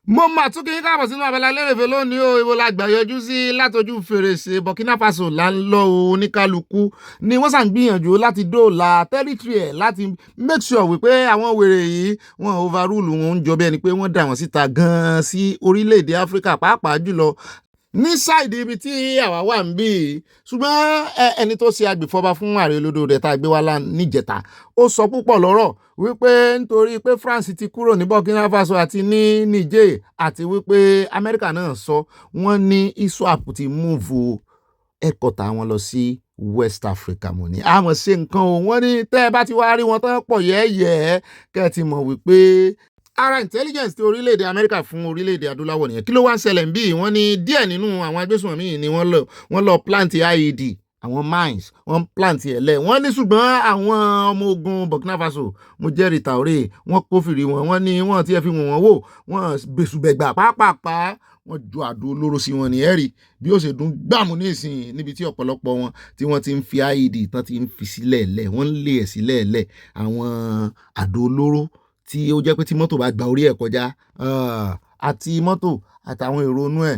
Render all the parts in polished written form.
mo mà tún kí n káàbọ̀ sínú abala lérèfé lónìí o ibo la gbà yọjú sí látọjú fèrèsé Burkina Faso là ń lọ oníkálukú ni wọ́n ṣàn gbìyànjú láti dóòlà tẹ́rítírì ẹ̀ láti make sure wípé àwọn wèrè yìí wọ́n overrule wọn ń jọ bí ẹni pé wọ́n dà wọ́n síta gan-an sí orílẹ̀-èdè Áfíríkà pàápàá jùlọ ní sáìdì ibi tí àwa wà ń bí ṣùgbọ́n ẹni tó ṣe agbèfọ́ba fún ààrẹ olódò rẹ̀ tá a gbé wá níjẹta ó sọ púpọ̀ lọ́rọ̀ wípé nítorí pé France ti kúrò ní Burkina Faso àti ní Niger àti wípé Amẹ́ríkà náà sọ wọ́n ní ISWAP ti múùfù ẹ̀kọ́ta wọn lọ sí West Africa mo ní àmọ́ ṣe nǹkan o wọ́n ní tẹ́ ẹ bá ti wá rí wọn tán pọ̀ yẹ́ẹ̀yẹ́ kẹ́ ẹ ti mọ̀ wípé ara intelligence tí orílẹ̀-èdè Amẹ́ríkà fún orílẹ̀-èdè adúláwọ̀ nìyẹn kí ló wá ń ṣẹlẹ̀ ń bí wọ́n ní díẹ̀ nínú àwọn agbésùnmọ̀mí ni wọ́n lọ plant IED àwọn mines wọ́n plant ẹ̀lẹ́ wọ́n ní ṣùgbọ́n àwọn ọmọ ogun Burkina Faso mo jẹ́rìí Traoré wọ́n kófìrí wọ́n ní wọ́n ti fi wọ́n wò wọ́n bẹ̀sùbẹ̀gbà pàápàá wọ́n ju àdó olóró sí wọn ní ẹ̀rí bí ó ṣe dún gbàmù nísìnyí níbi tí ọ̀pọ̀lọpọ̀ wọn tí wọ́n ti ń fi IED tán ti ń fi sílẹ̀ lẹ̀ wọ́n ń lé ẹ̀ sílẹ̀ lẹ̀ àwọn àdó olóró tí ó jẹ́ pé tí mọ́tò bá gba orí ẹ̀ kọjá àti mọ́tò àtàwọn èrò inú ẹ̀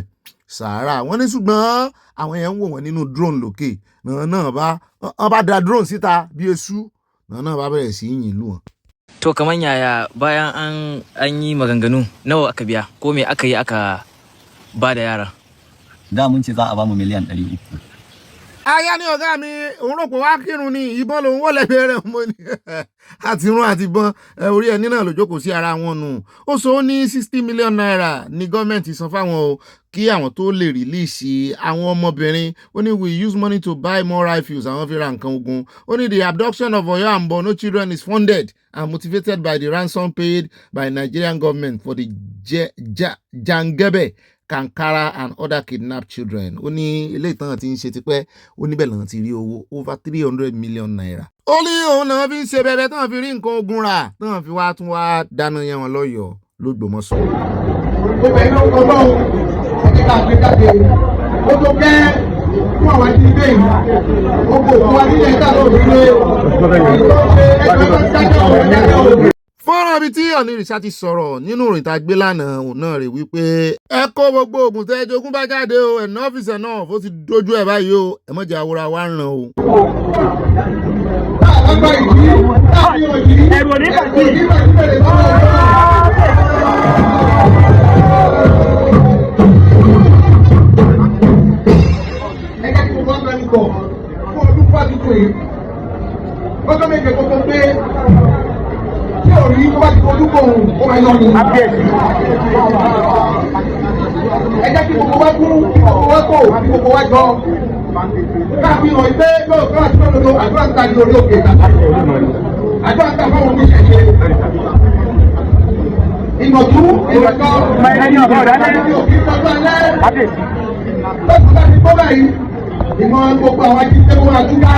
sàárà wọ́n ní ṣùgbọ́n àwọn yẹn ń wò wọ́n nínú drone lókè náà bá da drone síta bí eṣú náà bá bẹ̀rẹ̀ sí yìn lù wọ́n. To kamar yaya bayan an yi maganganu nawa aka biya ko me aka yi aka ba da yara? Da mun ce za a ba mu miliyan 300. Aya ní ọ̀gá mi òun rò pé wá kírun ni ìbọn lòun wọlé bẹ̀rẹ̀ mo ní àti run àti ìbọn orí ẹni náà ló jókòó sí ara wọn nù ó sọ ó ní 60 million naira ní gọ́ọ̀mẹ̀ntì san fáwọn o kí àwọn tó lè rìlíìsì àwọn ọmọbìnrin ó ní we use money to buy more rifles àwọn fi ra nǹkan ogun ó ní the abduction of Oyo and Borno children is funded and motivated by the ransom paid by Nigerian government for the Jangebe Kankara and other kidnapped children. Ó ní ilé ìtàn tí ń ṣe tipẹ́ ó níbẹ̀ lọ́n ti rí owó over 300 million naira. Ó ní òun náà fi ń ṣe bẹ̀bẹ̀ tán fi rí nǹkan ogun rà tán fi wá tún wá dáná yẹn wọn lọ́yọ̀ọ́ l'Ógbómọ̀ṣọ́. Obìnrin ló kọ́ lọ́wọ́ ẹ̀ka àgbéjáde ó tó gẹ́ fún àwọn ajínigbé yìí. Ó kò fún wa nílẹ̀ ìta lóòrùn ilé fọ́nrán ibi tí Onírìṣà ti sọ̀rọ̀ nínú ìròyìn tá a gbé lánàá òun náà rè wípé ẹ kó gbogbo oògùn tẹ́ jogún bá jáde o ẹ̀ nọ́ọ̀fìsì ẹ̀ náà ó ti dojú ẹ̀ báyìí o ẹ mọ̀jà àwòrán wa ń ràn o. ẹ̀rù ò ní bàjẹ́. Ẹgbẹ́ tí mo bá ń bá ní kọ̀ fún ọdún fásitì yìí wọ́n kọ́ méje kókó pé tí ò rí tó bá ti fojú kò ó máa yọ ní. Ẹ jẹ́ kí gbogbo wa kú gbogbo wa kò àti gbogbo wa jọ káàfin hàn pé lóòótọ́ àti lódodo àdúrà ń ta ní orí òkè àdúrà ń ta fáwọn omi ṣẹ̀ṣẹ̀. Ìmọ̀tú ìmọ̀tọ́ ẹni òkè tọ́jú alẹ́ lọ́sùn bá ti gbọ́ báyìí ìmọ̀ gbogbo àwọn ajínigbé wọn àtúkà.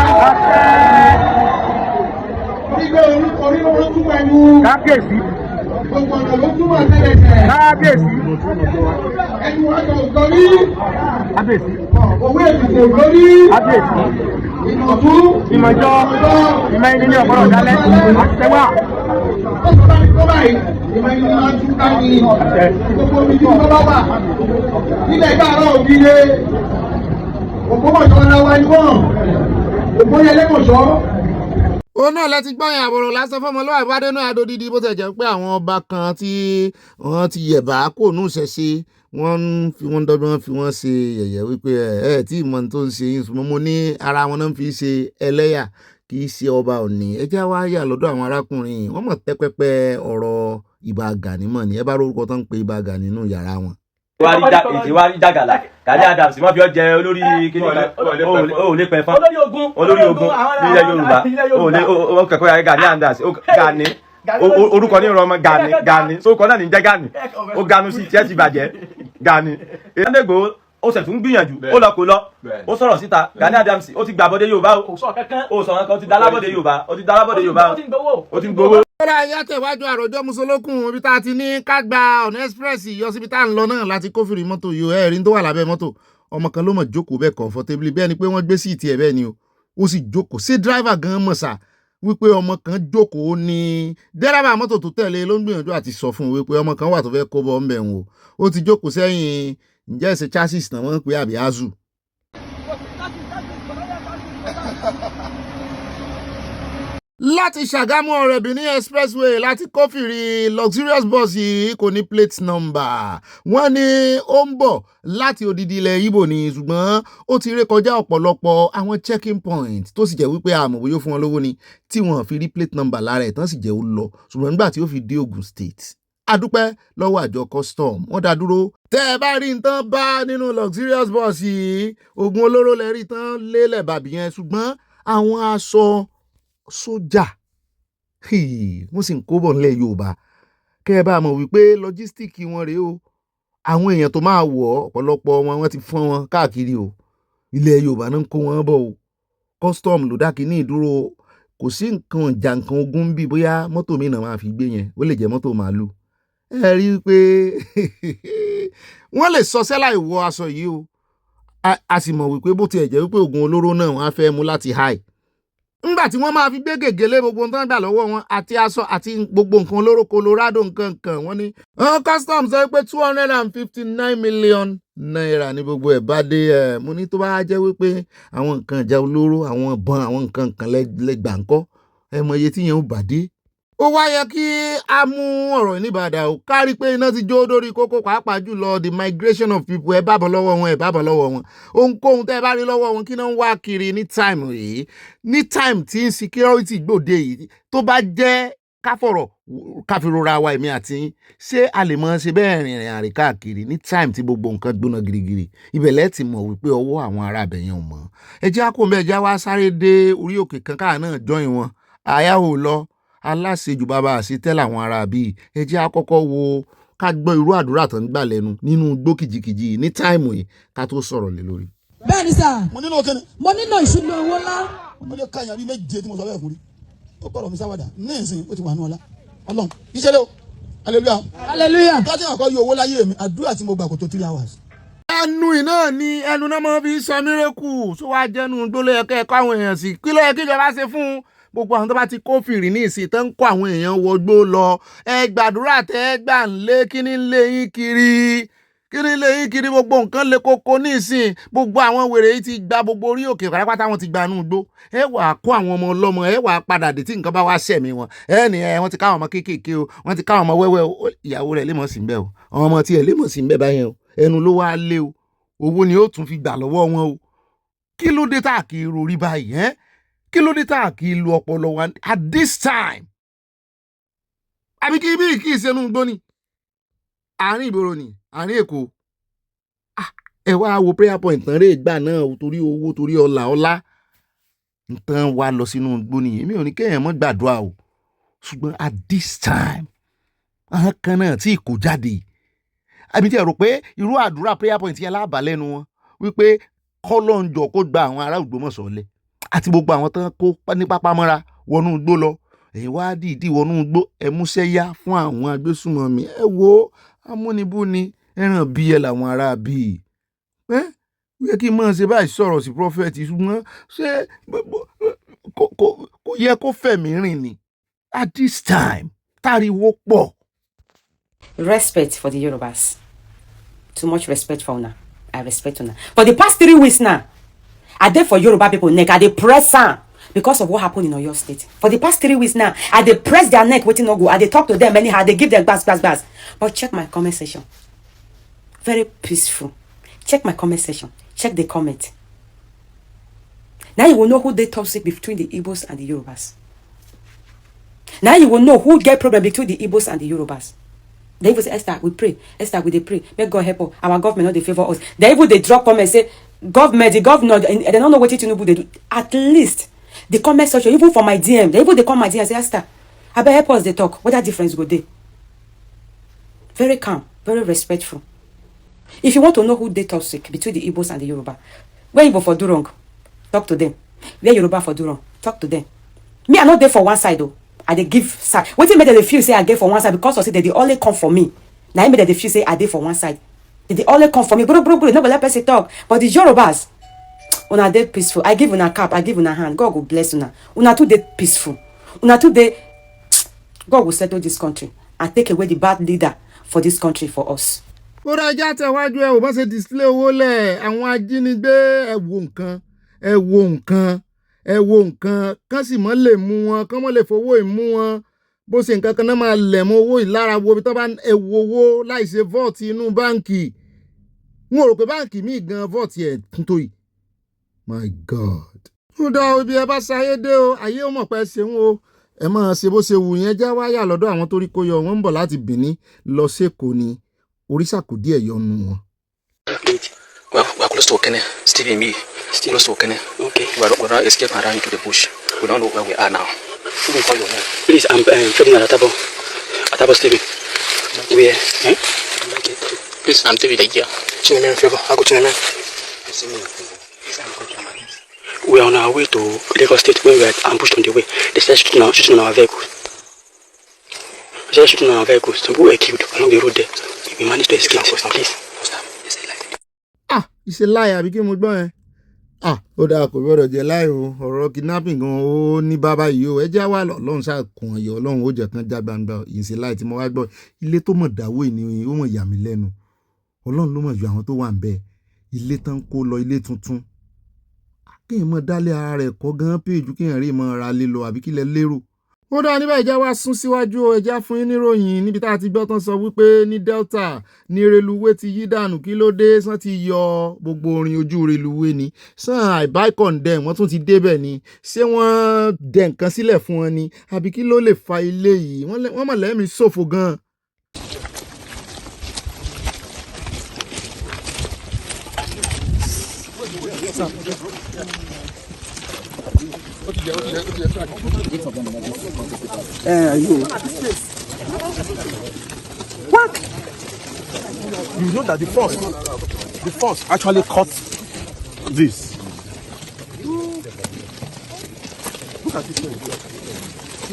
Nígbà orí ló túmọ̀ ẹnu. Kábíyèsí. Gbogbo ọ̀nà ló túmọ̀ tẹ́lẹ̀tẹ̀. Kábíyèsí. Ẹnu ọjọ́ ògbóni. Kábíyèsí. Òwe ètùtù ògbóni. Kábíyèsí. Ìmọ̀tú. Ìmọ̀jọ. Ìmọ̀ ẹni ní ọ̀pọ̀lọ̀ dálẹ́. Àtẹ̀wà. Lọ́sùn bá ti gbọ́ báyìí ìmọ̀ ẹni máa tún ká ní gbogbo omi tí wọ́n bá wà. Nílẹ̀ káàárọ̀ òbíye. Ògbómọ̀ṣọ́ ńlá wa ni wọ́n. Ògbóyè lẹ́mọ̀ṣọ́. Òun náà láti gbọ́yìn àbọ̀rọ̀ lásán fọmọlúwà ìbádé náà adódídí bó ti jẹ́ pé àwọn ọba kan tí wọ́n ti yẹ̀bá kò nù ṣẹ̀ṣe wọ́n fi wọ́n dọ́gbọ́n fi wọ́n ṣe yẹ̀yẹ́ wípé ẹ̀ tí ìmọ̀ tó ń ṣe yín ṣùgbọ́n mo ní ara wọn náà fi ṣe ẹlẹ́yà kì í ṣe ọba Ọ̀ọ̀ni ẹ já wá yà lọ́dọ̀ àwọn arákùnrin wọ́n mọ̀ tẹ́pẹ́pẹ́ ọ̀rọ̀ Ìbà Gani mọ̀ ní ẹ bá lórúkọ tó ń pe Ìbà Gani nínú yàrá wọn. ìwárí dàgàlà Gani Adams wọ́n fi ọ́ jẹ olórí kíni ó lè pẹ́ fún olórí ogun nílẹ̀ Yorùbá ó kẹ́kọ̀ọ́ yàrá Gani Adams Gani orúkọ ní ìrọmọ Gani sókọ náà ní jẹ́ Gani ó ganu sí tiẹ́ ti bàjẹ́ Gani ìyándégbò ó sì tún gbìyànjú ó lọ kó lọ ó sọ̀rọ̀ síta Gani Adams ó ti gbàbọ̀dé Yorùbá ó sọ̀rọ̀ kan ó ti dalábọ̀dé Yorùbá ó ti ń gbowó. Ọ̀rọ̀ ayé tẹ̀wájú àròjọ musolókun ibi tá a ti ní ká gba ọ̀nà express yọ síbi tá à ń lọ náà láti kófìrí mọ́tò yìí ẹ̀rín tó wà lábẹ́ mọ́tò ọmọ kan ló mọ̀ jókòó bẹ́ẹ̀ comfortably bẹ́ẹ̀ ni pé wọ́n gbé síìtì ẹ̀ bẹ́ẹ̀ ni o ó sì jókòó sí driver gan mọ̀ sá wípé ọmọ kan jókòó ní dẹ́rẹ́bà mọ́tò tó tẹ̀lé ló ń gbìyànjú àti sọ fún un wípé ọmọ kan wà tó fẹ́ kó bọ́ ń bẹ̀ wò ó ti jókòó sẹ́yìn ǹjẹ́ ẹ̀sẹ̀ chassis náà wọ́n ń pè àbí azu. láti Ṣàgámù ọ̀rẹ́ Benin expressway láti kófìrí luxurious bus yìí kò ní plate number wọ́n ní ó ń bọ̀ láti odidi ilẹ̀ Ìgbò ni ṣùgbọ́n ó ti rékọjá ọ̀pọ̀lọpọ̀ àwọn checking point tó sì jẹ́ wípé àmọ̀ bóyá fún wọn lówó ni tí wọ́n fi rí plate number lára ẹ̀ tán sì jẹ́ ó lọ ṣùgbọ́n nígbà tí ó fi dé Ògùn state adúpẹ́ lọ́wọ́ àjọ custom wọ́n dá dúró. tẹ́ ẹ bá rí nǹkan bá nínú luxurious bus yìí oògùn olóró lẹ rí tán lélẹ̀ bàbí yẹn ṣùgbọ́n àwọn aṣọ sójà wọ́n sì ń kó bọ̀ nílẹ̀ Yorùbá kẹ́ ẹ bá mọ̀ wípé lọ́jístíìkì wọn rèé o àwọn èèyàn tó máa wọ̀ ọ̀pọ̀lọpọ̀ wọn ti fọ́n wọn káàkiri o ilẹ̀ Yorùbá náà ń kó wọn bọ̀ o custom ló dá kínní ìdúró kò sí nǹkan ìjà nǹkan ogun bí bóyá mọ́tò mi náà máa fi gbé yẹn ó lè jẹ́ mọ́tò màálù ẹ rí i pé wọ́n lè sọ sẹ́lá ìwọ aṣọ yìí o a sì mọ̀ wípé bó tiẹ̀ jẹ́ wípé oògùn olóró náà wọ́n á fẹ́ mú láti high ńgbà tí wọ́n máa fi gbé gègélé gbogbo nǹkan gbà lọ́wọ́ wọn àti aṣọ àti gbogbo nǹkan olóró Colorado nǹkan kan wọ́n ní customs sọ pé 259 million naira ní gbogbo ẹ̀ bá dé mo ní tó bá jẹ́ wípé àwọn nǹkan ìjà olóró àwọn ìbọn àwọn nǹkan kan lẹ́gbàá ńkọ́ ẹ mọ iye tí yẹn ò bá dé. ó wá yẹ kí a mú ọ̀rọ̀ ìníbàdà ò kárí pé iná ti jó dórí kókó pàápàá jùlọ the migration of people ẹ bábọ̀ lọ́wọ́ wọn ẹ bábọ̀ lọ́wọ́ wọn ohunkóhun tẹ́ ẹ bá rí lọ́wọ́ wọn kí náà ń wá kiri ní time yìí ní time tí insecurity gbòde yìí tó bá jẹ́ káfíńrora wa èmi àti yín ṣé a lè mọ ṣe bẹ́ẹ̀ rìnrìn àrè káàkiri ní time tí gbogbo nǹkan gbóná girigiri ibẹ̀lẹ̀ ti mọ̀ wípé ọwọ́ àwọn ará abẹ̀yẹn ò mọ̀ ẹ jẹ́ àkóńbẹ́ ẹ jẹ́ wá sáré dé orí òkè kan káà náà jọyìn wọn àyà ò lọ aláṣejù bàbá àṣetẹ́ làwọn ará bíi ẹ jẹ́ àkọ́kọ́ wo ká gbọ́ irú àdúrà tó ń gbà lẹ́nu nínú igbó kìjìkìjì ní táìmù yìí ká tó sọ̀rọ̀ lé lórí. bẹ́ẹ̀ ni sà. mo nílò kíni. mo nílò ìṣúná owó ńlá. mo lè ka ìyàbí méje tí mo sọ bẹ́ẹ̀ fún rí ó kọ̀rọ̀ mi sáwádà ní ìsìn ó ti wà ní ọlá ọlọ́run ìṣẹ̀lẹ̀ o hallelujah. hallelujah. láti àkọ́ yọ owó láyé mi àdúrà tí mo gbà kò tó 3 hours. ẹnu iná ni ẹnu náà máa fi sọ mírèkù tó wá jẹnu gbólé ẹkẹ ẹkọ àwọn èèyàn sí kí ló yẹ kí ìjọba ṣe fún gbogbo àwọn tó bá ti kófìrí ní ìsìn tó ń kó àwọn èèyàn wọgbó lọ ẹ gbàdúrà tẹ ẹ gbà ń lé kíní ń lé yín kiri gbogbo nǹkan lè koko ní ìsìn gbogbo àwọn wèrè yìí ti gba gbogbo orí òkè pátápátá wọn ti gba inú igbó ẹ wà á kó àwọn ọmọ ọlọ́mọ ẹ wà á padà dé tí nǹkan bá wá ṣẹ̀mí wọn ẹ ní ẹ wọ́n ti káwọn ọmọ kéékèèké o wọ́n ti káwọn ọmọ wẹ́wẹ́ o ìyàwó rẹ̀ lè mọ̀ sí ń bẹ̀ o àwọn ọmọ tiẹ̀ lè mọ̀ sí ń bẹ̀ báyẹn o ẹnu ló wá lé o owó ni ó tún fi gbà lọ́wọ́ wọn o kí ló dé tá a kì í rorí báyìí kí ló dé tá a kì í lu ọpọlọ wa at this time àbí kí ibi kì í ṣẹnu gbóni àárín ìgboro ni àárín èkó ẹ wá wo prayer point tán rè gbà náà torí owó torí ọlá nǹkan wá lọ sínú gbóni èmi ò ní kéèyàn mọ́ gbàdúrà o ṣùgbọ́n at this time àwọn kan náà tí kò jáde àbí tí ẹ rò pé irú àdúrà prayer point yẹn lábàá lẹ́nu wọn wípé kọ́lọ́njọ kó gba àwọn ará Ògbómọ̀ṣọ́ lẹ̀ àti gbogbo àwọn tán kó ní pápá mọ́ra wọnú igbó lọ èyí wá dìídì wọnú igbó ẹ múṣẹ́ yá fún àwọn agbésùnmọ̀mí ẹ wo amúnibúni ẹran bí ẹ làwọn ará bíi ó yẹ kí n máa ṣe báyìí sọ̀rọ̀ sí prọfẹ̀tì ṣùgbọ́n ṣé kò yẹ kó fẹ̀mí rìn ni at this time táriwo pọ̀. Respect for the Yorubas. Too much respect for una. I respect una. For the past 3 weeks now, I dey for Yoruba people neck. I dey press am because of what happened in Oyo State. For the past 3 weeks now, I dey press their neck wetin no go. I dey talk to them anyhow. I dey give them gbas. But check my comment section. Very peaceful. Check my comment section. Check the comment. Now you will know who dey toxic between the Igbos and the Yorubas. Now you will know who get problem between the Igbos and the Yorubas. They even say, Esther, we pray. Esther, we dey pray. Make God help us. Our government not dey favor us. They even dey drop comments say, the governor, they don't know what Tinubu they do. At least the comment section, even for my DM, they even they come my DM and say, Esther, I better help us. They talk. What that difference go there? Very calm, very respectful. If you want to know who they toxic between the Igbos and the Yoruba, where Igbo for do wrong, talk to them. Where Yoruba for do wrong, talk to them. Me, I not there for one side though. I dey give side. Wetin make them feel say I get for one side because of say they only come for me. Now I make them feel say I dey for one side. They only come for me. Bro. Nobody let person talk. But the Yorubas, una dey peaceful. I give una cap. I give una hand. God go bless una. Una too dey peaceful. Una today, God will settle this country and take away the bad leader for this country for us. ó dájá tẹ̀wájú ẹ ò bá ṣe display owó lẹ̀ àwọn ajínigbé ẹ wo nǹkan kán sì mọ́ lè mú wọn kán mọ́ lè fowó ìmú wọn bó ṣe nǹkan kan náà máa lẹ̀ mọ́ owó ìlara wo bí tó bá ẹ wo owó láì ṣe vọ́ọ̀tì inú báǹkì n ò rò pé báǹkì míì gan vọ́ọ̀tì ẹ̀ tún tó yìí my God. ó dá ibi ẹ bá ṣayé dé o ayé ó mọ̀ pé ṣeun o ẹ máa ṣe bó ṣe wù yẹn já wáyà lọ́dọ̀ àwọn tó rí kó yọ wọ́n ń bọ̀ láti Benin lọ sékòó ni oríṣà kò díẹ̀ yọnu wọn. Well, we're close to Okene. Steve and me. Still close to Okene. Okay. We're not escaping around into the bush. We don't know where we are now. Who will call your name? Please, I'm Ferdinand Atabo. Atabo Stephen. Where? Please, I'm David Agia. Chinemen Favor. I go Chinemen. We are on our way to Lagos State when we are ambushed on the way. They started shooting on our vehicles. Some people were killed along the road there. We managed to escape. Please. Ìṣe láì àbí kí mo gbọ́ yẹn. Ó dáa kò gbọ́dọ̀ jẹ́ láì o ọ̀rọ̀ kidnapping gan ó ní bàbá yìí o ẹjẹ́ wà lọ́lọ́run ṣàkùn ọ̀yọ́ ọlọ́run ó jẹ́ kan já gbangba ìṣe láì tí mo wá gbọ́ ilé tó mọ̀ dáwọ́ ìní ó mọ̀ yà mí lẹ́nu ọlọ́run ló mọ̀ ju àwọn tó wà ń bẹ̀ ilé tán kó lọ ilé tuntun kéèyàn mọ̀ dálé ara rẹ̀ kọ́ gan péjú kéèyàn rí mọ̀ ra lé lọ àbí kílẹ̀ lérò. ó dáa níbẹ̀ ìjà wa sún síwájú o ẹja fún yín níròyìn níbi tá a ti gbọ́ tán sọ wípé ní Delta ní reluwé ti yí dànù kí ló dé sàn ti yọ gbogbo orin ojú reluwé ni sàn àìbáìkọ̀ǹdẹ̀ wọ́n tún ti débẹ̀ ni ṣé wọ́n dẹ nǹkan sílẹ̀ fún wọn ni àbí kí ló lè fa ilé yìí wọ́n mọ̀ lẹ́mìí ṣòfò gan-an. What? You know that the force actually cut this. Look at this one.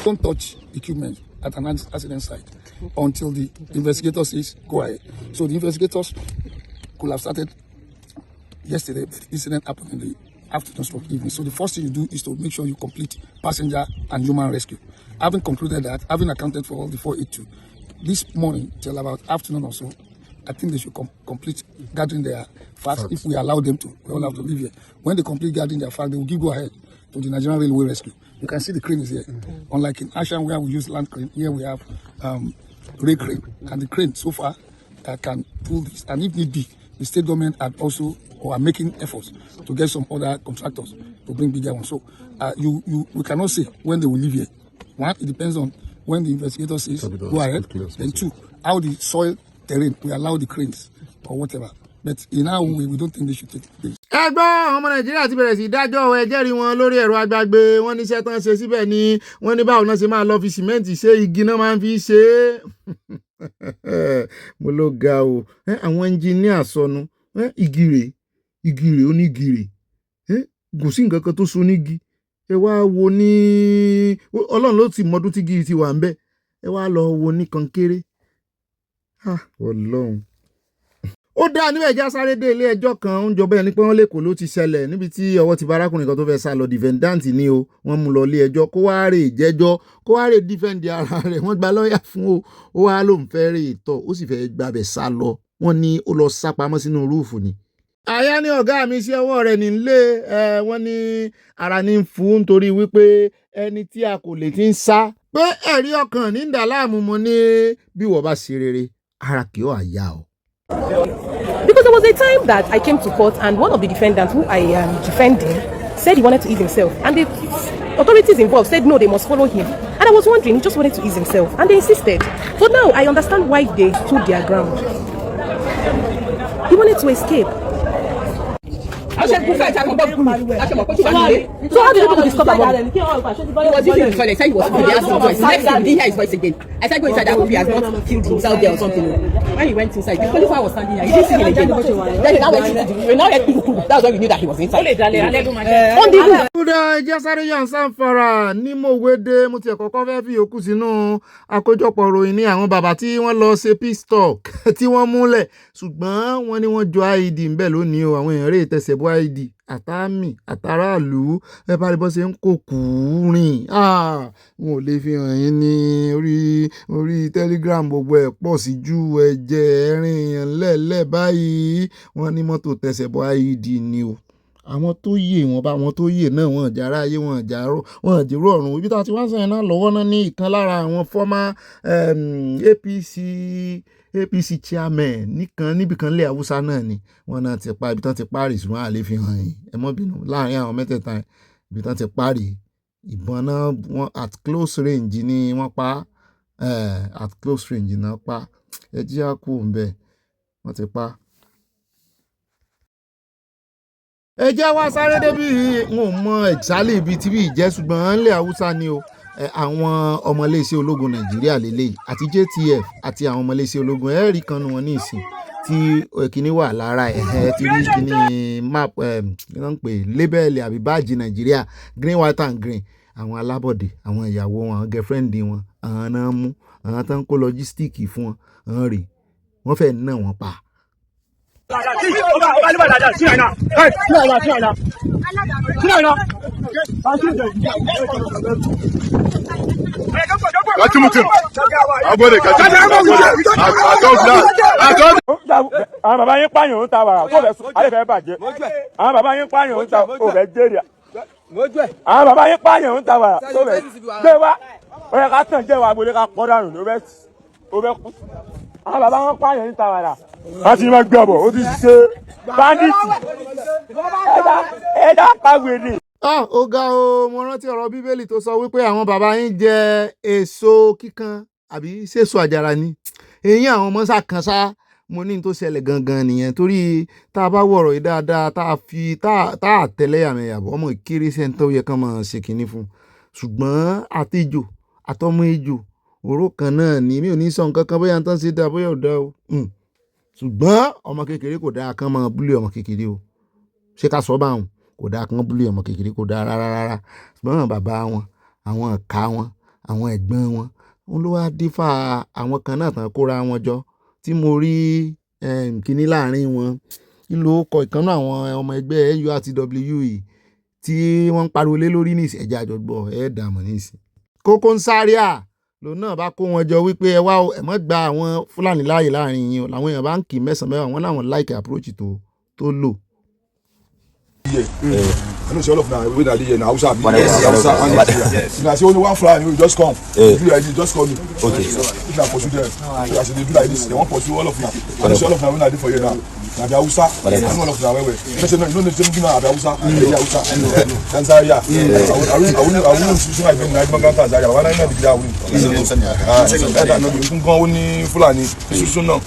Don't touch equipment at an accident site until the investigator says go ahead. So the investigators could have started yesterday, but the incident happened in the afternoon stroke evening. So the first thing you do is to make sure you complete passenger and human rescue. Having concluded that, having accounted for all the 482, this morning till about afternoon or so, I think they should complete gathering their facts. If we allow them to. We all have to leave here. When they complete gathering their facts, they will give go ahead to the Nigerian Railway Rescue. You can see the crane is here. Unlike in Ashan where we use land crane, here we have rail crane. And the crane so far can pull this. And if need be, the state government had also or are making efforts to get some other contractors to bring bigger ones. So we cannot say when they will leave here. One, it depends on when the investigator says go ahead. Then two, how the soil terrain will allow the cranes or whatever. But in our own way, we don't think they should take place. ẹ gbọ́ ọmọ Nàìjíríà ti bẹ̀rẹ̀ sí dájọ́ ẹ jẹ́rìí wọn lórí ẹ̀rọ agbágbé wọn níṣẹ́ tán ṣe síbẹ̀ ni wọ́n ní báwo náà ṣe máa lọ fi sìmẹ́ǹtì ṣe igi náà máa ń fi ṣe é mo ló ga o àwọn ẹnjìníà sọnù igi rèé onígi rèé kò sí nǹkan kan tó so nígi ẹ wá wo ní Ọlọ́run ló ti mọdún tí igi ti wà ń bẹ̀ ẹ wá lọ wo ní kankéré Ọlọ́run. Ó dá níbẹ̀ já sáré dé ilé ẹjọ́ kan ń jọba ẹni pé wọ́n lẹ́kọ̀ọ́ ló ti ṣẹlẹ̀ níbi tí ọwọ́ ti barákùnrin kan tó fẹ́ sá lọ defendant ni o wọ́n mú lọ ilé ẹjọ́ kó wá rè jẹ́jọ́ kó wá rè defend ara rẹ̀ wọ́n gba lọ́ọ̀yà fún o ó wá lóun fẹ́ rè tọ̀ ó sì fẹ́ gbabẹ̀ sá lọ wọ́n ní ó lọ sá pamọ́ sínú rúùfù ni. àyà ní ọ̀gá mi sí ọwọ́ rẹ̀ nílé wọ́n ní ara ní ń fún nítorí wípé ẹni tí a kò lè ti ń sá pé ẹ̀rí ọkàn ní dà láàmú mo ní bí wọ́n bá ṣe rere ara kì í ó àyà o. Because there was a time that I came to court and one of the defendants who I am defending said he wanted to ease himself, and the authorities involved said no, they must follow him. And I was wondering, he just wanted to ease himself and they insisted. But now I understand why they stood their ground. He wanted to escape. So how did people discover what? He was using his toilet. He said he was food. He asked his voice. Next thing, we didn't hear his voice again. I said, go inside. That he has not killed himself there or something. When he went inside, the police was standing here. He didn't see him again. Then he now went into the room. Now that's when we knew that he was inside. On the roof. kódà ẹjẹ́ sáré yàn sáǹfàrà ní mòwédé mo tiẹ̀ kọ́kọ́ fẹ́ fi òkú sínú àkójọpọ̀ ròyìn ní àwọn bàbá tí wọ́n lọ ṣe peace talk tí wọ́n múlẹ̀ ṣùgbọ́n wọ́n ní wọ́n jọ IED ń bẹ̀ lónìí o àwọn èèyàn rèé tẹ̀sẹ̀ bọ́ IED àtàmì àtàràlù ẹ bá rí bọ́ ṣe ń kó kùúrìn wọn ò lè fi hàn yín ní orí Telegram gbogbo ẹ̀ pọ̀ sí ju ẹ̀jẹ̀ ẹ̀rín èèyàn lẹ́ẹ̀lẹ́ báyìí wọ́n ní mọ́tò tẹ̀sẹ̀ bọ́ IED ni o àwọn tó yè wọn bá wọn tó yè náà wọn jàrá ayé wọn jàró wọn jèrò ọ̀run ibi tá a ti wá sẹ́yìn náà lọ́wọ́ náà ní ìkan lára àwọn former APC chairman níbìkan lé Haúsá náà ni wọn náà ti pa ibi tán ti parí ṣùgbọ́n àlè fi hàn yín ẹ mọ́ bínú láàrin àwọn mẹ́tẹ̀ẹ̀ta ibi tán ti parí ìbọn náà wọn at close range ni wọ́n pa at close range náà pa ẹ jí àkó ń bẹ wọ́n ti pa. ẹ jẹ́ wá sáré débi wọn ò mọ ẹ̀jálè ibi tí bí ìjẹ́ ṣùgbọ́n ńlẹ̀ Haúsá ni o àwọn ọmọléeṣẹ́ ológun Nàìjíríà lélẹ́yìí àti JTF àti àwọn ọmọléeṣẹ́ ológun ẹ̀rí kan nu wọn ní ìsìn tí kìíní wà lára ẹ̀ ti rí kìíní map ń pè lébẹ́ẹ̀lì àbí báàjì Nàìjíríà green white and green àwọn alábọ̀dé àwọn ìyàwó wọn àwọn girlfriend wọn àwọn náà mú àwọn tó ń kó lọ́jístíìkì fún wọn àwọn rèé wọ́n fẹ́ẹ́ ná wọn pa. àwọn bàbá yín pààyàn ń ta wàrà tó bẹ alẹ́ fẹ́ bàjẹ́ àwọn bàbá yín pààyàn ń ta òbẹ̀ jẹ́rìà àwọn bàbá yín pààyàn ń ta wàrà tó bẹ gbé wá ó yẹ ká tàn jẹ́ wàá gbolé ká pọ́ dànù ó bẹ kú àwọn bàbá wọn pààyàn ń ta wàrà wọ́n ti máa gbọ́ bọ̀ ó ti ṣe báńdíìtì ẹ̀dá pàgbèrè. ó ga o mo rántí ọ̀rọ̀ Bíbélì tó sọ wípé àwọn bàbá yín jẹ èso kíkan àbí ṣèso àjàrà ni èyí àwọn ọmọ ṣàkànṣá mo ní tó ṣẹlẹ̀ gangan nìyẹn torí tá a bá wọ̀rọ̀ yìí dáadáa tá a tẹ̀lé àmẹ́yàbọ̀ ọmọ ìkéré sẹ́ńtọ́ yẹ kán máa ṣe kínní fún ṣùgbọ́n àtejò àtọmọ ejò òró kan náà ni mi ò ní sọ nǹkan kan bóyá tán ṣe dáa bóyá ò dáa o ṣùgbọ́n ọmọ kékeré kò dáa kán máa búlé ọmọ kékeré o ṣé ká sọ báwọn kò dáa kán búlé ọmọ kékeré kò dáa rárá ṣùgbọ́n àwọn bàbá wọn àwọn ọ̀ka wọn àwọn ẹ̀gbọ́n wọn ló wá dífà àwọn kan náà tán kóra wọn jọ tí mo rí kíní láàrin wọn ìlò kọ ìkànnà àwọn ọmọ ẹgbẹ́ URTW tí wọ́n ń pariwo lé lórí ní ìṣẹ̀jẹ̀ àjọgbọ̀ dààmú ní ìsìn Kókó ń sáré lòun náà bá kó wọn jọ wípé ẹ wá ẹ mọ́ gba àwọn Fúlàní láàyè láàrin yín o làwọn èèyàn bá ń kì í mẹ́sàn-án mẹ́wàá wọn láwọn like approach tó lò. I know all of now we that here now Hausa yes. Now say only one fly you just come do like this just call me okay if na pursue them as they do like this they wan pursue all of now and all of now when I dey for you now na be Hausa I know all of now well you say no you no know say me na be Hausa be Hausa Tanzania I will so I been na Ibadan Tanzania wa na be there we no be kun gan oni Fulani so no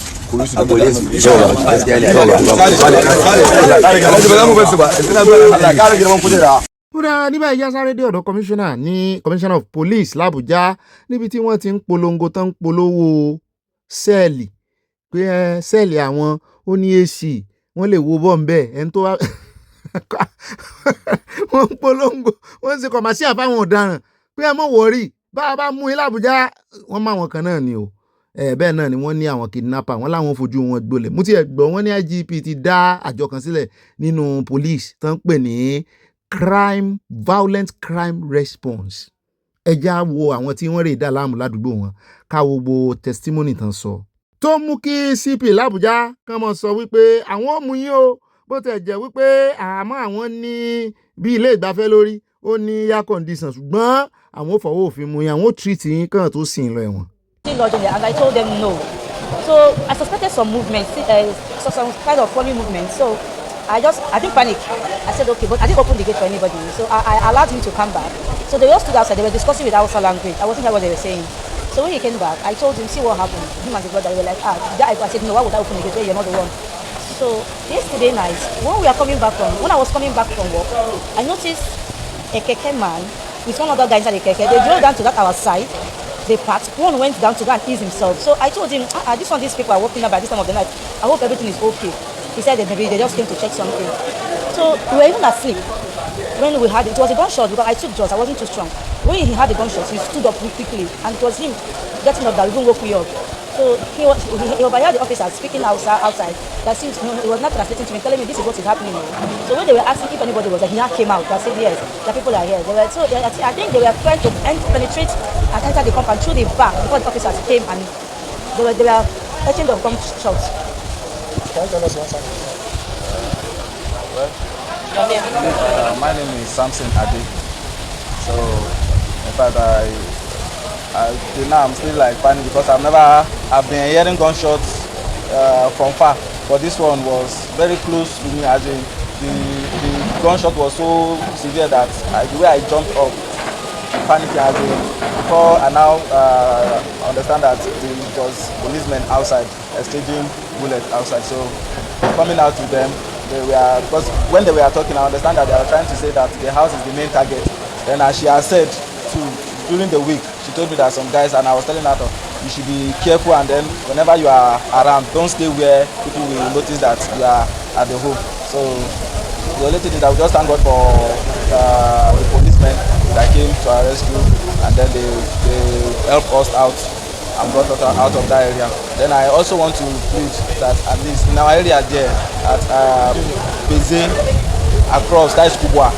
kúrẹ́ níbẹ̀ ìyá sáré dé ọ̀dọ̀ commissioner of police l'Abuja níbi tí wọ́n ti ń polongo tán ń polówó sẹ́ẹ̀lì pé sẹ́ẹ̀lì àwọn ó ní AC wọ́n lè wo bọ́m̀bẹ́ ẹni tó wá wọ́n ń polongo wọ́n ń ṣe kọ̀másíà fáwọn ọ̀daràn pé ẹ mọ̀ wọ̀rí bá a bá mú yín l'Abuja wọ́n má wọn kan náà ni o bẹ́ẹ̀ náà ni wọ́n ní àwọn kidnapper wọ́n láwọn fojú wọn gbolẹ̀ mo ti ẹ̀ gbọ́ wọ́n ní IGP ti dá àjọ kan sílẹ̀ nínú police tó ń pè ní violent crime response ẹja wo àwọn tí wọ́n rè dá láàmú ládùúgbò wọn káwo gbogbo testimony tán sọ tó mú kí CP l'Abuja kàn mọ́ sọ wípé àwọn ò mú yín o bó tẹ̀ jẹ́ wípé àmọ́ àwọn ní bí ilé ìgbafẹ́ lórí ó ní air condition ṣùgbọ́n àwọn ò fọwọ́ òfin mú yín àwọn ò treat yín kàn tó sìn lọ ẹ̀wọ̀n. And I told them no. So I suspected some movement, some kind of funny movement. So I didn't panic. I said okay, but I didn't open the gate for anybody. So I allowed him to come back. So they all stood outside. They were discussing with Hausa language. I wasn't hearing what they were saying. So when he came back, I told him, see what happened. Him and the brother, they were like, I said, no, why would I open the gate? You're not the one. So So yesterday night, when I was coming back from work, I noticed a keke man with one other guy inside the keke. They drove down to that our side. They parked. One went down to go and ease himself. So I told him, these people are walking up by this time of the night. I hope everything is okay. He said that maybe they just came to check something. So we were even asleep when we had it. It was a gunshot because I took drugs. I wasn't too strong. When he had the gunshot, he stood up quickly, and it was him getting up that even woke me up. So he overheard the officer speaking outside. That seems, he was not translating to me, telling me this is what is happening. So when they were asking if anybody was there, he now came out and said yes, the people are here. I think they were trying to penetrate and enter the compound through the back before the officers came, and they were touching the gunshots. Can you tell us one something? My name is Samson Ade. So in fact till now I'm still like panicking because I've been hearing gunshots from far, but this one was very close to me. As in the gunshot was so severe that the way I jumped up, panicking, as in before I now understand that it was policemen outside exchanging bullets outside. So coming out to them, because when they were talking, I understand that they were trying to say that the house is the main target. Then as she has said too, during the week, she told me that some guys, and I was telling her, you should be careful, and then whenever you are around, don't stay where people will notice that you are at the home. So the only thing is that we just thank God for the policemen that came to our rescue, and then they helped us out and brought us out of that area. Then I also want to plead that at least in our area there at Beze, across, that is Kubwa,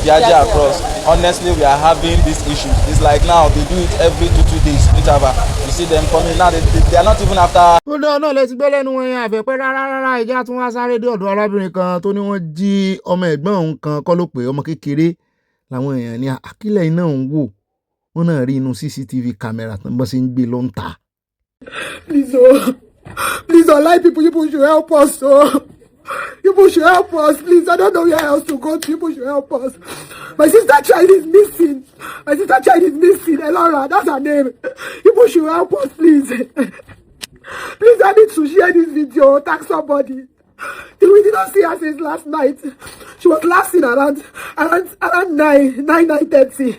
Biaja across, honestly we are having these issues. It's like now they do it every 2 days interval. You see them coming now, they are not even after. ó dán náà létí gbé lẹ́nu wọn yẹn àfẹ́pẹ́ rárá ìjà tún wá sáré dé ọ̀dọ̀ arábìnrin kan tó ní wọ́n jí ọmọ ẹ̀gbọ́n òun kan kọ́ ló pé ọmọ kékeré làwọn èèyàn ní àkílẹ̀ iná òun wò wọ́n náà rí inú CCTV camera tán bọ́ sí ń gbé ló ń ta. Please, online people should help us. People should help us, please. I don't know where else to go to. People should help us. My sister child is missing. Elora, that's her name. People should help us, please. Please, I need to share this video. Tag somebody. We did not see her since last night. She was last seen around 9:30.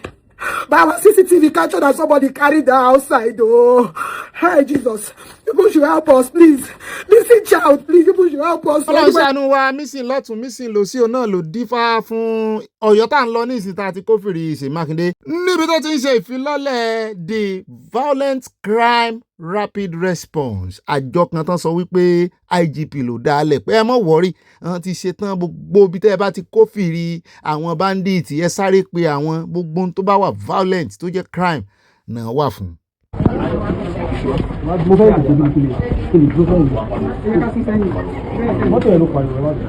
But our CCTV captured that somebody carried her outside. Oh, hey Jesus. People should help us, please. Missing child, please. People should help us. Ọlọ́run ṣàánú wa missing lọ́tún missing lòsí òun náà ló dífá fún Ọ̀yọ́ tá à ń lọ ní ìsìn tá a ti kófìrí Ṣèyí Mákindé níbi tó ti ń ṣe ìfilọ́lẹ̀ the Violent Crime Rapid Response. Àjọ kan tán sọ wípé IGP ló dálẹ̀ pé ẹ mọ̀ wọ́rí àwọn ti ṣetán gbogbo ibi tẹ́ ẹ bá ti kófìrí àwọn bandits ẹ sáré pé àwọn gbogbo tó bá wà violent tó jẹ́ crime náà wà fún. mo fẹ́ ìdíje bí kí ni tó fẹ́ ìdíje mọ́tò ẹ̀ ló pariwo ẹ̀ wá jẹ́.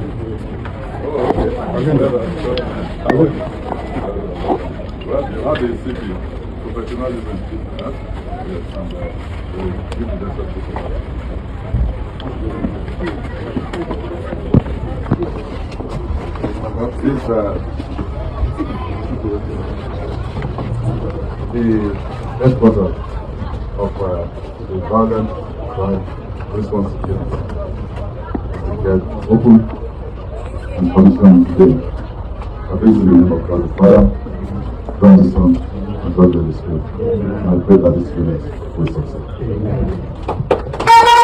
The headquarters of the Violent Crime Response Unit to get open and functioning today. I think in the name of God the Father, God the Son, and God the Spirit. And I pray that this unit will succeed.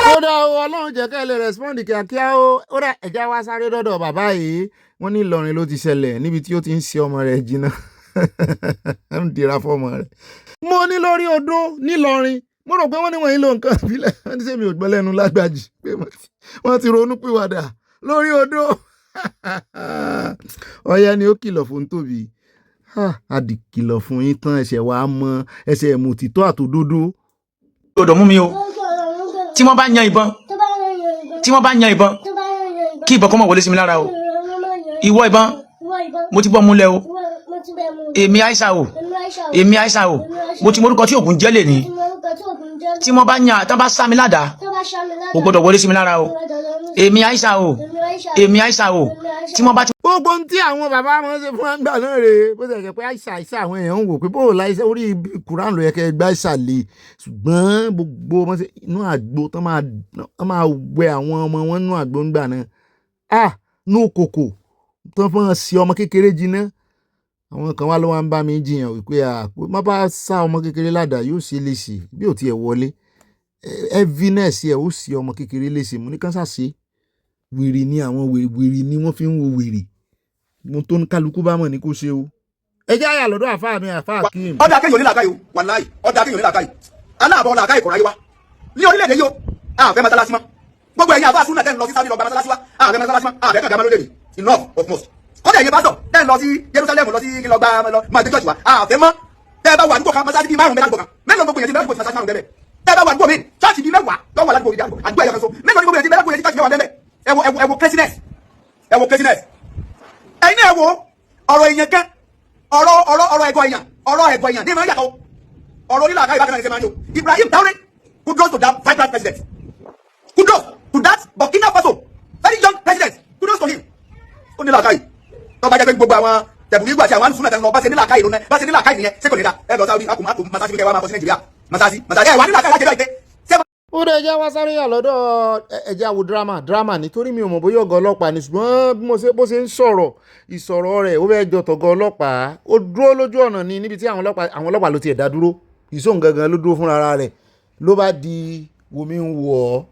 Kódà Ọlọ́run jẹ́ ká lè respond kíákíá ó dà ẹ̀já wá sáré dọ́dọ̀ bàbá yìí wọ́n ní Ìlọrin ló ti ṣẹlẹ̀ níbi tí ó ti ń ṣe ọmọ rẹ̀ jìnnà ń dira fọ́mọ rẹ̀. Mo ní lórí odó nílọrin mo rò pé wọ́n ní wọ́n yín lo nǹkan ìbílẹ̀ wọ́n ti sẹ́mi ò gbọ́ lẹ́nu lágbàjì pé wọ́n ti ronú pìwàdà lórí odó. Ọ̀yá ni ó kìlọ̀ fún Tóbi àdìkìlọ̀ fún yín tán ẹsẹ̀ wàá mọ ẹsẹ̀ mòtítọ́ àtòdodo. Gbọ́dọ̀ mú mi o tí wọ́n bá yan ìbọn kí ìbọn kó má wọlé sí mi lára o ìwọ ìbọn mo ti bọ́ múlẹ̀ o èmi Aisha o mo ti morúkọ tí ògùn jẹ́ lè ní tí wọ́n bá yan tán bá sá mi ládàá kò gbọ́dọ̀ wọlé sí mi lára o èmi Aisha o tí wọ́n bá ti. Gbogbo ohun tí àwọn bàbá wọn ṣe fún àgbà náà rèé bó ṣe jẹ́ pé Aisha àwọn èèyàn ń wò pé bó láìsẹ́ orí Quran ló yẹ kẹ́ gbá Aisha lè ṣùgbọ́n gbogbo wọn ṣe inú àgbo tán máa wẹ àwọn ọmọ wọn nínú àgbo ńgbà náà nú kòkò tó fọ́n sí ọmọ kékeré jiná àwọn kan wá ló wá ń bá mi jiyàn wípé má bá sá ọmọ kékeré ládàá yóò ṣe léṣe bí ò tiẹ̀ wọlé heaviness ẹ̀ ó sì ọmọ kékeré léṣe mo ní kán ṣàṣe wèrè ni àwọn wèrè ni wọ́n fi ń wo wèrè mo tó ń kálukú bá mọ̀ ní kó ṣe o ẹ jẹ́ àyà lọ́dọ̀ àfáà mi àfáà kí n. ọdẹ akéyìn onílàkàyè wàláì ọdẹ akéyìn onílàkàyè aláàbọ̀ làkàyè kò ráyé wa ní orílẹ̀-èdè yìí o àfẹ́ mọ́sálásí mọ́ gbogbo ẹ̀yin àfáà súnà tẹ́ ń lọ sí sábì lọ́gbà mọ́sálásí wa àfẹ́ mọ́sálásí mọ́ àfẹ́ kàgbà lóde ni enough of most kọ́dà ẹ̀yin pásítọ̀ tẹ́ ń lọ sí Jerusalem lọ sí lọ́gbà máa gbé church wa àfẹ́ mọ́ tẹ́ bá wà nígbò kan mọ́sálásí bíi márùn-ún mẹ́ta mẹ́lò gbogbo yẹn ti mẹ́lò mọ́sálásí márùn-ún bẹ́ẹ̀ tẹ́ bá wà nígbò mi church bíi mẹ́wàá lọ́wọ́ ládùúgbò yìí àdúgbò ẹ̀yọ kan so mẹ́lò gbogbo yẹn ti mẹ́lò church mẹ́wàá bẹ́ẹ̀ ẹ wo craziness ẹ̀yin náà wo ọ̀rọ̀ èèyàn kan ọ̀rọ̀ ẹ̀gọ́ èèyàn ní ìmọ̀ yàtọ̀ ọ̀rọ̀ onílà àkáyè bákan náà ṣe máa ń yọ Ibrahim Traoré kudos to that vibrant president kudos to that Burkina Faso very young president kudos to him ó nílà àkáyè tó bá jẹ́ pé gbogbo àwọn tẹ̀bùrú ìgbà tí àwọn alùsùn náà tẹ̀lé lọ bá ṣe nílà àkáyè lónìí bá ṣe nílà àkáyè nìyẹn ṣé kò ní da ẹ lọ sáwọ́dí akùn masasi kẹwàá máa bọ́ sí Nàìjíríà masasi ẹ wà nílà àkáyè láti ẹjọ́ ìpè. ó dẹ̀ jẹ́ wá sáré yà lọ́dọ̀ ẹja wo drama nítorí mi ò mọ̀ bóyá ọ̀gá ọlọ́pàá ni ṣùgbọ́n bó ṣe ń sọ̀rọ̀ ìsọ̀rọ̀ rẹ̀ ó fẹ́ jọ tọ̀gá ọlọ́pàá ó dúró lójú ọ̀nà ni níbi tí àwọn ọlọ́pàá ló tiẹ̀ dá dúró ìsóhùn gangan ló dúró fúnra rẹ̀ ló bá di wòmí ń wọ̀ ọ́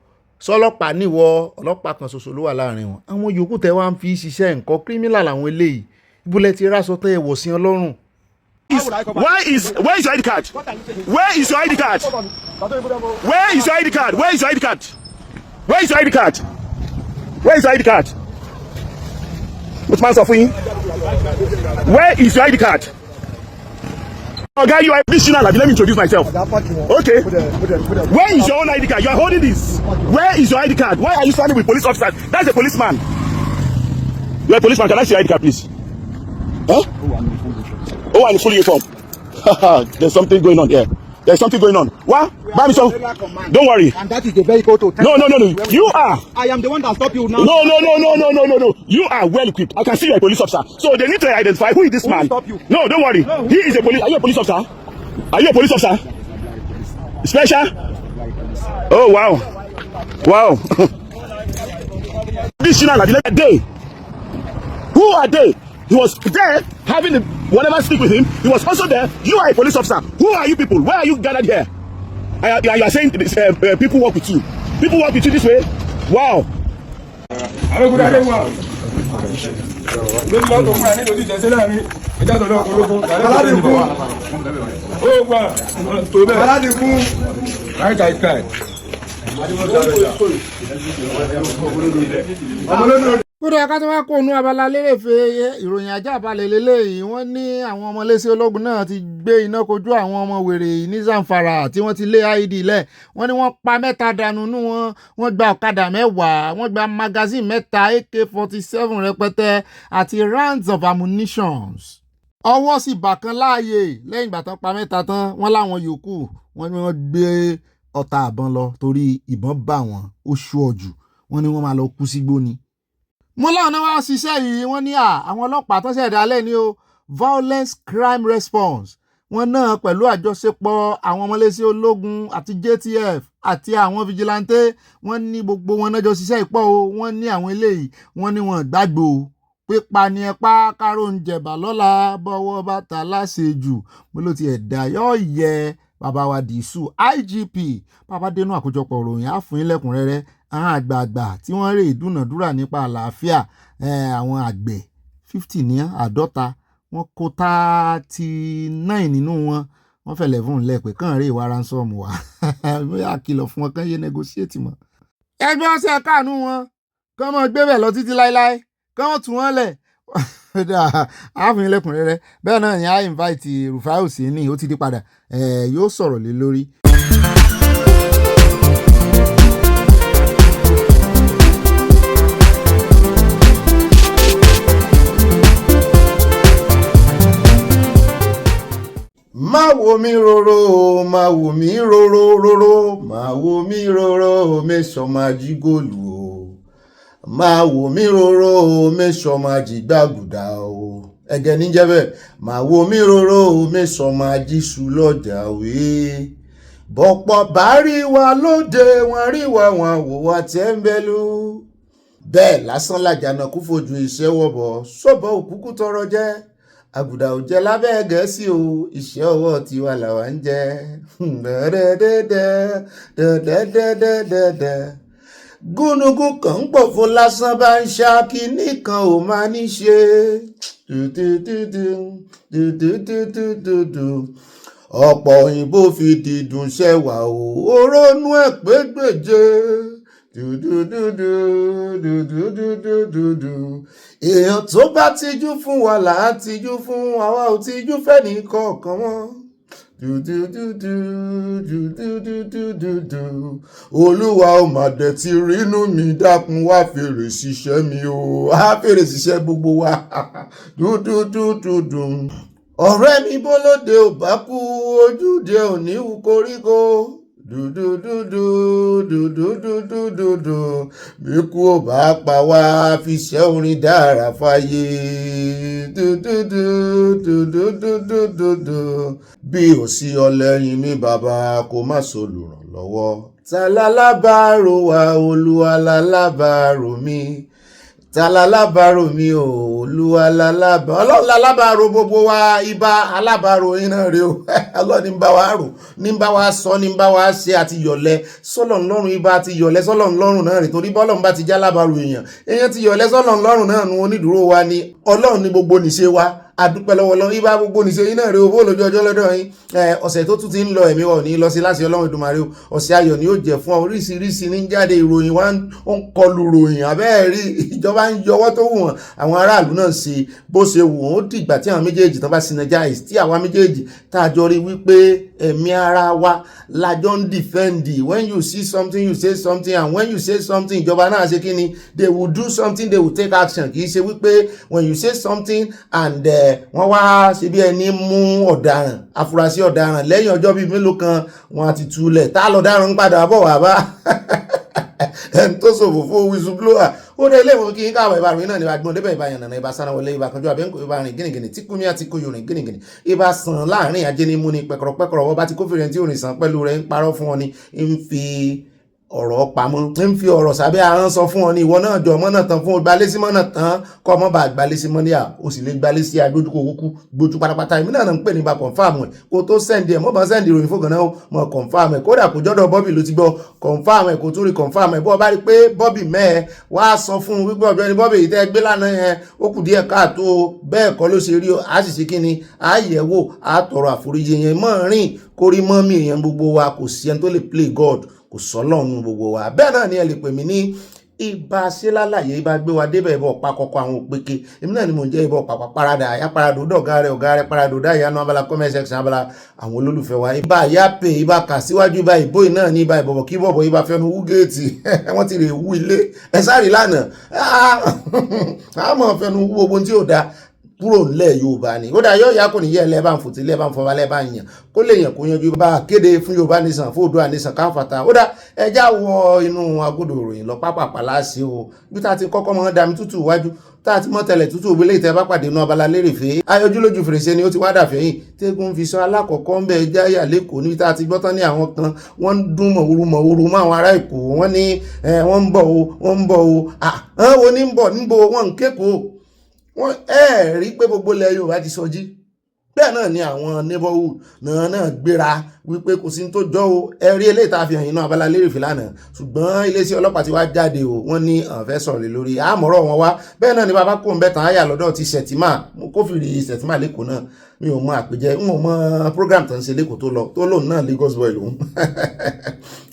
sọlọ́pàá níwọ̀ ọlọ́pàá kan ṣoṣo ló wà láàrin wọn àwọn yòókù tẹ́ wá ń fi ṣiṣẹ́ nǹkan kírímìnà làwọn eléyìí ibùlẹ̀ ti ráṣọ tẹ́ ẹ̀ wọ̀ sí ọlọ́run. Where is your ID card? Where is your ID card? Where is your ID card? Where is your ID card? Where is your ID card? Where is your ID card? Which man's offering? Where is your ID card? Oh, guy, you are a missioner. Let me introduce myself. Okay. Where is your own ID card? You are holding this. Where is your ID card? Why are you standing with police officers? That's a policeman. You are a policeman. Can I see your ID card, please? Huh? Oh, I'm fully informed. There's something going on here. There's something going on. What? Don't worry. And that is the vehicle to No. You are. I am the one that stopped you now. No. You are well equipped. I can see you're a police officer. So they need to identify who is this man. Stop you? No, don't worry. No. He is a police. Are you a police officer? Are you a police officer? Special? Oh, wow. This day. Who are they? He was there having whatever stick with him. He was also there. You are a police officer. Who are you people? Why are you gathered here? You are saying people work with you. People work with you this way? Wow. kódà ká tó wá kó inú abala lérèfé ìròyìn ajá balẹ̀ lélẹ́yìí wọ́n ní àwọn ọmọléṣẹ́ ológun náà ti gbé iná kojú àwọn ọmọ wèrè yìí ní Zamfara tí wọ́n ti lé IED lẹ̀ wọ́n ní wọ́n pa mẹ́ta dànù nú wọ́n gba ọ̀kadà mẹ́wàá wọ́n gba magazine mẹ́ta AK-47 rẹpẹtẹ àti rounds of ammunitions. ọwọ́ sì bà kan láàyè lẹ́yìn ìgbà tán pa mẹ́ta tán wọ́n láwọn yòókù wọ́n ní wọ́n gbé ọta àbọn lọ torí ìbọn bá wọn ó ṣú ọ̀jù wọ́n ní wọ́n máa lọ kú sígbó ni. mo láwọn náà wá ṣiṣẹ́ yìí wọ́n ní àwọn ọlọ́pàá tó ṣẹ̀dá alẹ́ ní o violence crime response wọ́n náà pẹ̀lú àjọṣepọ̀ àwọn ọmọléṣẹ́ ológun àti JTF àti àwọn vigilante wọ́n ní gbogbo wọn náà jọ ṣiṣẹ́ ìpọ̀ o wọ́n ní àwọn eléyìí wọ́n ní wọn gbàgbó pípa ni ẹ pa kárò ń jẹ̀bà lọ́la bọ́wọ́ bàtà láṣejù mo ló ti ẹ̀dá yóò yẹ bàbá wa dìísù IGP bàbá dénú àkójọpọ̀ ìròyìn á fún yín lẹ́kùnrẹ́rẹ́ àwọn àgbààgbà tí wọ́n rè ìdúnàdúrà nípa àlàáfíà àwọn àgbẹ̀ 50 ní àádọ́ta wọ́n kó 39 nínú wọn wọ́n fẹ̀lẹ̀ fún un lẹ́pẹ́ kàn rí ìwà ránsọ́ọ̀mù wa bóyá kìlọ̀ fún wọn kàn yé negotiate mọ́. ẹgbẹ́ ọ̀sẹ̀ káànú wọn kàn mọ́ gbé bẹ̀ lọ títí láéláé kàn wọ́n tù wọ́n lẹ̀ ààfin lẹ́kùnrẹ́rẹ́ bẹ́ẹ̀ náà ni a invite Rufai Oseni ó ti di padà yóò sọ̀rọ̀ lé lórí. má wo mi roro má wo mi roro má wo mi roro mẹ́sàn-án máa jí góòlù o má wo mi roro mẹ́sàn-án máa jí gbàgùdà o ẹ̀gẹ́ níjẹ́ bẹ́ẹ̀ má wo mi roro mẹ́sàn-án máa jí sùn lọ́jà òwe bọ̀pọ̀ bá rí wa lóde wọn rí wa wọn wò wá tẹ́ńbẹ́lú bẹ́ẹ̀ lásán làjànà kú fojú iṣẹ́ wọ̀bọ̀ sọ́bọ̀ òkúkú tọrọ jẹ́ àgùdà ò jẹ́ lábẹ́ Gẹ̀ẹ́sì o iṣẹ́ ọwọ́ tiwa làwa ń jẹ gúnugún kan ń pọ̀ fún lásán bá ń ṣá kínní kan ò máa ní ṣe ọ̀pọ̀ òyìnbó fi dídùn ṣẹ̀wà o orónú ẹ̀ pé gbèje èèyàn tó bá tijú fún wa là á tijú fún àwa ò tijú fẹ́ni kọ̀ọ̀kan wọn olúwa ò mà dẹ̀ ti rínú mi dákun wá fèrè ṣiṣẹ́ mi o á fèrè ṣiṣẹ́ gbogbo wa ọ̀rẹ́ mi bólóde ò bá kú ojúde ò ní wú koríko bí kú ò bá pa wá fiṣẹ́ orin dára fáyé bí ò sí ọlẹ́yìn mi bàbá kó má solùrànlọ́wọ́ ta lálábàárò wa olúwa lálábàárò mi ta lálábàárò mi ò olúwa ọlọ́run lálábàárò gbogbo wa ibà alábàárò iná rẹ o ọlọ́run ní bá wa rò ní bá wa sọ ní bá wa ṣe àti yọ̀lẹ́ sọ́lọ́run lọ́rùn ibà àti yọ̀lẹ́ sọ́lọ́run lọ́rùn náà rè torí bọ́lọ́run bá ti já lábàárò èèyàn ti yọ̀lẹ́ sọ́lọ́run lọ́rùn náà nu onídùúró wa ni ọlọ́run ní gbogbo nìṣe wa adúpẹ́ lọ́wọ́ lọ ibà gbogbo nìṣe yín náà rè owó lójú ọjọ́ lọ́dọ̀ yín ọ̀sẹ̀ tó tún ti ń lọ ẹ̀mí wa ò ní lọ sí láti ọlọ́run Èdùmàrè o ọ̀sẹ̀ ayọ̀ ni ó jẹ́ fún ọ oríṣiríṣi ní jáde ìròyìn wa ń kọlù ròyìn abẹ́ẹ̀ rí ìjọba ń yọwọ́ tó wù wọ́n àwọn aráàlú náà ṣe bó ṣe wù wọ́n ó dìgbà tí àwọn méjèèjì tán bá synergize tí àwa méjèèjì tá a jọ rí wípé ẹ̀mí ara wa lájọ ń defend when you see something you say something and when you say something ìjọba náà ṣe kí ni they will do something they will take action kì í ṣe wípé when you say something and wọ́n wá ṣe bí ẹni mú ọ̀daràn afurasí ọ̀daràn lẹ́yìn ọjọ́ bíi mélòó kan wọ́n á ti túlẹ̀ tá lọ́daràn ń padà bọ̀ wá bá ẹni tó ṣòfò fún whistleblower ó dé ilé ìwọ̀n kí n káàbọ̀ ìbá rìn náà ní agbọ́n débẹ̀ ìbá yànnà ìbá Sanawole ìbá kanjú àbẹ́ǹkò ìbá rìn gínìgínì tí kúmí àti kóyò rìn gínìgínì ìbá sàn láàrin ajénímú ni pẹ̀kọ̀rọ̀pẹ̀kọ̀rọ̀ wọ́n bá ti kófìrẹ́ tí ò rìn sàn pẹ̀lú rẹ̀ ń parọ́ fún ọ ni ń fi ọ̀rọ̀ pamọ́ ń fi ọ̀rọ̀ sábẹ́ ahọ́n sọ fún ọ ní ìwọ náà jọ ọmọ náà tán fún gbalẹ́símọ́ náà tán kọ́ ọmọ bá gbalẹ́símọ́ ní à ó sì lè gbalẹ́sí agbójúkò kúkú gbójú pátápátá èmi náà ń pè ní bá kọ̀ǹfàmù ẹ̀ kó tó sẹ́ndì ẹ̀ mọ́ bá sẹ́ndì ìròyìn fún ganan mọ́ kọ̀ǹfàmù ẹ̀ kódà kò jọ́dọ̀ Bobby ló ti gbọ́ kọ̀ǹfàmù ẹ̀ kò tún rí kọ̀ǹfàmù ẹ̀ bọ́ bá rí pé Bobby mẹ́ẹ̀ wá sọ fún wípé ọ̀gbẹ́ni Bobby yìí tẹ́ gbé lánàá yẹn ó kù díẹ̀ káàtó bẹ́ẹ̀ kọ́ ló ṣe rí a sì ṣe kí ni a yẹ̀ wò a tọrọ àforíjì yẹn mọ́ rìn kórí mọ́mí èèyàn gbogbo wa kò sí ẹni tó lè play God kò sọ́lọ́run gbogbo wa bẹ́ẹ̀ náà ni ẹ lè pè mí ní ibà ṣẹlálàyé ibà gbé wa débẹ̀ ibà ọ̀pá kọ́kọ́ àwọn òpèké èmi náà ni mò ń jẹ́ ibà ọ̀pá parada àyà parada òdò ọ̀gá rẹ̀ parada òdà ìyanu abala comment section abala àwọn olólùfẹ́ wa ibà àyàpè ibà kà síwájú ibà ìbòyìn náà ní ibà ìbọ̀bọ̀ kí bọ̀bọ̀ ibà fẹ́nu wú géètì wọ́n ti rè wú ilé ẹ sáré lánàá àmọ́ fẹ́nu wú gbogbo tí ò da kúrò nílẹ̀ Yorùbá ni ó dá yóò yá kò ní yẹ ẹ lẹ́ẹ̀bá ń fòtí lẹ́ẹ̀bá ń fọwọ́ lẹ́ẹ̀bá ń yàn kó lè yàn kó yanjú bá kéde fún Yorùbá nation fún Oòduà nation káfàtà ó dá ẹjá wọ inú agodo ìròyìn lọ pápápá láàṣẹ o bí tá a ti kọ́kọ́ mọ́ dami tútù wájú tá a ti mọ́ tẹ̀lẹ̀ tútù òbí lè tẹ́ bá pàdé inú abala lérèfé ayọjú lójú fèrèsé ni ó ti wá dà fẹ́yìn tẹ́gùn fi sọ alákọ̀ọ́kọ́ ń bẹ jáyà lẹ́kọ̀ọ́ níbi tá a ti gbọ́ tán ní àwọn kan wọ́n ń dún mọ̀wúrú mọ́ àwọn ará Èkó wọ́n ní wọ́n ń bọ̀ o àwọn ní ń bọ̀ níbo wọ́n ń kékòó wọ́n rí pé gbogbo ilẹ̀ Yorùbá ti sọjí bẹ́ẹ̀ náà ni àwọn neighborhood náà gbéra wípé kò sí tó jọ o ẹ̀rí eléyìí tá a fi hàn inú abala lérèfé lánàá ṣùgbọ́n iléeṣẹ́ ọlọ́pàá ti wá jáde o wọ́n ní àǹfẹ́ sọ̀rọ̀ lórí àmọ̀rọ̀ wọn wá bẹ́ẹ̀ náà ni bàbá kò ń bẹ́ tán áyà lọ́dọ̀ ti shettima mo kófìrí shettima lẹ́kọ̀ọ́ náà mi ò mọ àpèjẹ n ò mọ program tó ń ṣe lẹ́kọ̀ọ́ tó lòun náà Lagos boy lòun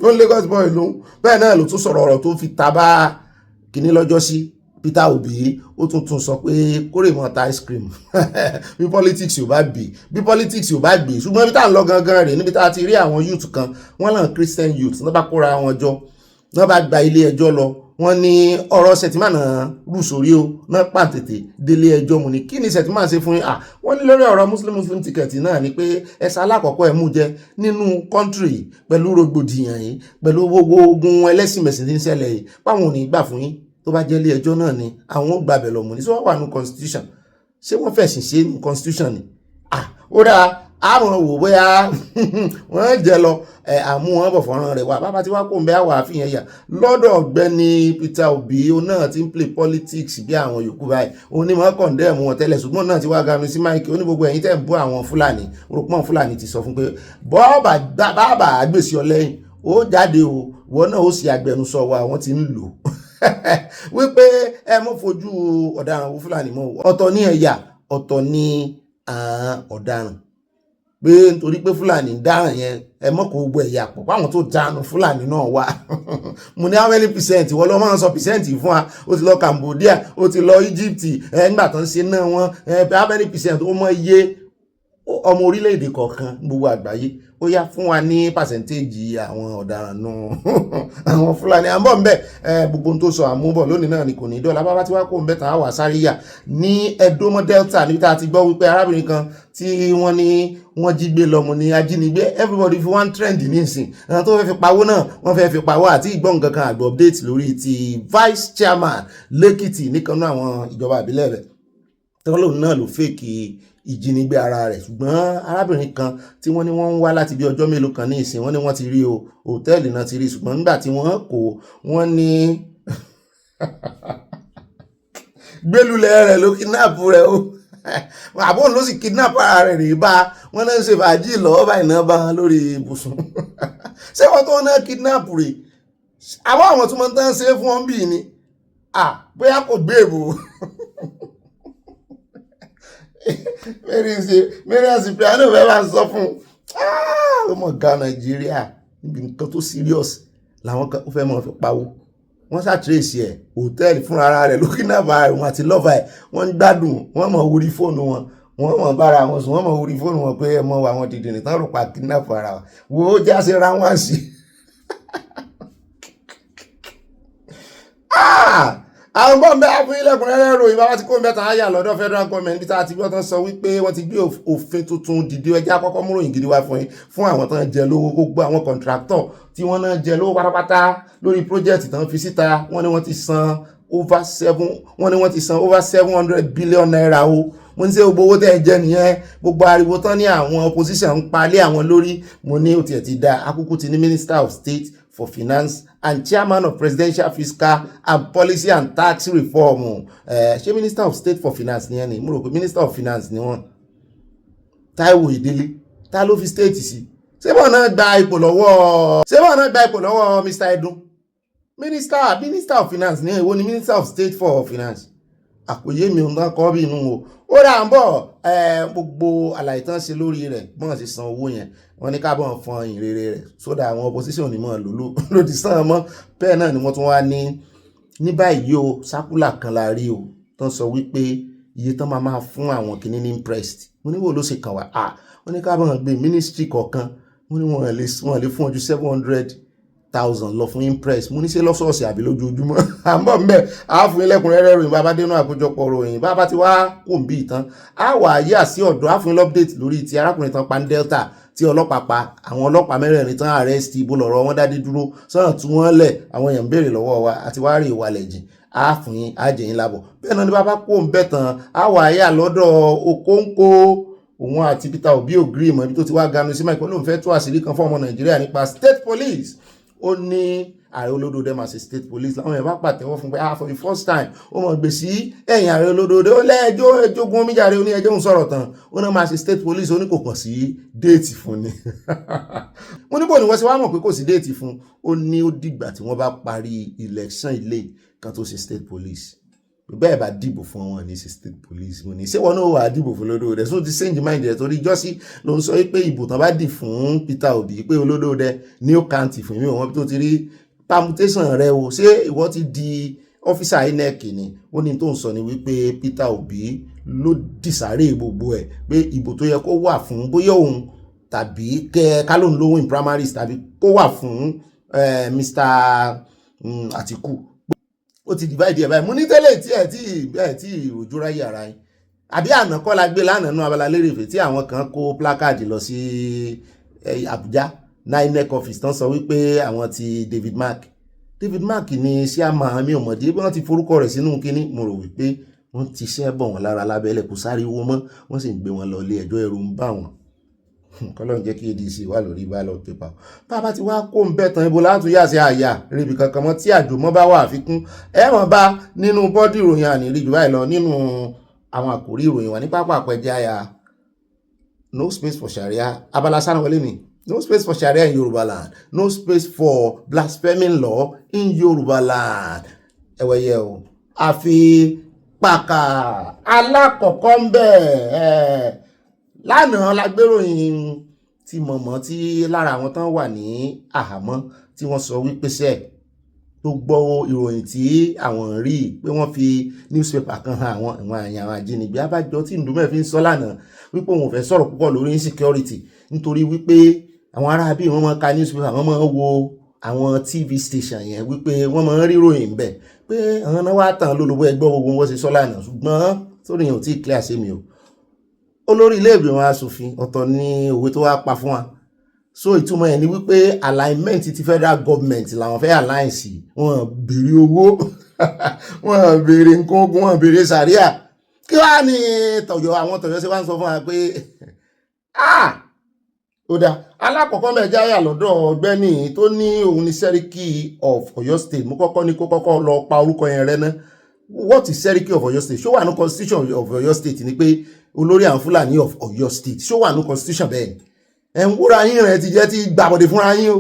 ó ń Lagos boy lòun bẹ́ẹ̀ náà ló tún sọ̀rọ̀ ọ̀rọ̀ tó fi tabá kíní lọ́jọ́ sí Peter Obi ó tún sọ pé kórè mọ́ ta ice cream bí politics ò bá gbé ṣùgbọ́n bí tá à ń lọ gangan rẹ̀ níbi tá a ti rí àwọn youth kan wọ́n làn Christian youth náà bá kóra wọn jọ náà bá gba ilé ẹjọ́ lọ wọ́n ní ọ̀rọ̀ Shettima náà rú sórí o náà pàtètè délé ẹjọ́ mu ni kí ni Shettima ṣe fún yín wọ́n ní lórí ọ̀rọ̀ muslim ticket náà ni pé ẹ̀sà alákọ̀ọ́kọ́ ẹ̀ mú jẹ nínú country pẹ̀lú rògbòdìyàn yìí pẹ̀lú gbogbo ogun ẹlẹ́sìnmẹ̀sìn tí ń ṣẹlẹ̀ yìí páwọn ò ní gbà fún yín tó bá jẹ́ ilé ẹjọ́ náà ni àwọn ò gbàbẹ̀ lọ́mù ní sọ wà ní constitution ṣé wọ́n fẹ̀sìn ṣe ní constitution ni ó dáa àmọ́ wò bóyá wọ́n jẹ lọ àmú wọn bọ̀ fọ́nrán rẹ̀ wá bàbá tí wàá kó ń bẹ́ àwọ̀ àfihàn yà lọ́dọ̀ Ọ̀gbẹ́ni Peter Obi òun náà ti ń play politics bí àwọn yòókù báyìí òun ni wọ́n condemn wọn tẹ́lẹ̀ ṣùgbọ́n náà ti wá ganu sí Mike ó ní gbogbo ẹ̀yin tẹ́ ń bú àwọn Fúlàní orúkọ Fúlàní ti sọ fún pé bàbá àgbèsí ọlẹ́yìn ó jáde o wọ́n náà ó sì agbẹnusọ wa wọ́n ti ń lò wípé ẹ mọ́ fojú ọ̀daràn wo Fúlàní mọ́ ọ̀tọ̀ ní ẹ̀yà ọ̀tọ̀ ní ọ̀daràn pé nítorí pé Fúlàní dáràn yẹn ẹ mọ́ kó gbogbo ẹ̀yà pọ̀ páwọn tó dánú Fúlàní náà wà mo ní how many percent wọ́n lọ́ máa ń sọ percent fún wa ó ti lọ Cambodia ó ti lọ Egypt nígbà tó ń ṣe náà wọ́n how many percent ó mọ iye ọmọ orílẹ̀-èdè kọ̀ọ̀kan gbogbo àgbáyé ó yá fún wa ní percentage àwọn ọ̀daràn náà àwọn Fúlàní àbọ̀ ńbẹ̀ gbogbo tó sọ àmúbọ̀ lónìí náà ni kò ní dọ́là bàbá tí wàá kó ńbẹ̀ tàn á wà sáré yà ní Edo mọ́ Delta níbi tá a ti gbọ́ wípé arábìnrin kan tí wọ́n ní wọ́n jí gbé lọ́mọ ní ajínigbé everybody fi one trend nísìn àwọn tó fẹ́ fi pawó náà wọ́n fẹ́ fi pawó àti ìgbọ́n nǹkan kan àgbọ̀ update lórí ti vice chairman lẹ́kìtì níkanú àwọn ìjọba ìbílẹ̀ rẹ̀ tọ́lọ́hùn náà ló fèkì ìjínigbé ara rẹ̀ ṣùgbọ́n arábìnrin kan tí wọ́n ní wọ́n ń wá láti bí ọjọ́ mélòó kan ní ìsìn wọ́n ní wọ́n ti rí o hòtẹ́ẹ̀lì náà ti rí ṣùgbọ́n nígbà tí wọ́n kó wọ́n ní gbélulẹ̀ rẹ̀ ló kidnap rẹ̀ o àbọ̀ ló sì kidnap ara rẹ̀ rí bá wọ́n náà ń ṣe fàájì lọ́wọ́ báyìí náà bá lórí ibùsùn ṣé wọ́n tó náà kidnap rẹ̀ àbọ̀ àwọn tó máa ń tán ṣe fún wọn bíi ni bóyá kò gbé èbò mẹ́rin Cipriano fẹ́ máa sọ fún ọmọ ọ̀gá Nàìjíríà níbi nǹkan tó serious làwọn kan fẹ́ máa fi pawó wọ́n ṣàtúrèsì ẹ̀ hòtẹ́ẹ̀lì fúnra ara rẹ̀ lókè náà bá wọn àti lọ́fà ẹ̀ wọ́n ń gbádùn wọ́n mọ̀ orí fóònù wọn wọ́n mọ̀ bára wọn sùn wọ́n mọ̀ orí fóònù wọn pé ẹ mọ̀ àwọn dìdìrì tán rò pa kidnap ara wọn wo ó já sí ráwọn sí àwọn bọ́m̀bẹ́ àfún ilẹ̀kùnrẹ́rẹ́ ròyìn bá wá ti kó mẹ́ta ayà lọ́dọ̀ federal government bí tá ti gbọ́ tán sọ wípé wọ́n ti gbé òfin tuntun dìde ẹjẹ́ àkọ́kọ́ múròyìn gidi wá fún àwọn tán jẹ lówó gbogbo àwọn contractor tí wọ́n náà jẹ lówó pátápátá lórí project tán fi síta wọ́n ní wọ́n ti san over 700 billion naira o mo ní ṣe gbogbo owó tẹ́ ẹ jẹ nìyẹn gbogbo ariwo tán ní àwọn opposition ń palẹ̀ àwọn lórí mo ní ó tiẹ̀ ti da akúkú ti ní Minister of State for Finance and Chairman of Presidential Fiscal and Policy and Tax Reform ṣé Minister of State for Finance ni ẹni mo rò pé Minister of Finance ni wọ́n Táíwò Ìdílé ta ló fi state sí ṣé wọ́n náà gba ipò lọ́wọ́ Mr. Edun Minister of Finance ni èwo ni Minister of State for Finance àpòyé mi ò ń kọ́ bí inú o ó rà ń bọ̀ gbogbo àlàyé tán ṣe lórí rẹ̀ bọ́n ṣe san owó yẹn wọ́n ní kábọ̀n fọn ìrere rẹ̀ sódà àwọn opposition ní mọ́ lòdì sàn mọ́ bẹ́ẹ̀ náà ni wọ́n tún wá ní báyìí o sákúlà kan la rí o tán sọ wípé iye tán máa fún àwọn kìíní ní impressed mo ní wo ló ṣe kàn wá wọ́n ní kábọ̀n gbé ministry kọ̀ọ̀kan wọ́n ní wọ́n lè fún ọjọ́ 700,000 lọ fún impress mo ní ṣe lọ́sọ̀ọ̀sẹ̀ àbí lójoojúmọ́ àmọ́ mbẹ́ àáfún ilẹ̀kùnrẹ́rẹ́ ròyìn bàbá dénú àkójọpọ̀ ròyìn bàbá ti wá kò ń bí ìtàn àwà yà sí ọ̀dọ̀ àfún update lórí ti arákùnrin tán pan Delta tí ọlọ́pàá pa àwọn ọlọ́pàá mẹ́rẹ̀ẹ̀rin tán arrest ibo lọ̀rọ̀ wọn dádé dúró sọ́nà tí wọ́n lẹ̀ àwọn èèyàn béèrè lọ́wọ́ wa àti wá rí ìwàlẹ̀ jìn àáfún yín àjẹyìn lábọ̀ bẹ́ẹ̀ náà ni bàbá kò ń bẹ̀ tán àwà yà lọ́dọ̀ Okonkwo òun àti Peter Obi agree mọ́ ibi tó ti wá ganu sí Mike olóhùn fẹ́ tú àṣírí kan fún ọmọ Nàìjíríà nípa state police ó ní ààrẹ olódòdó máa ṣe state police láwọn èèyàn bá pàtẹ́wọ́ fún pé for the first time ó mọ̀ gbé sí ẹ̀yìn ààrẹ olódòdó ó lẹ́ẹ̀jọ́ ẹjọ́gun omíjàre ó ní ẹjọ́ ń sọ̀rọ̀ tán ó náà máa ṣe state police ó ní kò kàn sí déètì fún ni wọ́n níbo ni wọ́n ṣe wá mọ̀ pé kò sí déètì fún ó ní ó dìgbà tí wọ́n bá parí election ilé kan tó ṣe state police bẹ́ẹ̀ bá dìbò fún wọn ní state police mo ní ṣé wọn náà wà dìbò fún olódòdó so ti change mind ẹ̀ torí jọ́sí ló ń sọ pé ìbò tán bá dì fún Peter Obi pé olódòdó ní ó kàǹtì fún mi òun tó ti rí permutation rẹ o ṣé ìwọ ti di ọ́fíìsà INEC ni ó ní tó ń sọ ni wípé Peter Obi ló dìsáré gbogbo ẹ̀ pé ìbò tó yẹ kó wà fún bóyá òun tàbí kálóhùn lówó in primaries tàbí kó wà fún Mr. Atiku ó ti divide ẹ̀ báyìí mo ní tẹ́lẹ̀ tí òjòrá yàrá yìí àbí àná kọ́ la gbé lánàá nú Abala lérèfé tí àwọn kan kó placard lọ sí Abuja INEC office tán sọ wípé àwọn ti David Mark ní chairman mi ò mọ̀dé bí wọ́n ti forúkọ rẹ̀ sínú kínní mo rò wípé wọ́n ti ṣẹ́ bọ̀ wọ́n lára lábẹ́lẹ̀ kò sáré owó mọ́ wọ́n sì ń gbé wọn lọ ilé ẹjọ́ ẹ̀rù ń bà wọ́n kọ́lọ́ ń jẹ́ kí adc wà lórí ballot paper bàbá ti wá kó ń bẹ́ tán ibo láti yà sí àyà ríbi kankan mọ́ tí àjòmọ́ bá wà àfikún ẹ mọ̀ bá nínú bọ́dì ìròyìn àníríì jù báyìí lọ nínú àwọn àkòrí ìròyìn wà ní pápá àpẹjẹ àyà no space for sharia Abala Sanawole ni no space for sharia in Yoruba land no space for blaspheming law in Yoruba land ẹ̀wẹ̀yẹ o àfi pàkà alákọ̀ọ́kọ́ ń bẹ̀ lánàá lágbéròyìn tí mọ̀mọ́ tí lára àwọn tán wà ní àhámọ́ tí wọ́n sọ wípé sẹ́ tó gbọ́ ìròyìn tí àwọn rí pé wọ́n fi newspaper kan hàn àwọn àwọn ajínigbé abájọ tí Ndúmẹ̀ fi ń sọ lánàá wípé òun ò fẹ́ sọ̀rọ̀ púpọ̀ lórí insecurity nítorí wípé àwọn ará bí wọ́n máa ka newspaper wọ́n máa wo àwọn TV station yẹn wípé wọ́n máa ń rí ìròyìn bẹ̀ pé àwọn náà wá tàn lólobó ẹgbẹ́ gbogbo wọn ṣe sọ lánàá ṣùgbọ́n sórí yẹn ò tí ì clear sí mi o olórí ilé ìgbìmọ̀ asòfin ọ̀tọ̀ ní òwe tó wá pa fún wa so ìtumọ̀ ẹ̀ ni wípé alignment ti federal government làwọn fẹ́ align sí wọn béèrè owó wọn béèrè nǹkan ogun wọn béèrè sàríà kí wàá ní tọ̀yọ̀ àwọn tọ̀yọ̀ ṣe wá ń sọ fún wa pé ó dá alákọ̀ọ́kọ́ mẹ́jọ àyà lọ́dọ̀ Ọgbẹ́ni tó ní òun ní Sẹ́ríkì of Ọ̀yọ́ state mú kọ́kọ́ ní kó kọ́kọ́ lọ pa orúkọ yẹn rẹ́ ná what is Sẹ́ríkì of Ọ̀yọ́ state ṣó wà ní constitution of Ọ̀yọ́ state ni pé olórí àwọn Fúlàní of Ọ̀yọ́ state ṣó wà ní constitution bẹ́ẹ̀ ẹ̀ ń wúra yín rẹ̀ ti jẹ́ ti gbàbọ̀dé fúnra yín o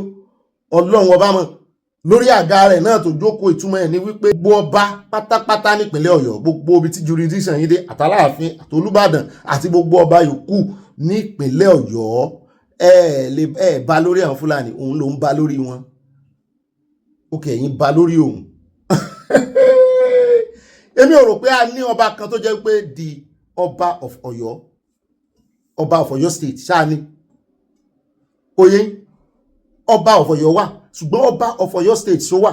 Ọlọ́run ọba mọ̀ lórí àga rẹ̀ náà tó jókòó ìtumọ̀ ẹ̀ ní wípé gbogbo ọba pátápátá nípínlẹ̀ Ọ̀yọ́ gbogbo ibi tí jurisdiction yín dé àtàláàfin àtolúbàdàn àti gbogbo ọba yòókù nípínlẹ̀ Ọ̀yọ́ ẹ bá lórí àwọn Fúlàní òun ló ń bá lórí wọn ókè ẹ̀yin bá lórí òun èmi ò rò pé a ní ọba kan tó jẹ́ pé di ọba of Ọ̀yọ́ ọba of Ọ̀yọ́ state ṣáà ni oyè ọba of Ọ̀yọ́ wà ṣùgbọ́n ọba of Ọ̀yọ́ state ṣó wà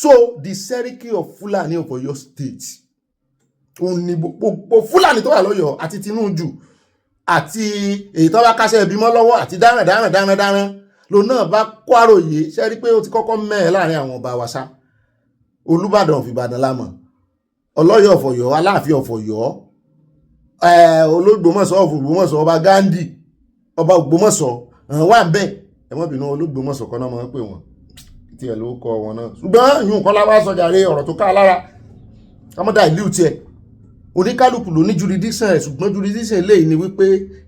so the Sẹ́ríkì of Fúlàní of Ọ̀yọ́ state òun ni gbogbo Fúlàní tó wà lọ́yọ̀ọ́ àti Tinubu àti èyí tó bá kásẹ̀ ìbímọ lọ́wọ́ àti dáràn ló náà bá kó àròyé ṣẹ́rí pé ó ti kọ́kọ́ mẹ́ẹ̀ láàrin àwọn ọba wa ṣá Olúbàdàn of Ìbàdàn lámọ̀ Ọlọ́yọ̀ of Ọ̀yọ́ Aláàfin of Ọ̀yọ́ Ológbòmọ̀ṣọ́ of Ògbómọ̀ṣọ́ ọba Gándì ọba Ògbómọ̀ṣọ́ wà ń bẹ̀ ẹ̀mọ́ bínú Ológbòmọ̀ṣọ́ kan náà máa ń pè wọ́n tí ẹ̀ ló kọ wọn náà ṣùgbọ́n yún kọ́lá wá sọjà rẹ ọ̀rọ̀ tó ká lára kámọ́dà ìlú tiẹ̀ oníkálùkù ló ní jurisdiction rẹ̀ ṣùgbọ́n jurisdiction eléyìí ni wípé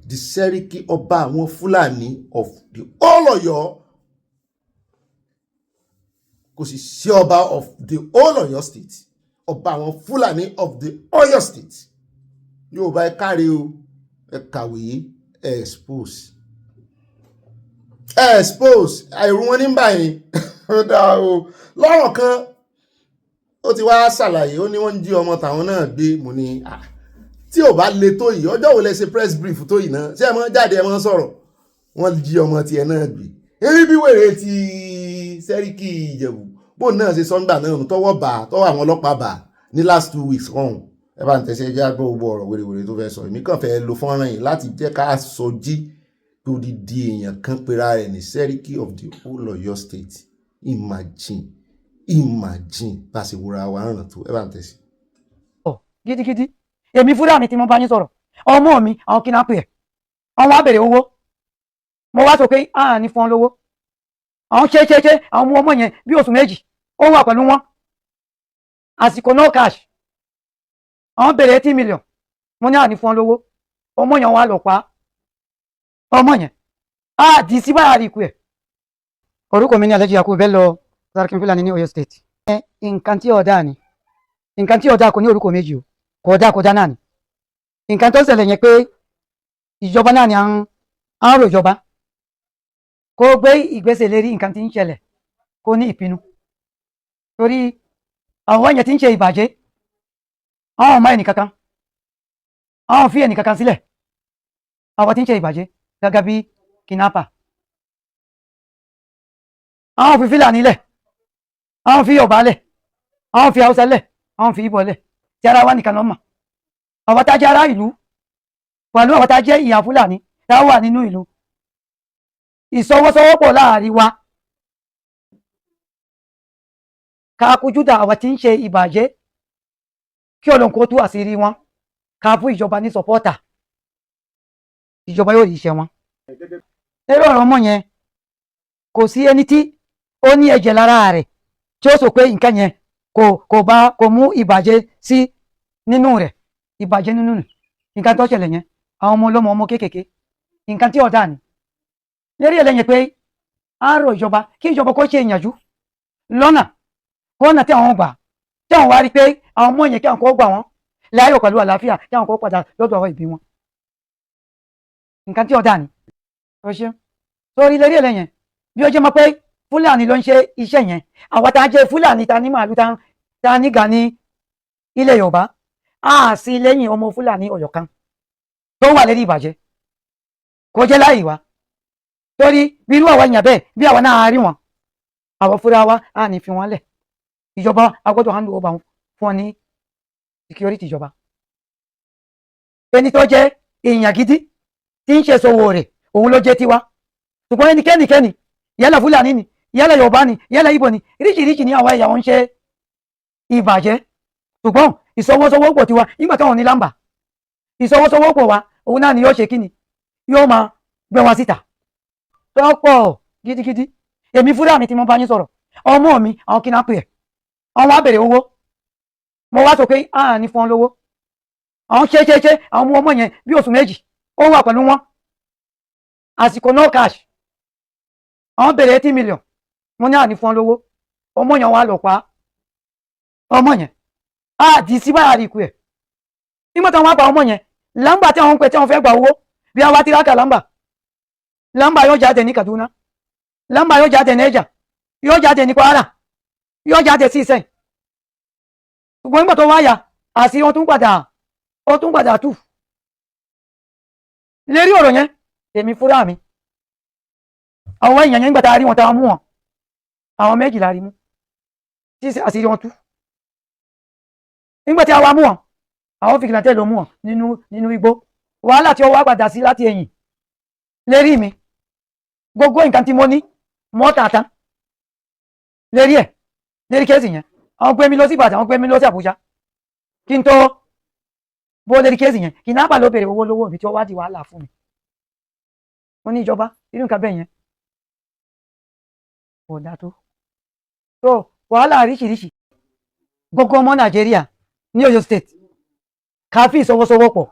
the Sẹ́ríkì ọba àwọn Fúlàní of the whole Ọ̀yọ́ kò sì sí ọba of the whole Ọ̀yọ́ state ọba àwọn Fúlàní of the Ọ̀yọ́ state yóò bá ẹ káre o ẹ kàwé ẹ expose àìrú wọn ní báyìí ó dá o lọ́rọ̀ kan ó ti wá ṣàlàyé ó ní wọ́n ń jí ọmọ tàwọn náà gbé mo ní tí ò bá le tó yìí ọjọ́ wo lẹ ṣe press brief tó yìí náà ṣé ẹ mọ́ jáde ẹ mọ́ sọ̀rọ̀ wọ́n jí ọmọ tiẹ̀ náà gbé èyí bí wèrè ti Sẹ́ríkì Ìjẹ̀bú bó náà ṣe sọ́ngbà náà tọ́wọ́ àwọn ọlọ́pàá bà ní last 2 weeks ọ̀hún ẹ bá ń tẹ̀sẹ̀ jẹ́ àgbọ̀ gbogbo ọ̀rọ̀ wèrèwèrè tó fẹ́ sọ èmi kàn fẹ́ lo fọ́nrán yìí láti jẹ́ ká sọ jí pé odidi èèyàn kan pera rẹ̀ ní Sẹ́ríkì of the whole Ọ̀yọ́ state imagine bá ṣe wúra wa ràn tó ẹ bá ń tẹ̀sí. gidigidi èmi Fúlàní tí mo bá yín sọ̀rọ̀ ọmọ mi àwọn kidnap ẹ̀ àwọn wá bèrè owó mo wá sọ pé ní fún ọ lówó àwọn ṣe àwọn ọmọ yẹn bí oṣù méjì ó wà pẹ̀lú wọn àsìkò no cash àwọn bèrè 80 million mo ní àní fún ọ lówó ọmọ yẹn wà lọ pa ọmọ yẹn di sí báyà rí ikú ẹ̀. orúkọ mi ní Alhaji Yakubu Bello Sẹ́ríkì Fúlàní ní Ọ̀yọ́ state. nǹkan tí ọ̀dà ni nǹkan tí ọ̀dà kò ní orúkọ méjì o kódà náà ni nǹkan tó ṣẹlẹ̀ yẹn pé ìjọba náà ni à ń rò ìjọba kó gbé ìgbésẹ̀ lérí nǹkan tí ń ṣẹlẹ̀ kó ní ìpinnu torí àwọn èèyàn tí ń ṣe ìbàjẹ́ àwọn ọmọ ẹnìkankan àwọn fi ẹnìkankan sílẹ̀ àwọn tí ń ṣe ìbàjẹ́ gẹ́gẹ́ bí kidnapper àwọn fi Fúlàní lẹ̀ àwọn fi Yorùbá lẹ̀ àwọn fi Haúsá lẹ̀ àwọn fi Ìgbò lẹ̀ tí ara wa nìkan ló mọ̀ àwọn tá jẹ́ ará ìlú pẹ̀lú àwọn tá jẹ́ ìyá Fúlàní tá wà nínú ìlú ìsọwọ́sowọ́pọ̀ láàrin wa ká kojú dá àwọn tí ń ṣe ìbàjẹ́ kí Ọlọ́run kó tú àṣírí wọn ká fún ìjọba ní sọpọ́tà ìjọba yóò rí iṣẹ́ wọn. lórí ọ̀rọ̀ ọmọ yẹn kò sí ẹni tí ó ní ẹ̀jẹ̀ lára rẹ̀ tí ó sọ pé nǹkan yẹn kò mú ìbàjẹ́ sí nínú rẹ̀ ìbàjẹ́ nínú rẹ̀ nǹkan tó ṣẹlẹ̀ yẹn àwọn ọmọ ọlọ́mọ ọmọ kéékèèké nǹkan tí ọ̀dà ni lérí ẹlẹ́yìn pé á rọ ìjọba kí ìjọba kó ṣe ìyànjú lọ́nà tí àwọn gbà tí àwọn wá rí pé àwọn ọmọ yẹn kí àwọn kó gbà wọ́n láyọ̀ pẹ̀lú àlàáfíà kí àwọn kó padà lọ́dọ̀ àwọn ìbí wọn nǹkan tí ọ̀dà ni ó ṣe sórí lérí ẹlẹ́yìn bí ó jẹ́ mọ́ pé fúlàní ló ń ṣe iṣẹ́ yẹn àwọn tá a jẹ́ fúlàní ta ní màálù ta ní ga ní ilẹ̀ yorùbá á sí lẹ́yìn ọmọ fúlàní ọ̀yọ́ kan tó wà lérí ìbàjẹ́ kò jẹ́ láì wá torí bí irú àwọn èèyàn bẹ́ẹ̀ bí àwọn náà rí wọn àwọn fúra wa á ní fi wọn lẹ̀ ìjọba agbọ́dọ̀ hand over fún ọ ní security ìjọba ẹni tó jẹ́ èèyàn gidi tí ń ṣe sowó rẹ̀ òun ló jẹ́ tiwa ṣùgbọ́n ẹnikẹ́ni yálà fúlàní ni yálà yorùbá ni yálà ibo ni ríṣiríṣi ní àwọn ẹ̀yà wọn ń ṣe ìbàjẹ́ ṣùgbọ́n ìsọwọ́sowọ́pọ̀ tiwa nígbà táwọn ní lámbà ìsọwọ́sowọ́pọ̀ wa òun náà ni yóò ṣe kíni yóò máa gbé wọn síta tọ́pọ̀ gidigidi èmi fúra mi tí mo bá yín sọ̀rọ̀ ọmọ mi àwọn kí n á pè ẹ́ àwọn wá bèrè owó mo wá sọ pé a ní fún ọ lówó àwọn ṣe àwọn ọmọ yẹn bí oṣù méjì ó wà pẹ̀lú wọn àsìkò no cash àwọn bèrè 80 million mo ní àní fún ọ lówó ọmọ yẹn wà lọ pa ọmọ yẹn á di sí báyà rí ikú ẹ̀ nígbà tí wọ́n pa ọmọ yẹn lámbà tí àwọn ń pè tí wọ́n fẹ́ gba owó bí wọ́n wá tiraka lámbà yóò jáde ní Kaduna lámbà yóò jáde ní Ẹ̀jà yóò jáde ní Kwara yóò jáde sí Ìsẹ́yìn ṣùgbọ́n nígbà tó wáyà àṣírí wọn tún padà tú lérí ọ̀rọ̀ yẹn èmi fúra mi àwọn èèyàn yẹn nígbà tá a rí wọn tá a mú wọn àwọn méjìlá rí mú tí àṣírí wọn tú nígbà tí a wá mú wọn àwọn fìgìláńtẹ́ ló mú wọn nínú igbó wàhálà tí ó wá padà sí láti ẹ̀yìn lérí mi gbogbo nǹkan tí mo ní mọ́tàtà lérí kéèsì yẹn àwọn gbé mi lọ sí Ìbàdàn àwọn gbé mi lọ sí Àbújá kí n tó bó lérí kéèsì yẹn kí náà bà ló bèrè owó lówó mi tí ó wá di wàhálà fún mi mo ní ìjọba irú nǹkan bẹ́ẹ̀ yẹn kò dá tó wàhálà ríṣiríṣi gbogbo ọmọ Nàìjíríà ní Ọ̀yọ́ state ká fi ìsọwọ́sowọ́pọ̀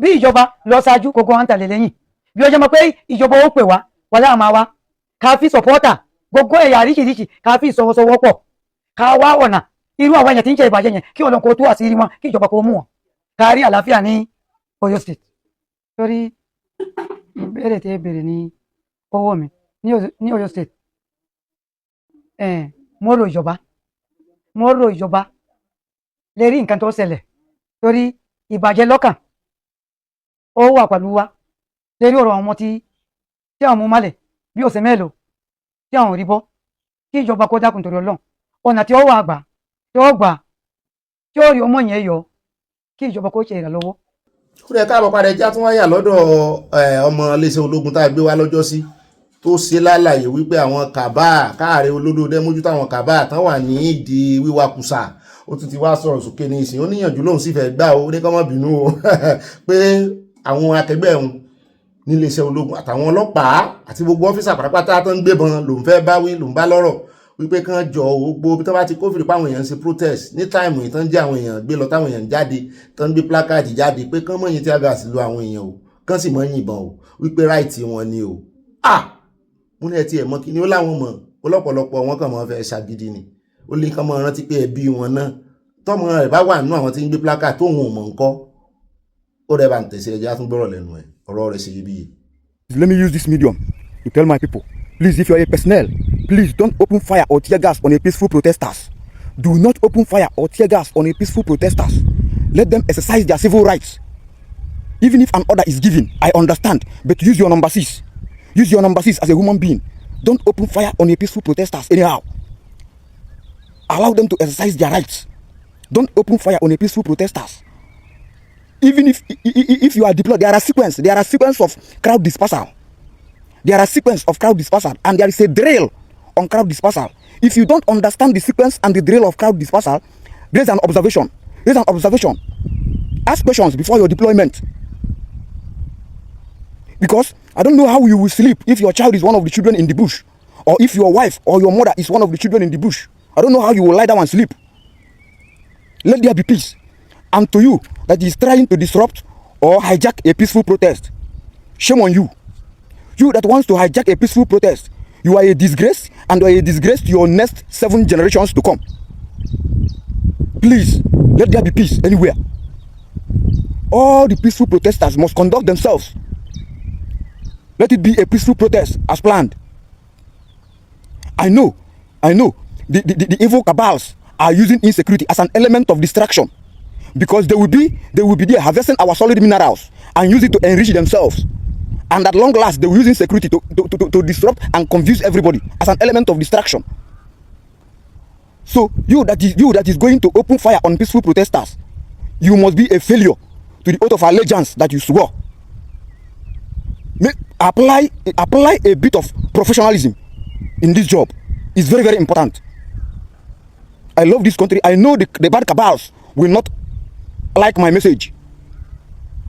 bí ìjọba lọ ṣáájú gbogbo wọn tàlẹ̀ lẹ́yìn bí ó jẹ́ mọ́ pé ìjọba ó pè wá wọlé àmà wa ká fi sọpọ́tà gbogbo ẹ̀yà ríṣiríṣi ká fi ìsọwọ́sowọ́pọ̀ ká wá ọ̀nà irú àwọn èèyàn tí ń ṣe ìbàjẹ́ yẹn kí ọ̀nà kò tú àṣírí wọn kí ìjọba kò mú wọn ká rí àlàáfíà ní Ọ̀yọ́ state torí ìbéèrè tí ẹ béèrè ní ọwọ́ mi ní Ọ̀yọ́ state mo rò ìjọba lè rí nǹkan tó ṣẹlẹ̀ torí ìbàjẹ́ lọ́kàn ó wà pẹ̀lú wa lérí ọ̀rọ̀ àwọn ọmọ tí àwọn mú malẹ̀ bí ọ̀sẹ̀ mélòó tí àwọn rí bọ́ kí ìjọba kó dákun torí Ọlọ́run ọ̀nà tí ó wà gbà tí ó rí ọmọ yẹn yọ kí ìjọba kó ṣe ìrànlọ́wọ́. ó rẹ̀ káàbọ̀ padà já tún wáyà lọ́dọ̀ ọmọ iléeṣẹ́ ológun tá a gbé wá lọ́jọ́ sí tó ṣe lálàyé wípé àwọn káàrẹ̀ olódòdó mójútó àwọn kàbá tán wà ní ìdí wíwakùsà ó tún ti wá sọ̀rọ̀ sókè ní ìsìn ó níyànjú lòun sì fẹ́ gbà ó ní kọ́mọ́ bínú o pé àwọn akẹgbẹ́ òun níléeṣẹ́ ológun àtàwọn ọlọ́pàá àti gbogbo ọ́fíìsà pátápátá tó ń gbébọn lòun fẹ́ báwí lòun bá lọ́rọ̀ wípé kán jọ gbogbo bí tó bá ti kófìrí páwọn èèyàn ń ṣe protest ní táìmù yìí tán jẹ́ àwọn èèyàn gbé lọ táwọn èèyàn jáde tán gbé plákáàdì jáde pé kán mọ̀yìn tí àgà sí lo àwọn èèyàn o kán sì mọ̀ yìnbọn o wípé ráìtì wọn ni o mo ní ẹ ti ẹ̀ mọ́ kí ni ó láwọn mọ̀ ọlọ́pọ̀lọpọ̀ wọn kàn mọ́ fẹ́ ṣàgídí ni ó lè kán mọ́ rántí pé ẹbí wọn náà tọ́mọ rẹ̀ bá wà nínú àwọn tí ń gbé plákáàdì tóun ò mọ̀ ńkọ́ ó rẹ̀ bá ń tẹ̀sí ẹja tún gbọ́rọ̀ lẹ́nu ẹ̀ ọ̀rọ̀ rẹ̀ ṣe iyebíye. Let me use this medium to tell my people, please, if you are a personnel, please don't open fire or tear gas on a peaceful protesters. Do not open fire or tear gas on a peaceful protesters. Let them exercise their civil rights. Even if an order is given, I understand, but use your number 6. Use your number 6 as a human being. Don't open fire on a peaceful protesters anyhow. Allow them to exercise their rights. Don't open fire on a peaceful protesters. Even if you are deployed, there are sequence of crowd dispersal. There are sequence of crowd dispersal, and there is a drill on crowd dispersal. If you don't understand the sequence and the drill of crowd dispersal, raise an observation. Raise an observation. Ask questions before your deployment. Because I don't know how you will sleep if your child is one of the children in the bush, or if your wife or your mother is one of the children in the bush. I don't know how you will lie down and sleep. Let there be peace. And to you that is trying to disrupt or hijack a peaceful protest, shame on you. You that wants to hijack a peaceful protest, you are a disgrace, and you are a disgrace to your next 7 generations to come. Please, let there be peace anywhere. All the peaceful protesters must conduct themselves. Let it be a peaceful protest as planned. I know, the evil cabals are using insecurity as an element of distraction, because they will be there harvesting our solid minerals and use it to enrich themselves. And at long last, they will use insecurity to disrupt and confuse everybody as an element of distraction. So you that is going to open fire on peaceful protesters, you must be a failure to the oath of allegiance that you swore. Apply a bit of professionalism in this job. It's very, very important. I love this country. I know the bad cabals will not like my message,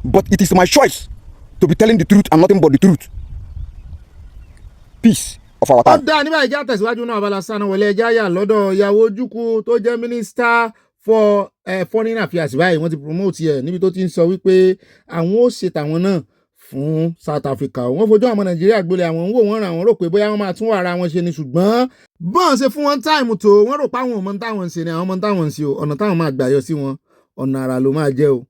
but it is my choice to be telling the truth and nothing but the truth. Peace of our time. Ọ̀dà nígbà ìjà tẹ̀síwájú náà Abala Sanawole ẹja yà lọ́dọ̀ ìyàwó Ojukwu tó jẹ́ Minister for Foreign Affairs báyìí wọ́n ti promote ẹ̀ níbi tó ti ń sọ wípé àwọn ó ṣe tàwọn náà fún South Africa. Wọ́n fojú àwọn Nàìjíríà gbolẹ̀ àwọn ń wò wọ́n ràn wọ́n rò pé bóyá wọ́n máa tún ara wọn ṣe ni, ṣùgbọ́n bọ́n ṣe fún wọn táìmù tó wọ́n rò pé àwọn ọmọ táwọn ń ṣe ni àwọn ọmọ táwọn ń ṣe o, ọ̀nà táwọn máa gbà yọ sí wọn ọ̀nà àrà ló máa jẹ́ o.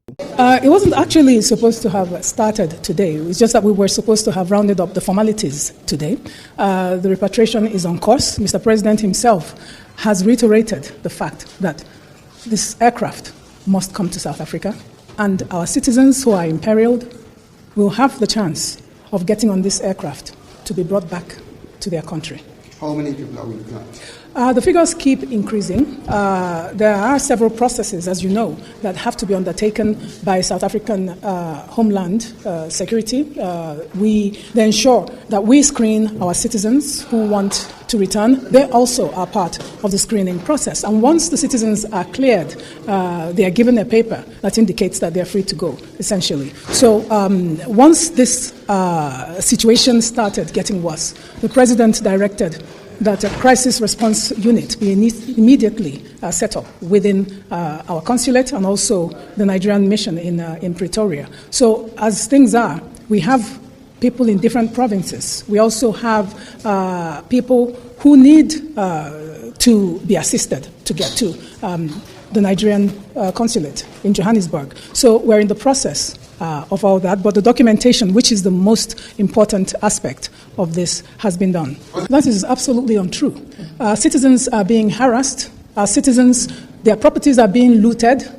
It wasn't actually supposed to have started today. It's just that we were supposed to have rounded up the formalities today. The repatriation is on course. Mr. President himself has reiterated the fact that this aircraft must come to South Africa, and our citizens who are imperiled will have the chance of getting on this aircraft to be brought back to their country. How many people are we looking at? The figures keep increasing. There are several processes, as you know, that have to be undertaken by South African Homeland Security. They ensure that we screen our citizens who want to return. They also are part of the screening process. And once the citizens are cleared, they are given a paper that indicates that they are free to go, essentially. So once this situation started getting worse, the President directed that a crisis response unit be immediately set up within our consulate and also the Nigerian mission in Pretoria. So as things are, we have people in different provinces. We also have people who need to be assisted to get to the Nigerian consulate in Johannesburg. So we're in the process of all that, but the documentation, which is the most important aspect of this, has been done. That is absolutely untrue. Citizens are being harassed. Citizens, their properties are being looted.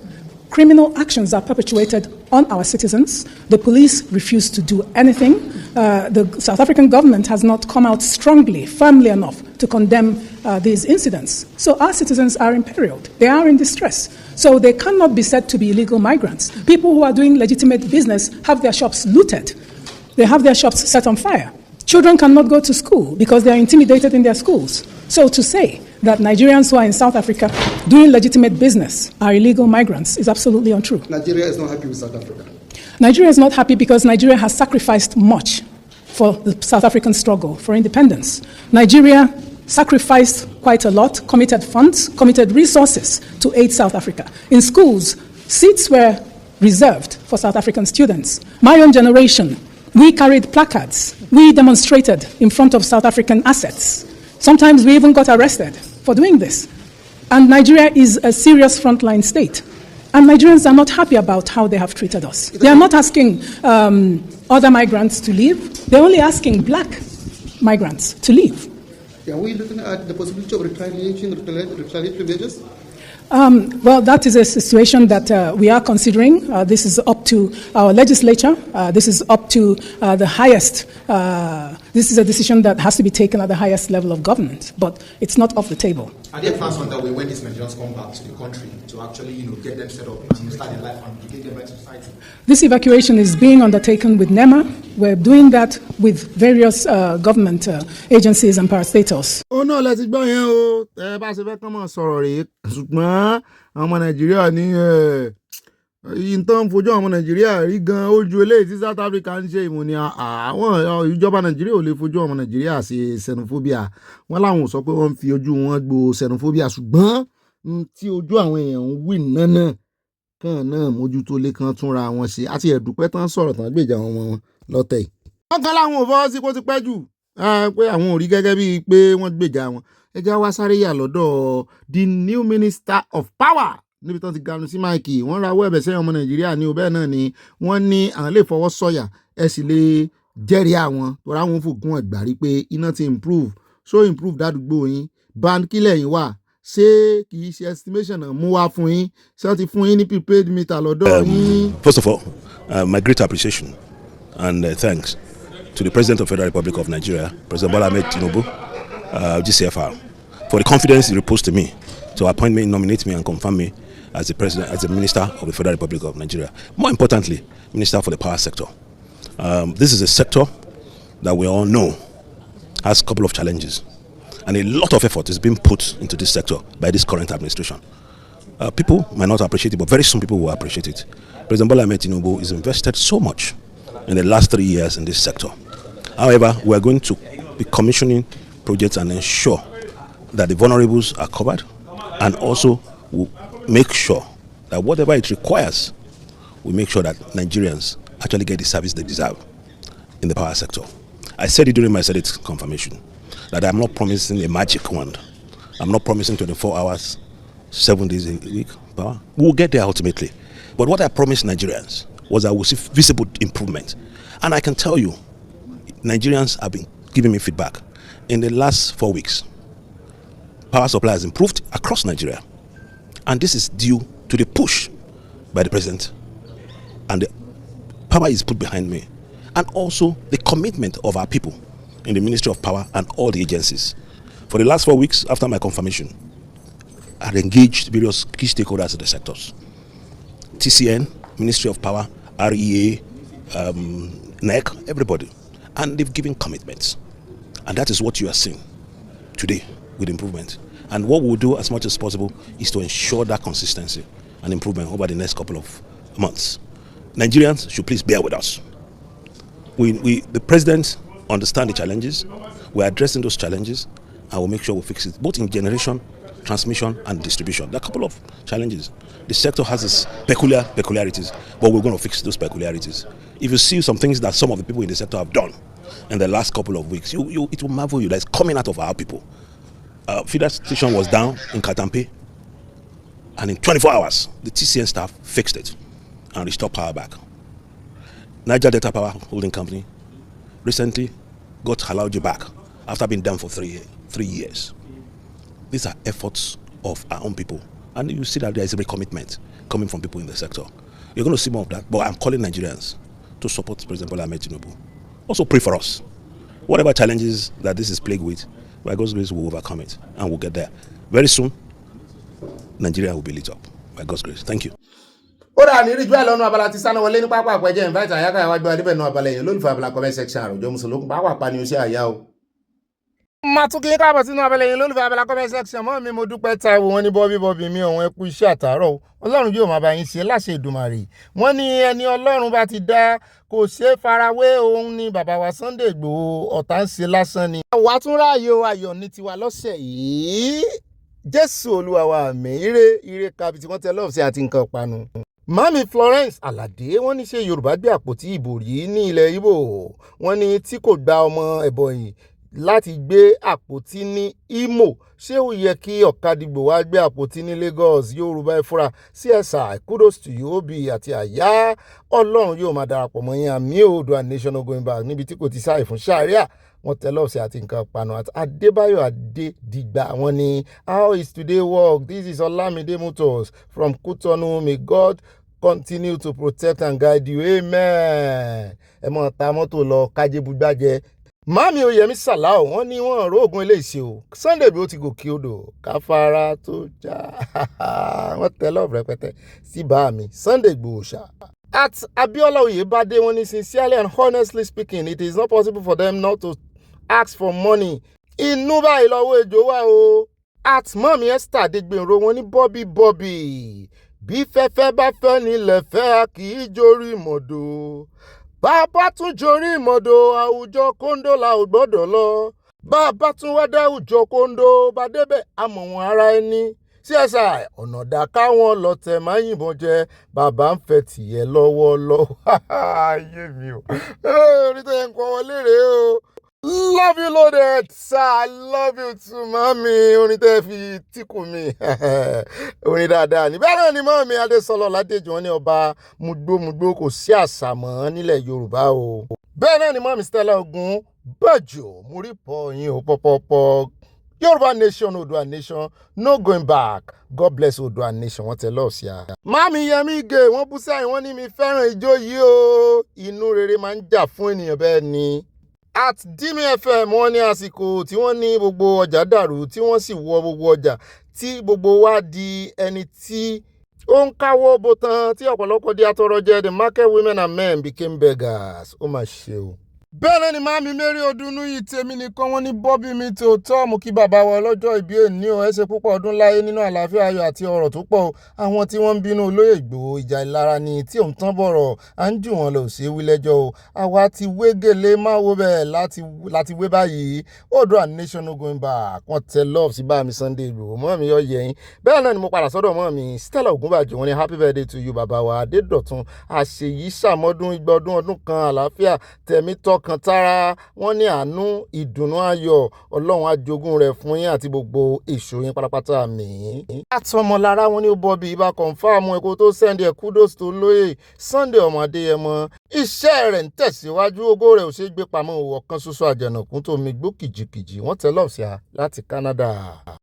Criminal actions are perpetuated on our citizens. The police refuse to do anything. The South African government has not come out strongly, firmly enough to condemn these incidents. So our citizens are imperiled. They are in distress. So they cannot be said to be illegal migrants. People who are doing legitimate business have their shops looted. They have their shops set on fire. Children cannot go to school because they are intimidated in their schools. So to say that Nigerians who are in South Africa doing legitimate business are illegal migrants is absolutely untrue. Nigeria is not happy with South Africa. Nigeria is not happy because Nigeria has sacrificed much for the South African struggle for independence. Nigeria sacrificed quite a lot, committed funds, committed resources to aid South Africa. In schools, seats were reserved for South African students. My own generation, we carried placards. We demonstrated in front of South African assets. Sometimes we even got arrested for doing this. And Nigeria is a serious frontline state. And Nigerians are not happy about how they have treated us. They are not asking other migrants to leave. They're only asking black migrants to leave. Are we looking at the possibility of retaliatory measures? Well, that is a situation that we are considering. This is up to our legislature. This is up to the highest. This is a decision that has to be taken at the highest level of government, but it's not off the table. Are there plans on that way when these Nigerians come back to the country to actually, get them set up and start their life and get them back to society? This evacuation is being undertaken with NEMA. We're doing that with various government agencies and parastatals. Oh no, let's go here. Bá ṣe fẹ́ kàn mọ́ sọ̀rọ̀ rèé ṣùgbọ́n àwọn ọmọ Nàìjíríà ní ìtàn fojú àwọn Nàìjíríà rí gan ó ju eléyìí tí South Africa ń ṣe ìmọ̀ ni àwọn ìjọba Nàìjíríà ò lè fojú àwọn Nàìjíríà ṣe xenophobia wọ́n láwọn ò sọ pé wọ́n ń fi ojú wọn gbo xenophobia ṣùgbọ́n tí ojú àwọn èèyàn ń wí náà kan náà mójútó lé kan túnra wọn ṣe àti ẹ̀dùpẹ́ tán sọ̀rọ̀ tán gbèjà wọn lọ́tẹ̀ yìí. wọ́n kan láwọn ò fọwọ́ sí kó ti pẹ́ jù pé àwọn ò rí gẹ́gẹ́ bíi pé wọ́n gbèjà wọn. ẹja wá sáré yà lọ́dọ̀ the new minister of power níbi tán ti ganu sí máìkì wọ́n rawọ́ ẹ̀bẹ̀ sẹ́yìn ọmọ Nàìjíríà ní ọbẹ̀ náà ni wọ́n ní àwọn lè fọwọ́ sọ̀yà ẹ sì lè jẹ́rìí àwọn tọ́ra wọn fògùn ẹ̀gbárí pé iná ti improve so improve dádúgbò yín band kílẹ̀ yín wà ṣé kì í ṣe estimation náà mú wá fún yín ṣé wọ́n ti fún yín ní prepaid meter lọ́dọ̀ yín. First of all, my great appreciation and thanks to the President of the Federal Republic of Nigeria, President Bola Ahmed Tinubu, GCFR, for the confidence he reposed to me to appoint me, nominate me, and confirm me as the President, as the Minister of the Federal Republic of Nigeria. More importantly, Minister for the Power Sector. This is a sector that we all know has a couple of challenges, and a lot of effort is being put into this sector by this current administration. People might not appreciate it, but very soon people will appreciate it. President Bola Ahmed Tinubu has invested so much in the last 3 years in this sector. However, we are going to be commissioning projects and ensure that the vulnerables are covered, and also we'll make sure that whatever it requires, we make sure that Nigerians actually get the service they deserve in the power sector. I said it during my Senate confirmation that I'm not promising a magic wand. I'm not promising 24 hours, 7 days a week power. We'll get there ultimately. But what I promised Nigerians was I will see visible improvement. And I can tell you, Nigerians have been giving me feedback. In the last 4 weeks, power supply has improved across Nigeria. And this is due to the push by the president. And the power is put behind me. And also the commitment of our people in the Ministry of Power and all the agencies. For the last 4 weeks after my confirmation, I engaged various key stakeholders in the sectors. TCN, Ministry of Power, REA, NEC, everybody. And they've given commitments. And that is what you are seeing today with improvement. And what we'll do as much as possible is to ensure that consistency and improvement over the next couple of months. Nigerians should please bear with us. The president understands the challenges. We're addressing those challenges, and we'll make sure we fix it, both in generation, transmission, and distribution. There are a couple of challenges. The sector has its peculiarities, but we're going to fix those peculiarities. If you see some things that some of the people in the sector have done in the last couple of weeks, it will marvel you that it's coming out of our people. Feeder station was down in Katampe, and in 24 hours, the TCN staff fixed it and restored power back. Niger Delta Power Holding Company recently got Halauji back after being down for 3 years. These are efforts of our own people, and you see that there is a recommitment coming from people in the sector. You're going to see more of that, but I'm calling Nigerians to support President Bola Ahmed Tinubu. Also pray for us. Whatever challenges that this is plagued with, by God's grace, we'll overcome it, and we'll get there. Very soon, Nigeria will be lit up, by God's grace. Thank you. ó dà ní ìrìjú àlọ́nù Abala ti Sanawole ní pápá àpẹjẹ invite àyáká ìwájú adébẹ̀nù Abala èèyàn lólùfẹ́ Abala comment section àròjọ mùsùlùmí pápá pani oṣù àyà o. máa tún kí n káàbọ̀ sínú Abala èèyàn lólùfẹ́ Abala comment section mọ́ mi mo dúpẹ́ Táíwò wọn ní bọ́bí mi ọ̀hún ẹ kú iṣẹ́ àtàárọ̀ o ọlọ́run yóò máa bá yín ṣe láṣẹ Èdùmàrè wọ́n ní ẹni ọlọ́run bá ti dá kò ṣeé farawé òun ní bàbá wa Sunday Igboho ọ̀tá ń ṣe lásán ni. àwa tún ráàyè ayọ̀ ní tiwa lọ́sẹ̀ yìí Jésù Olúwa wa àmín ire kabi tí wọ́n tẹ lọ́ọ̀sẹ̀ àti nǹkan panu. Mami Florence Alade wọ́n ní ṣe Yorùbá gbé àpótí ìbò rí ní ilẹ̀ Ìgbò wọ́n ní tí kò gba ọmọ Ebonyi láti gbé àpótí ní Imo ṣé ó yẹ kí Ọ̀kadìgbò wá gbé àpótí ní Lagos Yorùbá ìfura CSI kudos to you Obi àti àyà Ọlọ́run yóò máa darapọ̀ mọ́ yín àmì Oòduà nation no going back níbi tí kò ti sáì fún Sharia wọ́n tẹ̀lé ọ̀sẹ̀ àti nǹkan panu àti Adébáyọ̀ Adédìgbà wọ́n ní how is today work this is Olamide Motors from Kutonu may God continue to protect and guide you amen ẹ mọ̀ ta mọ́tò lọ kájébúgbájẹ. Mami Oyèmí Sàláò wọ́n ní wọ́n róògùn ilé ìṣe o Sunday bí ó ti gòkè odò káfárá tó já wọ́n tẹ̀lé ọ̀rẹ́ pẹ́tẹ́ sí bá mi Sunday Igboho ṣá. At Abiola Oyebade wọ́n ní sincerely and honestly speaking it is not possible for them not to ask for money. Inú báyìí lọ́wọ́ ejò wà o. At Mami Esther Adégbènrò wọ́n ní Bobby bí fẹ́fẹ́ bá fẹ́ nílẹ̀ fẹ́ a kì í jorí mọ̀dò bàbá tún jorí mọ̀dò àwùjọ kóńdó la ò gbọ́dọ̀ lọ bàbá tún wá dá àwùjọ kóńdó bá débẹ̀ àmọ̀ wọn ara ẹni CSI ọ̀nà dà káwọn lọ́tẹ̀ máa yìnbọn jẹ bàbá ń fẹ́ tìyẹ lọ́wọ́lọ́wọ́ ayé mi o orí tó yẹ ń kọ́ wọlé rèé o. Love you loaded, sir. I love you too, mami. Orin tẹ́ fi tíkù mi. Orin dáadáa ni. Bẹ́ẹ̀ náà ni mọ́mí Adésọlá Ládèjì wọn ní ọba mugbómugbó kò sí àṣà mọ́ nílẹ̀ Yorùbá o. Bẹ́ẹ̀ náà ni mọ́mí Stella Ogun Bọ́jò mo rí pọ̀ yín o pọ́pọ́pọ́. Yorùbá nation, Oòduà nation, no going back. God bless Oòduà nation. Wọ́n tẹ lọ́ọ̀ sí a. Mami Yẹmí Gè wọ́n bú sẹ́yìn wọ́n ní mi fẹ́ràn ijó yìí o. Inú rere máa ń jà fún ènìyàn bẹ́ẹ̀ ni. At Dimi FM wọ́n ní àsìkò tí wọ́n ní gbogbo ọjà dàrú tí wọ́n sì wọ gbogbo ọjà tí gbogbo wa di ẹni tí ó ń káwọ́ bó tán tí ọ̀pọ̀lọpọ̀ di atọrọ jẹ the market women and men became beggars. Ó mà ṣe o. Bẹ́ẹ̀ náà ni màmí Mary Odunu yìí tèmi nìkan wọ́n ní bọ́bí mi tòótọ́ mú kí bàbá wa ọlọ́jọ́ ìbí èní o ẹ ṣe púpọ̀ ọdún láyé nínú àlàáfíà ayọ̀ àti ọ̀rọ̀ tó pọ̀ àwọn tí wọ́n ń bínú olóyè Ìgbòho ìjà ìlara ni tí òun tán bọ̀rọ̀ à ń jù wọ́n lọ sí wí lẹ́jọ́ o àwa ti wégele máa wo bẹ́ẹ̀ láti wé báyìí Oòduà nation no going back wọ́n tẹ love sí bá mi Sunday Ìgbòho mọ́ mi yọ yẹ̀yìn bẹ́ẹ̀ náà ni mo padà sọ́dọ̀ mọ́ mi Stella Ogunbàjò wọ́n ní happy birthday to you bàbá wa Adédọ̀tun àṣeyí ṣàmọ́dún igba ọdún kan àlàáfíà tẹ̀mí tọkàn tára wọ́n ní àánú ìdùnnú ayọ̀ Ọlọ́run ajogún rẹ̀ fún yín àti gbogbo èso yín pátápátá mi. àtọmọlára wọn ní ó bọ bí ibà kọ̀ǹfàmù ẹ̀kọ́ tó sẹ́ndì ẹ̀ kudos tó lóye Sunday ọmọ Adéyẹmọ iṣẹ́ rẹ̀ ń tẹ̀síwájú ògo rẹ̀ ò ṣeé gbé pamọ́ òwò kan ṣoṣo àjànàkún tó mi gbó kìjìkìjì wọ́n tẹ lọ́ọ̀sì à láti Canada.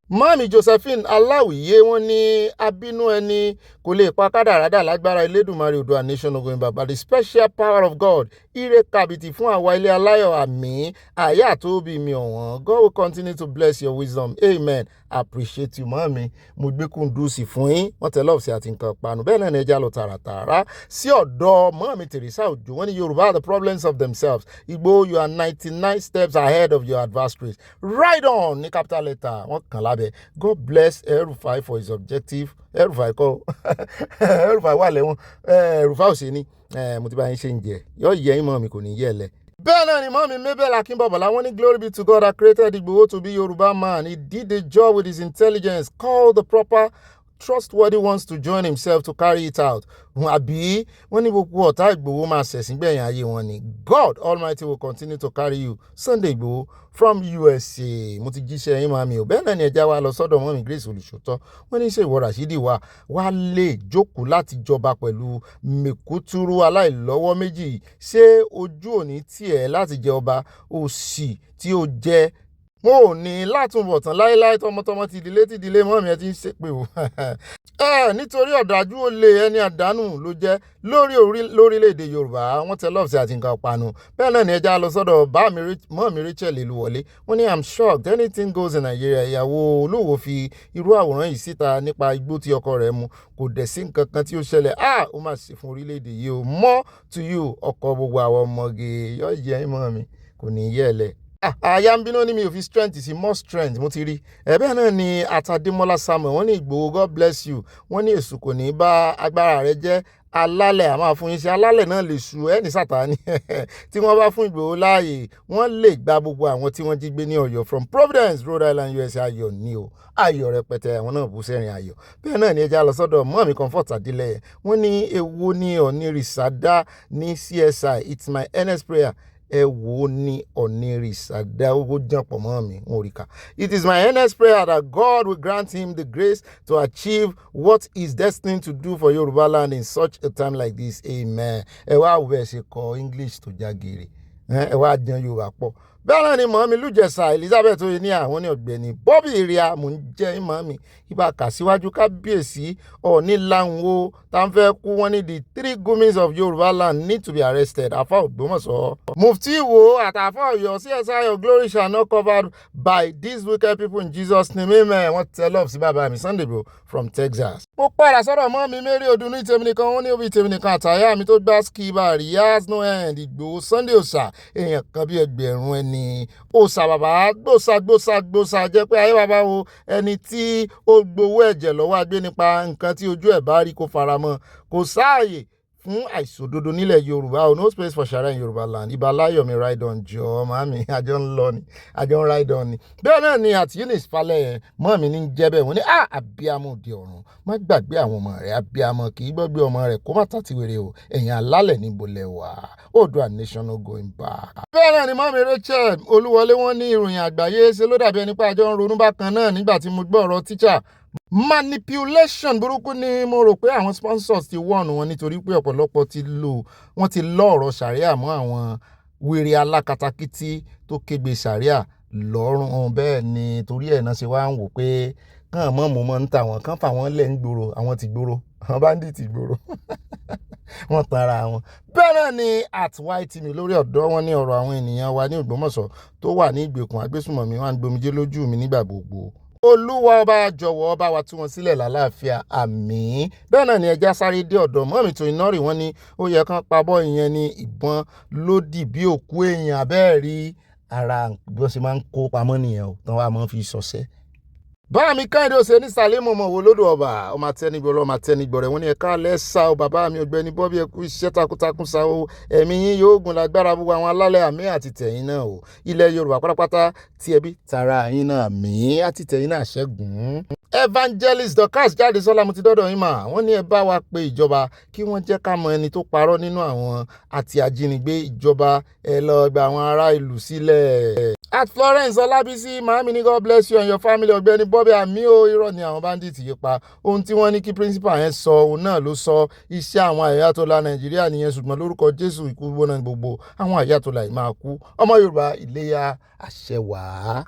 Mami Josephine Aláwìyé wọ́n ní abínú ẹni kò lè pa kádàrádà lágbára Elédùmarè Oòduà nation going back by the special power of God ire kàbìtì fún àwa ilé aláyọ̀ àmì àyà tó bí mi ọ̀wọ́n. God will continue to bless your wisdom amen. Appreciate you mami mo gbé kúndùsì fún yín wọ́n tẹ lọ́ọ̀sì àti nǹkan panu bẹ́ẹ̀ náà ni ẹja lọ tààràtààrà sí ọ̀dọ̀ mọ́mí Teresa Òjó wọ́n ní Yorùbá are the problems of themselves Igbo you are 99 steps ahead of your adversaries right on ní capital letter wọ́n kàn lábẹ́ God bless El-Rufai for his objective El-Rufai kọ́ El-Rufai wà lẹ́wọ̀n El-Rufai ò ṣe ní mo ti bá yín ṣe ń jẹ yọ yẹ yín mọ́ mi kò ní yẹ lẹ. Bẹ́ẹ̀ náà ni mọ́mí Mabel Akínbọ̀bọ̀lá wọ́n ní glory be to God that created Igboho to be Yoruba man. He did the job with his intelligence, called the proper trustworthy ones to join himself to carry it out. Àbí wọ́n ní gbogbo ọ̀tá Ìgbòho máa ṣẹ̀sìn gbẹ̀yìn ayé wọn ni. God Almighty will continue to carry you. Sunday Igboho from USA. Mo ti jíṣẹ́ yín màmí o. Bẹ́ẹ̀ náà ni ẹja wa lọ sọ́dọ̀ mọ́mí Grace Olùṣọ́tọ́. Wọ́n ní ṣe ìwọ Rashidi wá lè jókòó láti jọba pẹ̀lú mèkútúrú aláìlọ́wọ́ méjì. Ṣé ojú òní tiẹ̀ láti jẹ ọba òṣì tí ó jẹ́ wọn ò ní látúbọ̀tán láéláé tọmọtọmọ tìdílé mọ́mí ẹ ti ń ṣépè o nítorí ọ̀dájú olè ẹni àdánù ló jẹ́ lórílẹ̀‐èdè Yorùbá wọ́n tẹ lọ́ọ̀sì àti nǹkan panu bẹ́ẹ̀ náà ni ẹja lọ sọ́dọ̀ mọ́mí Rachel Eluwọlé wọ́n ní I'm shocked anything goes in Nigeria ìyàwó Olúwo fi irú àwòrán yìí síta nípa igbó tí ọkọ rẹ̀ mu kò dẹ̀ sí nǹkan kan tí ó ṣẹlẹ̀ ó mà ṣe fún orílẹ̀‐èdè yìí o more to you ọkọ gbogbo àwọn ọmọge yọ jẹ́ mọ́mí kò ní yẹ̀ lẹ̀. Àyà ń bínú ní mi ò fi strength sí more strength mo ti rí ẹ̀bẹ̀ náà ni Àtàdémọ́lá Samuel wọ́n ní Ìgbòho God bless you wọ́n ní èṣù kò ní bá agbára rẹ jẹ́ alálẹ̀ àmọ́ fún yín ṣe alálẹ̀ náà lè ṣù ẹni Sátánì tí wọ́n bá fún Ìgbòho láàyè wọ́n lè gba gbogbo àwọn tí wọ́n jí gbé ní Ọ̀yọ́ from Providence Rhode Island USA ayọ̀ ní o ayọ̀ rẹpẹtẹ àwọn náà bú sẹ́rìn ayọ̀ bẹ́ẹ̀ náà ni ẹja lọ sọ́dọ̀ mọ́mí Comfort Adélẹ́yẹ wọ́n ní èwo ní Ọ̀nìrìṣà dá ní CSI it's my earnest prayer ẹ wo ní Ọ̀nìrìṣà dá owó jàpọ̀ mọ́ mi wọn ò rí ká. It is my earnest prayer that God will grant him the grace to achieve what he is destined to do for Yoruba land in such a time like this amen. ẹ wá wo ẹ ṣe kọ English tó jágere ẹ wá jẹun Yorùbá pọ̀ bẹ́ẹ̀ náà ni mọ̀mí Lújẹ̀sà Elizabeth oyè ní àwọn ní Ọ̀gbẹ́ni Bobby ìrìà mò ń jẹ́ mọ̀mí ibà kà síwájú kábíyèsí Ọọ̀ni Láńwó tá ń fẹ́ kú wọ́n ní the 3 gummies of Yorùbá land need to be arrested àfà Ògbómọ̀ṣọ́. Mufti Ìwó àtàfà Ọ̀yọ́ CSI your glory shall not covered by these wicked people in Jesus name amen. Wọ́n tẹ love sí bàbá mi Sunday bro from Texas. Mo padà sọ́dọ̀ mọ́mí Mary Odunu ìtẹ̀mí nìkan wọ́n ní òbí ìtẹ̀mí nìkan àtàyà mi tó gbá skiba Riyaz no end Ìgbòho Sunday ọ̀sà èèyàn kan bí ẹgbẹ̀rún ẹni ni òòṣà bàbá gbòòṣà jẹ́ pé ayé bàbá o ẹni tí ó gbowó ẹ̀jẹ̀ lọ́wọ́ agbénipa nǹkan tí ojú ẹ̀ bá rí kó faramọ́ kò sáàyè fún àìṣòdodo nílẹ̀ Yorùbá o no space for sharia in Yorùbá land Ibalayomi ride on jọ màmí àjọ ń lọ ni àjọ ń ride on ni bẹ́ẹ̀ náà ni àti Eunice Falẹ́yẹ mọ́ mi ní jẹ́ bẹ́ẹ̀ wọ́n ní abiyamọ òde ọ̀run má gbàgbé àwọn ọmọ rẹ̀ abiyamọ kì í gbọ́gbé ọmọ rẹ̀ kó má tàtí wèrè o ẹ̀yìn alálẹ̀ níbo lẹ wà Oòduà nation no going back. bẹ́ẹ̀ náà ni mọ́mí Rachel Olúwọlé wọ́n ní ìròyìn àgbáyé ṣe ló dàbí ẹni pé àjọ ń ronú bákan náà nígbà tí mo gbọ́ ọ̀rọ̀ tíṣà manipulation burúkú ni mo rò pé àwọn sponsors ti wọ́n wọn nítorí pé ọ̀pọ̀lọpọ̀ wọ́n ti lọ́ ọ̀rọ̀ sàríà mọ́ àwọn wèrè alákatakítí tó kégbe sàríà lọ́rùn bẹ́ẹ̀ ni torí ẹ̀ náà ṣe wá ń wò pé kàn mọ́ mo mọ́ ń ta wọn kàn fà wọ́n lẹ̀ ń gbòòrò àwọn ti gbòòrò àwọn bandit gbòòrò wọ́n tanra wọn. bẹ́ẹ̀ náà ni @YTV lórí ọ̀dọ́ wọn ní ọ̀rọ̀ àwọn ènìyàn wa ní Ògbómọ̀ṣọ́ tó wà ní ìgbèkùn agbésùmọ̀mí wọn gbomijé lójú mi nígbà gbogbo. Olúwa ọba jọ̀wọ́ ọba wa tú wọn sílẹ̀ lálàáfíà àmín. bẹ́ẹ̀ náà ni ẹja sáré dé ọ̀dọ̀ mọ́mì tó iná rì wọ́n ní ó yẹ kán pabọ́ ìyẹn ní ìbọn lódì bí òkú èèyàn abẹ́ẹ̀ rí ara bí wọ́n ṣe máa ń kó pamọ́ nìyẹn o tán wàá máa fi ṣọṣẹ́. bá mi Kẹ́hìndé Òsè ní Sàlímù ọmọ wo lódò ọba ọmọ àtẹnigbọrọ ọmọ àtẹnigbọrẹ wọn ní ẹ̀ka lẹ́sà o bàbá mi Ọ̀gbẹ́ni Bobby ẹ̀kú iṣẹ́ takuntakun sa o ẹ̀mí yín yóò gùn lágbára gbogbo àwọn alálẹ̀ àmì àti tẹ̀yìn náà o ilẹ̀ Yorùbá pátápátá tí ẹbí tara yín náà àmì àti tẹ̀yìn náà ṣẹ́gun. Evangelist Dorcas jáde sọ́lá mo ti dọ́dọ̀ yín mà wọ́n ní ẹ bá wa pé ìjọba kí wọ́n jẹ́ ká mọ ẹni tó parọ́ nínú àwọn àti ajínigbé ìjọba ẹ lọ gba àwọn ará ìlú sílẹ̀. Florence Ọlábísí màámi ní God bless you and your family Ọ̀gbẹ́ni Bobby àmì o irọ́ ni àwọn bandits yìí pa ohun tí wọ́n ní kí principal yẹn sọ òun náà ló sọ iṣẹ́ àwọn Ayatollah Nàìjíríà nìyẹn ṣùgbọ́n lórúkọ Jésù ikú gbóná gbogbo àwọn Ayatollah yìí máa kú ọmọ Yorùbá Iléyá àṣẹ wàá.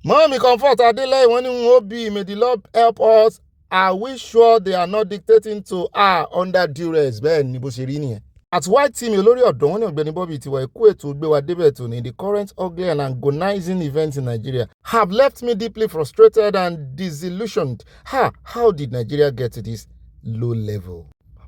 Mọ́mí Comfort Adélẹ́yìn wọ́n ní wọn ó bí may the Lord help us are we sure they are not dictating to her under duress bẹ́ẹ̀ ni bó ṣe rí nìyẹn. @YTV olórí ọ̀dọ́ wọn ní Ọ̀gbẹ́ni Bobby tiwa ikú ètò gbé wa débẹ̀ tó ní the current ugly and agonizing events in Nigeria have left me deeply frustrated and disillusioned. How did Nigeria get to this low level?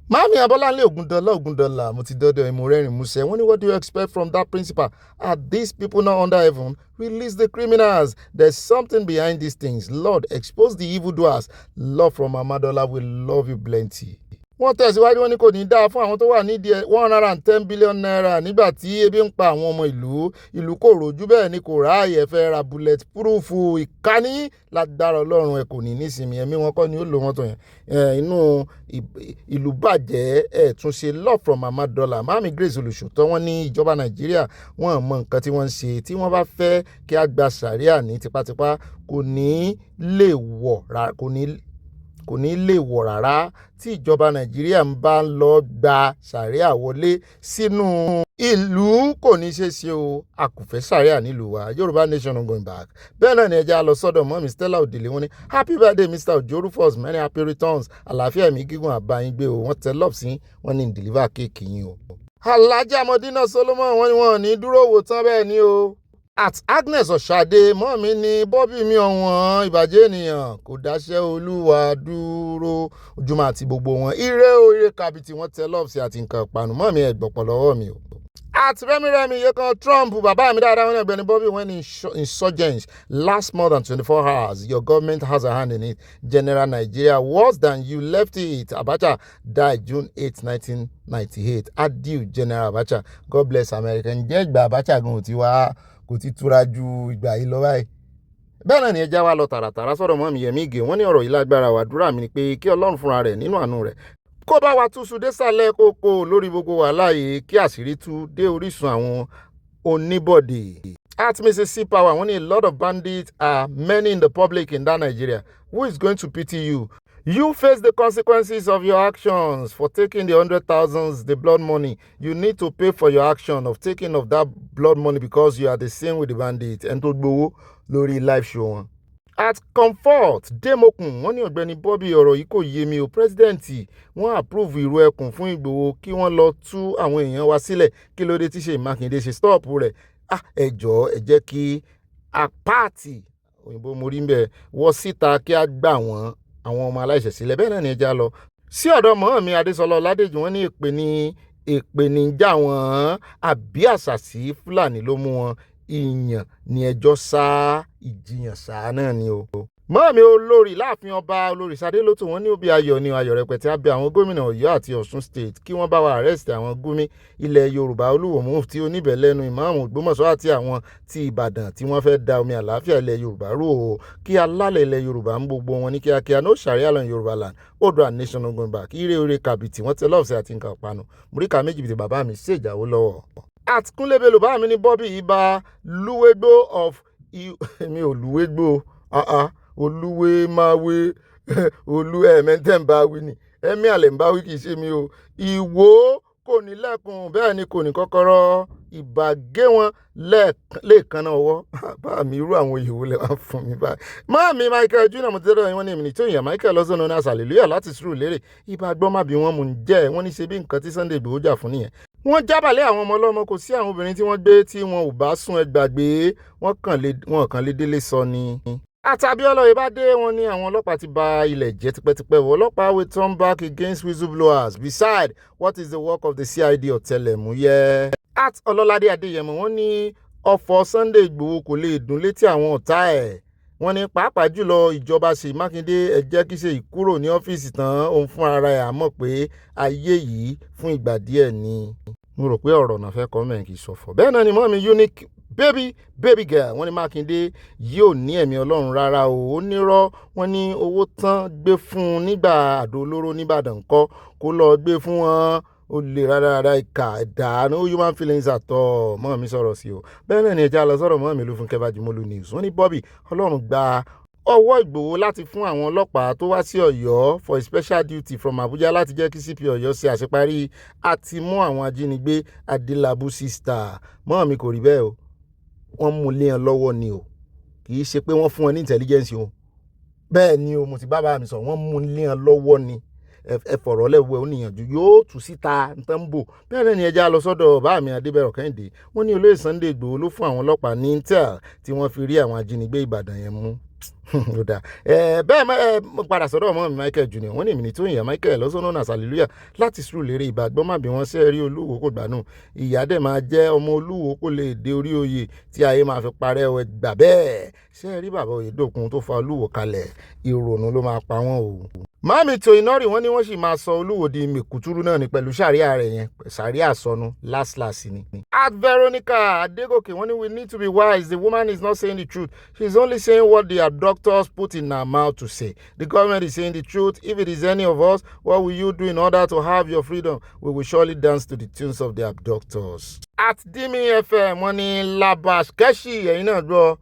Mami Abolanle Ogundọlá mo ti dọ́dọ̀ ìmúrẹ́rìn músẹ́ wọ́n ní what do you expect from that principal? Are these people not under heaven? Release the criminals. There's something behind these things. Lord, expose the evildoers. Love from Amadola will love you plenty. Wọ́n tẹ̀síwájú wọn ní kò ní dáa fún àwọn tó wà nídìí 110 billion naira nígbà tí ebi ń pa àwọn ọmọ ìlú kò rojú bẹ́ẹ̀ ni kò ráàyè fẹ́ ra bullet proof ìkànnì lágbára Ọlọ́run ẹ̀ kò ní nísinmi ẹ̀mí wọn kọ́ ni ó lò wọ́n tó yẹn inú ìlú bàjẹ́ ẹ̀ tún ṣe love from Amadola Mami Grace Olùṣòtọ́ wọn ní ìjọba Nàìjíríà wọn mọ nǹkan tí wọ́n ń ṣe tí wọ́n bá fẹ́ kí a gba sàríà ní tipátipá kò ní lè wọ̀ rárá tí ìjọba Nàìjíríà ń bá lọ gba sàríà wọlé sínú ìlú kò ní ṣe ṣe o a kò fẹ́ sàríà nílùú wa Yorùbá nation going back. bẹ́ẹ̀ náà ni ẹja lọ sọ́dọ̀ mọ́mí Stella Odile wọn ni happy birthday Mr. Ojo Rufus many happy returns àlàáfíà ẹ̀mí gígùn àbáyín gbé o wọ́n tẹ lọ́ọ̀bù sí wọ́n ní deliver kéèkì yín o. Alhaja Modina Solomon wọ́n ní wọn ò ní dúró wò tán bẹ́ẹ̀ ni o. Agnes Ọ̀ṣadé mọ́mí ni Bobby mi ọ̀wọ́n ìbàjẹ́ ènìyàn kò dáṣẹ́ Olúwa dúró ojúmọ́ àti gbogbo wọn ire kàbìtì wọn tẹ lọ́ọ̀bù sí àti nǹkan ìpanu mọ́mí ẹ̀gbọ̀pọ̀ lọ́wọ́ mi o. Rẹ́mi Yékan Trump bàbá mi dáadáa wọn ní Ọ̀gbẹ́ni Bobby when insurgents last more than 24 hours your government has a hand in it general Nigeria worse than you left it Abacha died June 8, 1998 adieu General Abacha God bless America ǹjẹ́ ìgbà Abacha gan kò ti túra ju ìgbà yìí lọ báyìí. bẹ́ẹ̀ náà ni ẹja wa lọ tààràtàrà sọ̀rọ̀ mọ́ mi Yẹmí Ìgè wọ́n ní ọ̀rọ̀ yìí lágbára wàdúrà mi ni pé kí Ọlọ́run fúnra rẹ̀ nínú àánú rẹ̀ kó bá wa túṣu désàlẹ̀ kókó lórí gbogbo wàhálà yìí kí àṣírí tú dé orísun àwọn oníbọ̀dé. Mrs. C Power wọ́n ní a lot of bandits are many in the public in that Nigeria. Who is going to pity you? You face the consequences of your actions for taking the 100,000, the blood money. You need to pay for your action of taking of that blood money because you are the same with the bandits. And to gbowó lórí live show wọn. Comfort Demokun wọ́n ní Ọ̀gbẹ́ni Bobby ọ̀rọ̀ yìí kò yé mi o pírẹsidẹ́ǹtì wọ́n approve ìró ẹkùn fún Ìgbòho kí wọ́n lọ tú àwọn èèyàn wa sílẹ̀ kí ló dé tí Ṣèyí Mákindé ṣe stop rẹ̀ ẹ jọ̀ọ́ ẹ jẹ́ kí apáàtì òyìnbó mo rí ń bẹ̀ wọ́ síta kí á gbà wọ́n àwọn ọmọ aláìṣẹ̀ sílẹ̀ bẹ́ẹ̀ náà ni ẹja lọ sí ọ̀dọ̀ mọ́mí Adésọlá Ọládèjì wọ́n ní ìpèníjà wọn àbí àṣàsí Fúlàní ló mú wọn ìyàn ní ẹjọ́ sá ìjiyàn sá náà ni o. Mọ́ọ̀mí olórí láàfin ọba olórí Sadé ló tún wọ́n ní òbí ayọ̀ ní ayọ̀ rẹpẹtẹ abẹ́ àwọn gómìnà Ọ̀yọ́ àti Ọ̀ṣun state kí wọ́n bá wa arrest àwọn gúnmí ilẹ̀ Yorùbá Olúwo mufti oníbẹ̀lẹ́nu ìmáàmù Ògbómọ̀ṣọ́ àti àwọn ti Ìbàdàn tí wọ́n fẹ́ da omi àlàáfíà ilẹ̀ Yorùbá rú o kí alálẹ̀ ilẹ̀ Yorùbá ń gbogbo wọn ní kíákíá no sharia law in Yorùbá land Oòduà nation no going back ire ore kàbìtì wọ́n tẹ lọ́ọ̀sẹ̀ àti nǹkan ọ̀pánu múríkà méjì bìtì bàbá mi ṣèjàwó lọ́wọ́. Àtikúnlébélò bá mi ní Bobby ibà lúwégbó of èmi ò lúwégbó olúwé máa wé olú ẹ̀mẹ́ntẹ́ ń bá wí ni ẹ̀mí àlẹ́ ń bá wí kì í ṣe mi o. Ìwó kò ní lẹ́kùn bẹ́ẹ̀ ni kò ní kọ́kọ́rọ́ ìbàgé wọn lẹ́ẹ̀kan náà ọwọ́ bá mi irú àwọn ìyòwò lè wá fún mi báyìí. Máàmí Michael Junior mo ti dẹ́rọ̀ yín wọ́n ní èmi ní tó yàn Michael lọ́sọ̀nà náà hallelujah láti sùúrù lérè ibà gbọ́n má bí wọ́n mú un jẹ́ wọ́n ní ṣe bí nǹkan tí Sunday Igboho jà fún nìyẹn. Wọ́n jábàlẹ̀ àwọn ọmọ ọlọ́mọ kò sí àwọn obìnrin tí wọ́n gbé tí wọn ò bá sún ẹgbàgbé wọn kàn lè délé sọ ni. Àtàbí ọlọ́yẹ bá dé wọn ní àwọn ọlọ́pàá ti bà ilẹ̀ jẹ́ tipẹ́tipẹ́ wọ ọlọ́pàá will turn back against whistleblowers beside what is the work of the CID ọ̀tẹlẹ̀múyẹ́. At Ọlọ́ládé Adéyẹmọ wọ́n ní ọ̀fọ̀ Sunday Igboho kò lè dùn létí àwọn ọ̀tá ẹ̀ wọ́n ní pàápàá jùlọ ìjọba Ṣèyí Mákindé ẹ jẹ́ kí Ṣèyí kúrò ní ọ́fíìsì tán òun fún ara ẹ̀ àmọ́ pé ayé yìí fún ìgbà díẹ̀ ni. Mo rò pé ọ̀rọ̀ náà fẹ́ kọ́ mẹ́rin kì í sọ̀fọ̀ bẹ́ẹ̀ náà ni mọ́mí unique baby girl wọ́n ní Mákindé yóò ní ẹ̀mí Ọlọ́run rárá o ó nírọ́ wọ́n ní owó tán gbé fún un nígbà àdó olóró nìbàdàn kọ́ kó lọ gbé fún wọn ó lè rárá ìka ìdáná human feelings àtọ̀ mọ́ mi sọ̀rọ̀ sí o bẹ́ẹ̀ náà ni ẹja lọ sọ̀rọ̀ mọ́ mi ló fún Kẹ́bàjìmọ́lù news wọ́n ní Bobby Ọlọ́run gba ọwọ́ Ìgbòho láti fún àwọn ọlọ́pàá tó wá sí Ọ̀yọ́ for a special duty from Abuja láti jẹ́ kí CP Ọ̀yọ́ ṣe àṣeparí àti mú àwọn ajínigbé Adélábù sister mọ́ mi kò rí bẹ́ẹ̀ o wọ́n mú lé wọn lọ́wọ́ ni o kì í ṣe pé wọ́n fún wọn ní intelligence o bẹ́ẹ̀ ni o mo ti bá mi sọ wọ́n mú lé wọn lọ́wọ́ ni ẹ fọ̀rọ̀ lẹ́wọ̀ oníyànjú yóò tú síta nǹkan bò bẹ́ẹ̀ náà ni ẹja lọ sọ́dọ̀ bá mi Adébẹ̀rọ̀ Kẹ́hìndé wọ́n ní olóyè Sunday Igboho ló fún àwọn ọlọ́pàá ní intel tí wọ́n fi rí àwọn ajínigbé Ìbàdàn yẹn mú bẹ́ẹ̀ padà sọ́dọ̀ ọmọ mi Michael Junior wọ́n ní èmi ní tó yàn Michael lọ́sọ̀nà náà hallelujah láti sùúrù lérè ìbàgbọ́n má bí wọ́n ṣe rí Olúwo kò gbànú ìyá dẹ̀ máa jẹ́ ọmọ Olúwo kó lè dé orí oyè tí ayé máa fi parẹ́ ọ gbà bẹ́ẹ̀ ṣe rí bàbá Oyèdòkun tó fa Olúwo kalẹ̀ ìrònú ló máa pa wọ́n o. Máàmì tó iná rí wọ́n ní wọ́n sì máa sọ Olúwo di mèkútúrú náà ní pẹ̀lú sàríà rẹ̀ yẹn sàríà sọnù last ni. At Veronica Adegoke wọ́n ní we need to be wise the woman is not saying the truth she is only saying what the abductors put in her mouth to say. The government is saying the truth. If it is any of us, what will you do in order to have your freedom? We will surely dance to the tunes of the abductors. At Dimi FM wọ́n ní Labash Keshi ẹ̀yin náà gbọ́.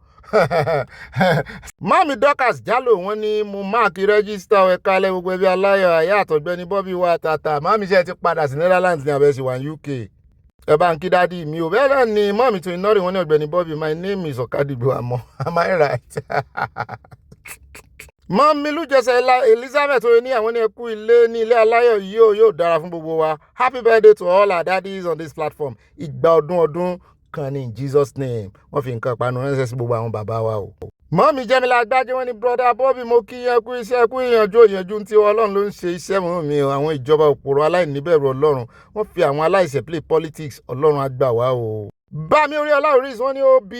Mami Dorcas Jallo wọ́n ní mo máàkì rẹ́gísítà ẹ̀ka alẹ́ gbogbo ẹbí aláyọ̀ àyà àtọ̀gbẹ́ni Bobby wa tata mami ṣe ti padà sí Netherlands ní abẹ́sí wa UK ẹ bá ń kí dádì mi ò bẹ́ẹ̀ náà ni mami tó iná rí wọ́n ní ọ̀gbẹ́ni Bobby my name is Okadigbo àmọ́ am I right? Mọ́mí Lújẹsẹ̀ Elizabeth oye ní àwọn ní ẹkú ilé ní ilé aláyọ̀ yóò dára fún gbogbo wa happy birthday to all our daddies on this platform ìgbà ọdún kan ní in Jesus name wọ́n fi nǹkan panu ránṣẹ́ sí gbogbo àwọn bàbá wa o. Mọ́mí Jẹ́mílà Agbájé wọ́n ní brother Bobby mo kí yẹn kú iṣẹ́ kú ìyànjú tí Ọlọ́run ló ń ṣe iṣẹ́ mọ́ mi o àwọn ìjọba òpòrò aláìníbẹ̀rù Ọlọ́run wọ́n fi àwọn aláìṣẹ̀ play politics Ọlọ́run á gbà wá o. Bami Oriola Oris wọ́n ní OB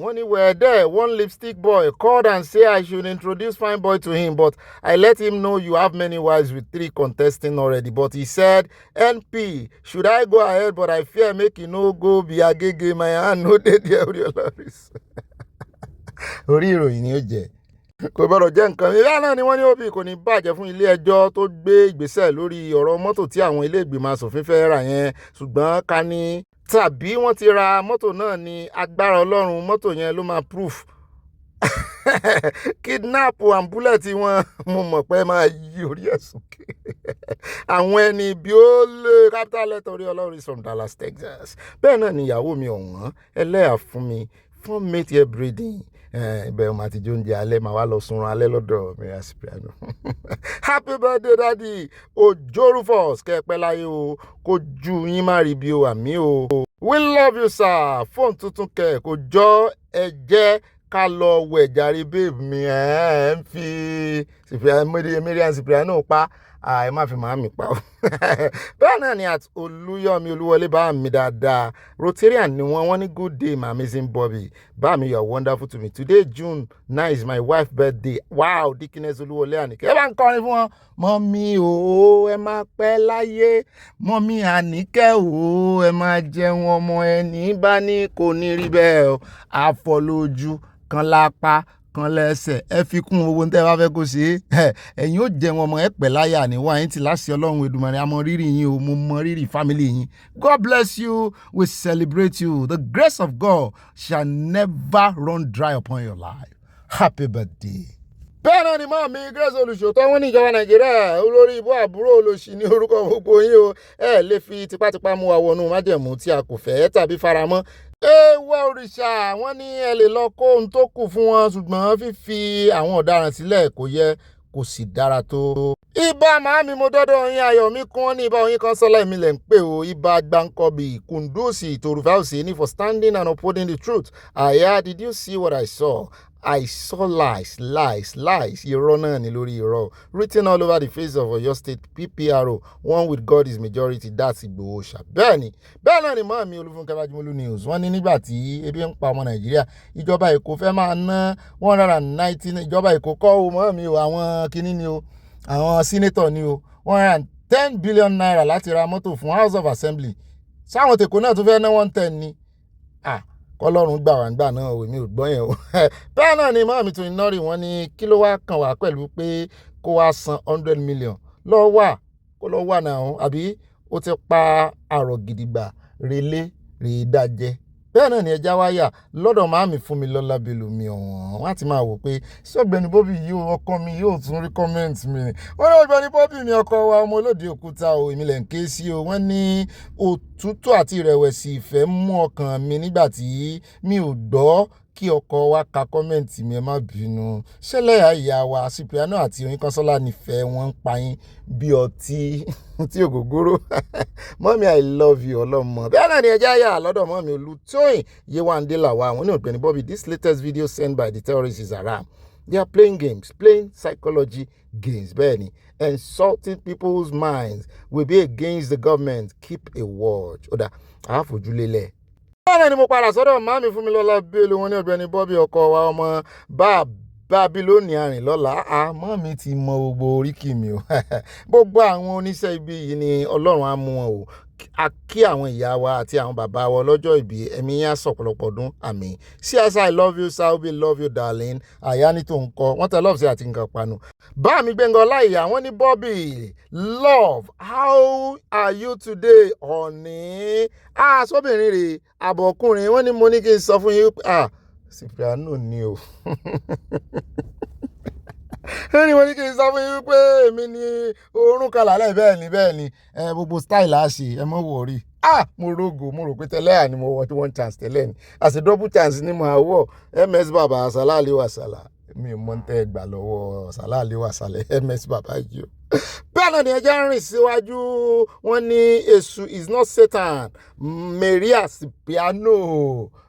wọ́n ní were there one lipstick boy called and say I should introduce fine boy to him but I let him know you have many wives with 3 contesting already but he said NP should I go ahead but I fear make you no go be agege my hand no dey there Oriola Oris orí ìròyìn ni ó jẹ́ kò gbọ́dọ̀ jẹ́ nǹkan ìyá náà ni wọ́n ní OB kò ní bàjẹ́ fún ilé ẹjọ́ tó gbé ìgbésẹ̀ lórí ọ̀rọ̀ mọ́tò tí àwọn ilé ìgbìmọ̀ asòfin fẹ́ rà yẹn ṣùgbọ́n ká ní tàbí wọ́n ti ra mọ́tò náà ní agbára Ọlọ́run mọ́tò yẹn ló máa proof kidnap and bullet wọn mo mọ̀ pé máa yí orí ẹ̀ sókè àwọn ẹni bí ó lé capital letter orí Ọlọ́run is from Dallas Texas bẹ́ẹ̀ náà ni ìyàwó mi ọ̀wọ́n ẹlẹ́yà fún mi fún mate here breeding ibẹ̀ ọmọ àtijọ́ oúnjẹ alẹ́ máa wá lọ sunrun alẹ́ lọ́dọ̀ Mary Cipriano happy birthday daddy Òjó Rufus kẹ́ẹ̀pẹ́ láyé o kò ju yín má rí bí o àmì o we love you sir fóònù tuntun kẹ̀ kò jọ ẹ jẹ́ ká lọ wẹ̀ jàre babe mi ń fi Mary Cipriano pa ẹ má fi màá mi pa o. Bẹ́ẹ̀ náà ni àti Olúyọ̀mí Olúwọlé bá mi dáadáa Rotarian ni wọ́n ní good day my amazing Bobby bá mi you are wonderful to me today June 9 is my wife birthday wow Dickiness Olúwọlé Àníkẹ́ ẹ bá ń kọrin fún wọn mọ́mí o ẹ máa pẹ́ láyé mọ́mí Àníkẹ́ o ẹ máa jẹun ọmọ ẹni bá ní kò ní rí bẹ́ẹ̀ o àfọlójú kan lápá kan lẹ́sẹ̀ ẹ fi kún owó tẹ́ bá fẹ́ kó ṣe é ẹ̀yin ó jẹun ọmọ ẹ pẹ̀ láyà níwá yín ti láṣẹ Ọlọ́run Èdùmàrè àmọ́ rírì yín o mo mọ rírì family yín God bless you we celebrate you the grace of God shall never run dry upon your life happy birthday. Bẹ́ẹ̀ náà ni máa mi Grace Olùṣòótọ́ wọn ní ìjọba Nàìjíríà olórí ibú àbúrò olóṣì ní orúkọ gbogbo yín o ẹ lè fi tipátipá mú wa wọnú májẹ̀mú tí a kò fẹ́ tàbí faramọ́ ewé òrìṣà wọn ní ẹ lè lọ kó ohun tó kù fún wọn ṣùgbọ́n fífi àwọn ọ̀daràn sílẹ̀ kò yẹ kò sì dára tó. Ibà màámi mo dọ́dọ̀ yín ayọ̀ mi kún ní ibà oyin kan sọ́lá èmi lẹ̀ ń pè o ibà Gbáǹkọ́bí Kùndùsì Torufà Òsèní for standing and upholding the truth. Àyà did you see what I saw? I saw lies. Irọ́ náà ni lórí irọ́. Written all over the face of Oyo State PPRO. One with God is majority. That's Igboho Òòṣà. Bẹ́ẹ̀ náà ni màámi Olúfúnkẹ́ Bájímọ́lú news. Wọ́n ní nígbà tí ebi ń pa ọmọ Nàìjíríà, ìjọba Èkó fẹ́ máa ná 119 ìjọba Èkó kọ́ o màámi o àwọn kinní ni o àwọn senator ni o 110 billion naira láti ra mọ́tò fún House of Assembly. Sáwọn tèkó náà tó fẹ́ ná 110 ni. Kọlọ́run gbà wá gbà náà èmi ò gbọ́ yẹn o. Bẹ́ẹ̀ náà ni màámi tó iná rí wọn ní kí ló wá kàn wá pẹ̀lú pé kó wá san 100 million kó lọ wà náà àbí ó ti pa àrọ̀ gidigba relé dájẹ́. Bẹ́ẹ̀ náà ni ẹja wáyà lọ́dọ̀ màámi Fúnmilọ́lá Bello mi ọ̀wọ́n wọ́n ti máa wò pé Ọ̀gbẹ́ni Bobby yóò ọkọ mi yóò tún rí comment mi wọ́n ní Ọ̀gbẹ́ni Bobby mi ọkọ wa ọmọ olóde òkúta o èmi lẹ̀ ń ké sí o wọ́n ní òtútù àti ìrẹ̀wẹ̀sì ìfẹ́ mú ọkàn mi nígbà tí mi ò gbọ́ kí ọkọ wa ka kọ́mẹ̀ntì mi ẹ má bínú ṣẹlẹ̀ ìyá wa Cypriano àti Oyinkanṣọ́lá nífẹ̀ẹ́ wọn ń pa yín bí ọtí tí ògógóró mọ́mí I love you ọlọ́mọ. Bẹ́ẹ̀ náà ni ẹjẹ́ àyà lọ́dọ̀ mọ́mí Olútóyìn Yéwándé làwà àwọn ní Ọ̀gbẹ́ni Bobby this latest video sent by the terrorists is haram. They are playing games, playing psychology games. Bẹ́ẹ̀ ni insulting people's minds will be against the government. Keep a watch. Ọ̀dà àáfojúlélẹ̀. Bẹ́ẹ̀ ni mo padà sọ́dọ̀ màámi Fúnmilọ́lá Bello wọn ní Ọ̀gbẹ́ni Bobby ọkọ wa ọmọ Bábílónì àrìnlọ́lá àmọ́ mi ti mọ gbogbo oríkì mi o gbogbo àwọn oníṣẹ́ ibi yìí ni Ọlọ́run á mú wọn o a kí àwọn ìyá wa àti àwọn bàbá wa lọ́jọ́ ìbí ẹ̀mí yẹn sọ̀pọ̀lọpọ̀ ọdún àmín. CSI I love you Saubi love you darling àyà ní tó ń kọ́ wọ́n tẹ love sí àti nǹkan panu. Bá mi Gbẹ́ngàn Ọláìyá wọ́n ní Bobby love how are you today honey sóbìnrin rè àbọ̀kùnrin wọ́n ní mo ní kí n sọ fún yín Cypriano ni o ẹni wọ́n ní kí n sọ fún yín pé èmi ni oorun kan lálẹ́ bẹ́ẹ̀ ni gbogbo style á ṣe ẹ mọ́ wọ̀rí mo rò pé tẹ́lẹ̀ ni mo wọ́n 1 chance tẹ́lẹ̀ ni àti double chance ni mo àwọ̀ MS Baba Sala Aliyu Asala mi ò mọ̀ ń tẹ́ gbà lọ́wọ́ Sala Aliyu Asala MS Baba yìí o. Bẹ́ẹ̀ náà ni ẹjẹ́ rìn síwájú wọn ní èṣù is not Satan Maria Cypriano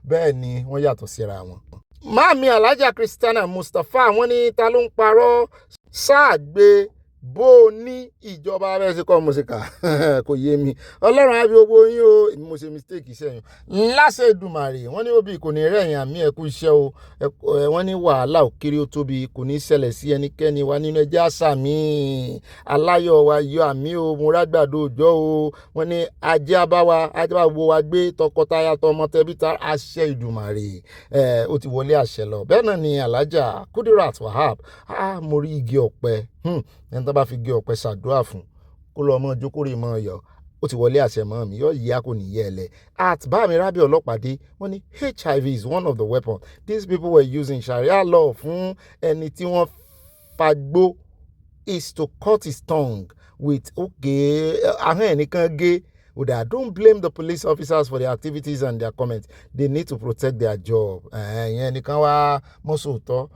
bẹ́ẹ̀ ni wọ́n yàtọ̀ síra wọn. Máàmi Alájà Christiana Mustapha wọ́n ní ta ló ń parọ́ sáà gbé bó o ní ìjọba abẹ́sí kọ́ mùsíkà kò yé mi Ọlọ́run á bí gbogbo yín o mo ṣe mistake iṣẹ́ yín láṣẹ Èdùmàrè wọ́n ní Bobby kò ní rẹ̀yìn àmì ẹ̀kú iṣẹ́ o wọ́n ní wàhálà ò kéré ó tóbi kò ní ṣẹlẹ̀ sí ẹnikẹ́ni wa nínú ẹjẹ́ àṣà mi aláyọ̀ wa yọ àmì o mo rágbàdo òjọ́ o wọ́n ní ajé àbáwo wa gbé tọkọtaya tọmọ tẹbí ta àṣẹ Èdùmàrè ó ti wọlé àṣẹ lọ. Bẹ́ẹ̀ náà ni Alájà Kudirat Wahab mo rí igi ọ̀pẹ ẹni tó bá fi gé ọ̀pẹ ṣàdúrà fún kó lọ ọmọ jókòrè mọ́ ọyọ ó ti wọlé àṣẹ mọ́ mi yọ ìyá kò ní yẹ ẹ lẹ Bámi Rábì Ọlọ́pàdé wọ́n ní HIV is one of the weapons these people were using Sharia law fún ẹni tí wọ́n fagbó is to cut his tongue with ahọ́n ẹnìkan gé. Don't blame the police officers for their activities and their comments. They need to protect their job. Ìyẹn nìkan wá mọ́sòótọ́.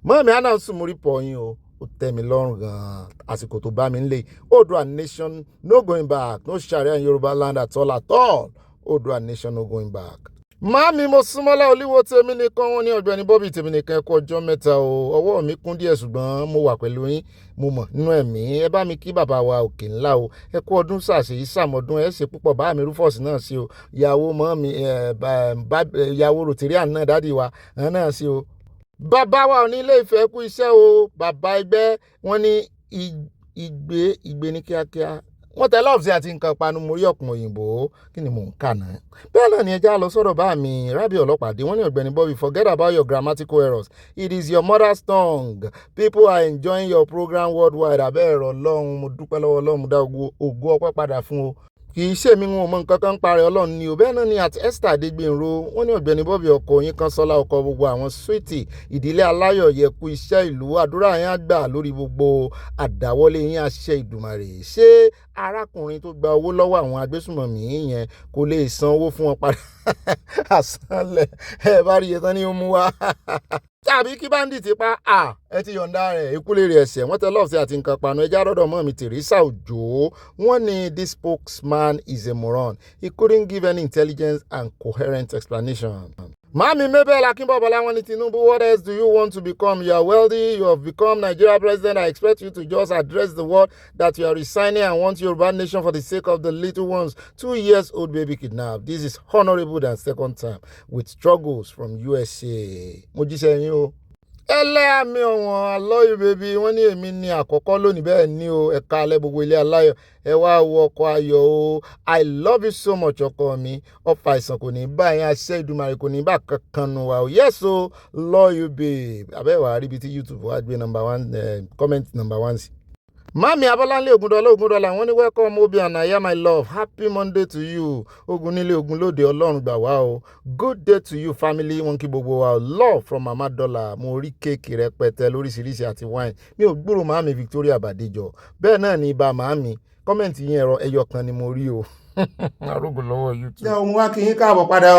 Mọ́mí àná sùn mórí pọ̀ yín o. Ó tẹ́ mi lọ́rùn gan-an àsìkò tó bá mi ń lé. Oòduà nation no going back no Sharia in Yoruba land at all. Oòduà nation no going back. Màámi mo súnmọ́lá olúwo tèmi nìkan wọn ní Ọ̀gbẹ́ni Bobby tèmi nìkan ẹ̀kọ́ ọjọ́ mẹ́ta o ọwọ́ mi kún díẹ̀ ṣùgbọ́n mo wà pẹ̀lú yín mo mọ̀ nínú ẹ̀mí ẹ bá mi kí bàbá wa òkè ńlá o ẹ kú ọdún ṣàṣeyí sàmọ́dún ẹ ṣe púpọ̀ bá mi Rufus náà sí o ìyàwó mọ́ mi ìyàwó Rotarian náà dádì wa náà sí o. Bàbá wa ò ní ilé ìfẹ́ kú iṣẹ́ o bàbá ẹgbẹ́ wọn ní ìgbé ní kíákíá wọ́n tẹ lọ́ọ̀fù sí àti nǹkan panu mo rí ọ̀pọ̀ òyìnbó kí ni mò ń kà náà. Bẹ́ẹ̀ náà ni ẹja lọ sọ̀rọ̀ bá mi Rábì Ọlọ́pàdé wọ́n ní Ọ̀gbẹ́ni Bobby forget about your grammatical errors it is your mother's tongue people are enjoying your program worldwide abẹ́ ẹ̀rọ Ọlọ́run mo dúpẹ́ lọ́wọ́ Ọlọ́run mo dá ògo ọpẹ́ padà fún o kì í ṣe mi wọn mọ nǹkan kan ń parẹ́ Ọlọ́run ni ò bẹ́ẹ̀ náà ni àti Esther Adégbènrò wọ́n ní Ọ̀gbẹ́ni Bobby ọkọ yín kan sọ́lá ọkọ gbogbo àwọn sweetie ìdílé aláyọ̀ yẹ kú iṣẹ́ ìlú àdúrà yín á gbà lórí gbogbo àdáwọ́lé yín àṣẹ Ìdùmarè ṣé arákùnrin tó gba owó lọ́wọ́ àwọn agbésùmọ̀mí yẹn kò lè san owó fún wọn padà àsanlẹ̀ ẹ bá rí iye tán ní ó mú wá tàbí kí bandit pa ẹ ti yọ̀ǹda rẹ̀ ìkúlẹ̀ ẹ̀sẹ̀ wọ́n tẹ lọ́ọ̀sì àti nǹkan panu ẹja rọ́dọ̀ mọ́ mi Teresa Òjó wọ́n ní this spokesman is a moron he couldn't give any intelligence and coherent explanation. Mami Mabel Akínbọ̀bọ́lá wọ́n ní Tinubu what else do you want to become? You are wealthy, you have become Nigeria president. I expect you to just address the world that you are resigning and want Yoruba nation for the sake of the little ones. 2 years old baby kidnapped. This is honorable than second time with struggles from USA. Mo jíṣẹ́ yín o. Ẹlẹ́àmì ọ̀wọ̀n I love you baby wọ́n ní èmi ní àkọ́kọ́ lónìí bẹ́ẹ̀ ni o ẹ̀ka alẹ́ gbogbo ilé aláyọ̀ ẹ wá wo ọkọ̀ ayọ̀ o I love you so much ọkọ mi ọ̀fà àìsàn kò ní bá yẹn àṣẹ Ìdùmarè kò ní bá kankan nù wá o yes o love you babe abẹ́wà ríbi tí YouTube wá gbé comment number 1 sí. Mami Abolanle Ogundola wọ́n ní welcome Obi and Aya my love happy Monday to you Ogunile Ogunlode Ọlọ́run gbà wá o good day to you family wọn kí gbogbo wa love from Mama Dollar mo rí kéèkì rẹpẹtẹ lóríṣiríṣi àti wine mi ò gbúrò Mami Victoria Badejo bẹ́ẹ̀ náà ni ibà Mami kọ́mẹ̀ntì yẹn ẹyọ kan ni mo rí o arógo lọ́wọ́ YouTube. ṣé òun wá kí yín káàbọ̀ padà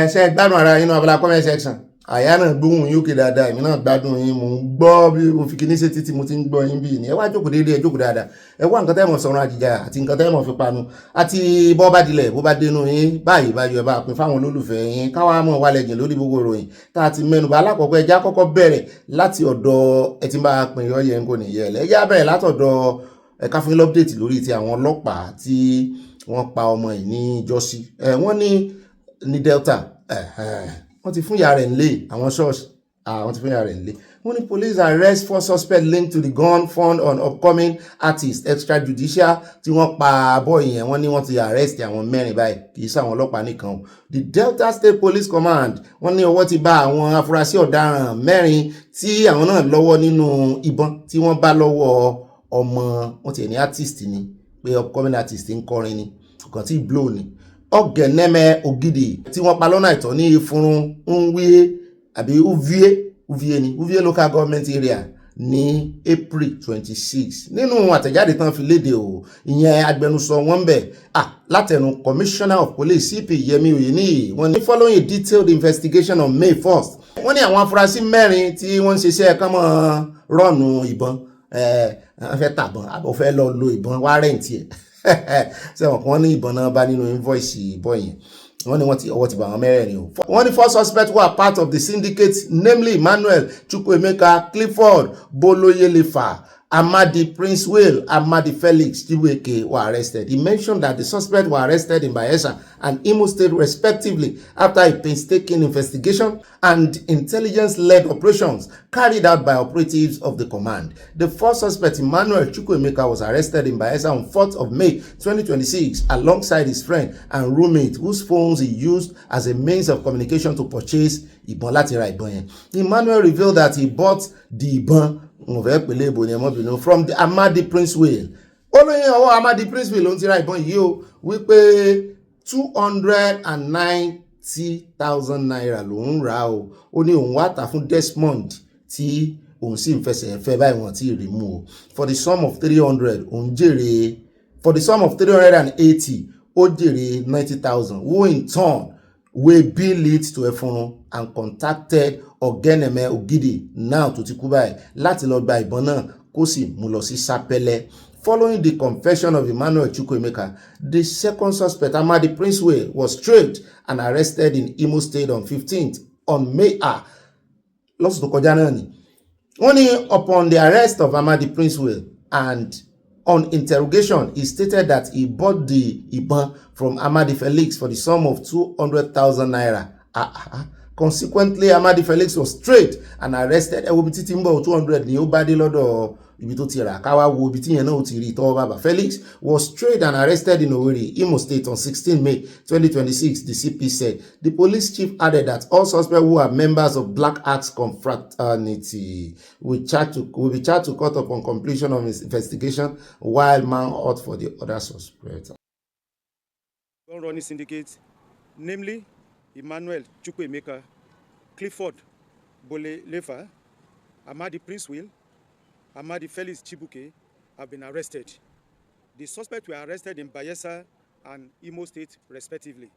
ṣe gbádùn ara yín náà abala comment section àyà náà gbóhùn yín òkè dáadáa èmi náà gbádùn yín mò ń gbọ́ bí mo fi kíní ṣe títí mo ti ń gbọ́ yín bí ní ẹ wá jókòó déédéé ẹ jókòó dáadáa ẹ wá nǹkan tẹ́ mọ̀ sọ̀rọ̀ àjìjà àti nǹkan tẹ́ mọ̀ fi panu àti bọ́ bá dilẹ̀ bó bá dénú yín báyìí báyìí ẹ bá pín fáwọn olólùfẹ́ yín káwá mọ̀ wálẹ̀ jìn lórí gbogbo ìròyìn tá a ti mẹ́nubà alákọ̀ọ́kọ́ ẹja kọ́kọ́ bẹ̀rẹ̀ láti ọ̀dọ̀ ẹ ti máa pín ọyẹ ń kò nìyẹn ẹja bẹ̀rẹ̀ látọ̀dọ̀ ẹ̀ka fún update lórí ti àwọn ọlọ́pàá tí wọ́n pa ọmọ yìí ní ìjọ́sí wọ́n ní Delta wọ́n ti fún ìyá rẹ̀ nílé àwọn ṣọ́ọ̀ṣì wọ́n ti fún ìyá rẹ̀ nílé wọ́n ní police arrest 4 suspects linked to the gun fund on upcoming artist extrajudicial tí wọ́n pa boy yẹn wọ́n ní wọ́n ti arrest àwọn 4 báyìí kì í ṣàwọn ọlọ́pàá nìkan o the Delta State Police Command wọ́n ní ọwọ́ ti bá àwọn afurasí ọ̀daràn 4 tí àwọn náà lọ́wọ́ nínú ìbọn tí wọ́n bá lọ́wọ́ ọmọ wọn ti ní artist ni pé upcoming artist ń kọrin ni ọkàn tí blow ni Ọ̀gẹ̀nẹ̀mẹ̀ Ògidì tí wọ́n pa lọ́nà àìtọ́ ní Ìfúrun Nwíé àbí Uvie local government area ní April 26 nínú àtẹ̀jáde tán fi léde o ìyẹn agbẹnusọ wọn bẹ̀ látẹnu Commissioner of Police CP Yemi Oyeniyi wọ́n ní following a detailed investigation on May 1st wọ́n ní àwọn afurasí 4 tí wọ́n ń ṣiṣẹ́ kánmọ́ rọ́ọ̀nù ìbọn fẹ́ tàbọn àbọ̀ fẹ́ lọ lo ìbọn wá rẹ̀ǹtì ẹ̀ sẹ́wọ̀n kan ní ìbọn náà bá nínú invoice ìbọn yẹn wọ́n ní ọwọ́ ti bá wọn 4 o. wọ́n ní 4 suspects who are part of the syndicate namely Emmanuel Chukwuemeka Clifford Boloyelefa Amadi Prince Will Amadi Felix Chiweke were arrested. He mentioned that the suspects were arrested in Bayelsa and Imo State respectively after a painstaking investigation and intelligence-led operations carried out by operatives of the command. The 4th suspect, Emmanuel Chukwuemeka, was arrested in Bayelsa on 4th of May 2026 alongside his friend and roommate whose phones he used as a means of communication to purchase ìbọn láti ra ìbọn yẹn. Emmanuel revealed that he bought the ìbọn from the Amadi Prince Will. Olóyìn ọwọ́ Amadi Prince Will ló ń ti ra ìbọn yìí o wípé 290,000 naira ló ń rà o. Ó ní òun wá tà fún Desmond tí òun sì ń fẹsẹ̀ fẹ́ báyìí wọ́n ti rí mú o. For the sum of 300 òun jèrè for the sum of 380 ó jèrè 90,000 who in turn will bill it to Efurun and contacted Ọ̀gẹ̀nẹ̀mẹ̀ Ògidì now tó ti kú báyìí láti lọ gba ìbọn náà kó sì mú lọ sí Sápẹ́lẹ́ Following the confession of Emmanuel Chukwuemeka, the second suspect, Amadi Princeway, was trailed and arrested in Imo State on 15th on May. Lọ́sùn tó kọjá náà ni. Wọ́n ní upon the arrest of Amadi Princeway and on interrogation, he stated that he bought the ìbọn from Amadi Felix for the sum of 200,000 naira. Consequently, Amadi Felix was trailed and arrested. Ewo biti tí ń bọ̀ 200 ni ó bá dé lọ́dọ̀ ibi tó ti rà káwá wo ibi tí yẹn náà ó ti rí tọ́wọ́ bàbá. Felix was trailed and arrested in Owerri, Imo State on 16 May 2026, the CP said. The police chief added that all suspects who are members of Black Axe confraternity will be charged to court upon completion of his investigation while manhunt for the other suspects. Running syndicate, namely Emmanuel Chukwuemeka, Clifford Bole-Lefa, Amadi Princeway, Amadi Felix Chibuke have been arrested. The suspects were arrested in Bayelsa and Imo State, respectively.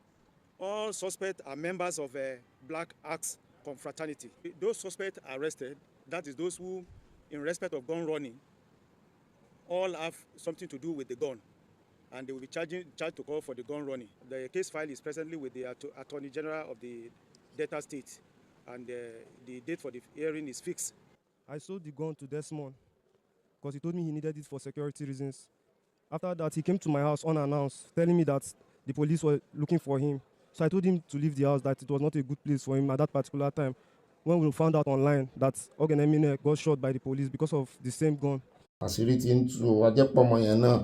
All suspects are members of a Black Axe confraternity. Those suspects arrested, that is those who, in respect of gun running, all have something to do with the gun, and they will be charged to call for the gun running. The case file is presently with the Attorney General of the Delta State, and the date for the hearing is fixed. I sold the gun to Desmond because he told me he needed it for security reasons. After that, he came to my house unannounced, telling me that the police were looking for him. So I told him to leave the house, that it was not a good place for him at that particular time. When we found out online that Ogbeni got shot by the police because of the same gun. Àṣírí tí ń tú ajẹ́pọ̀mọ yẹn náà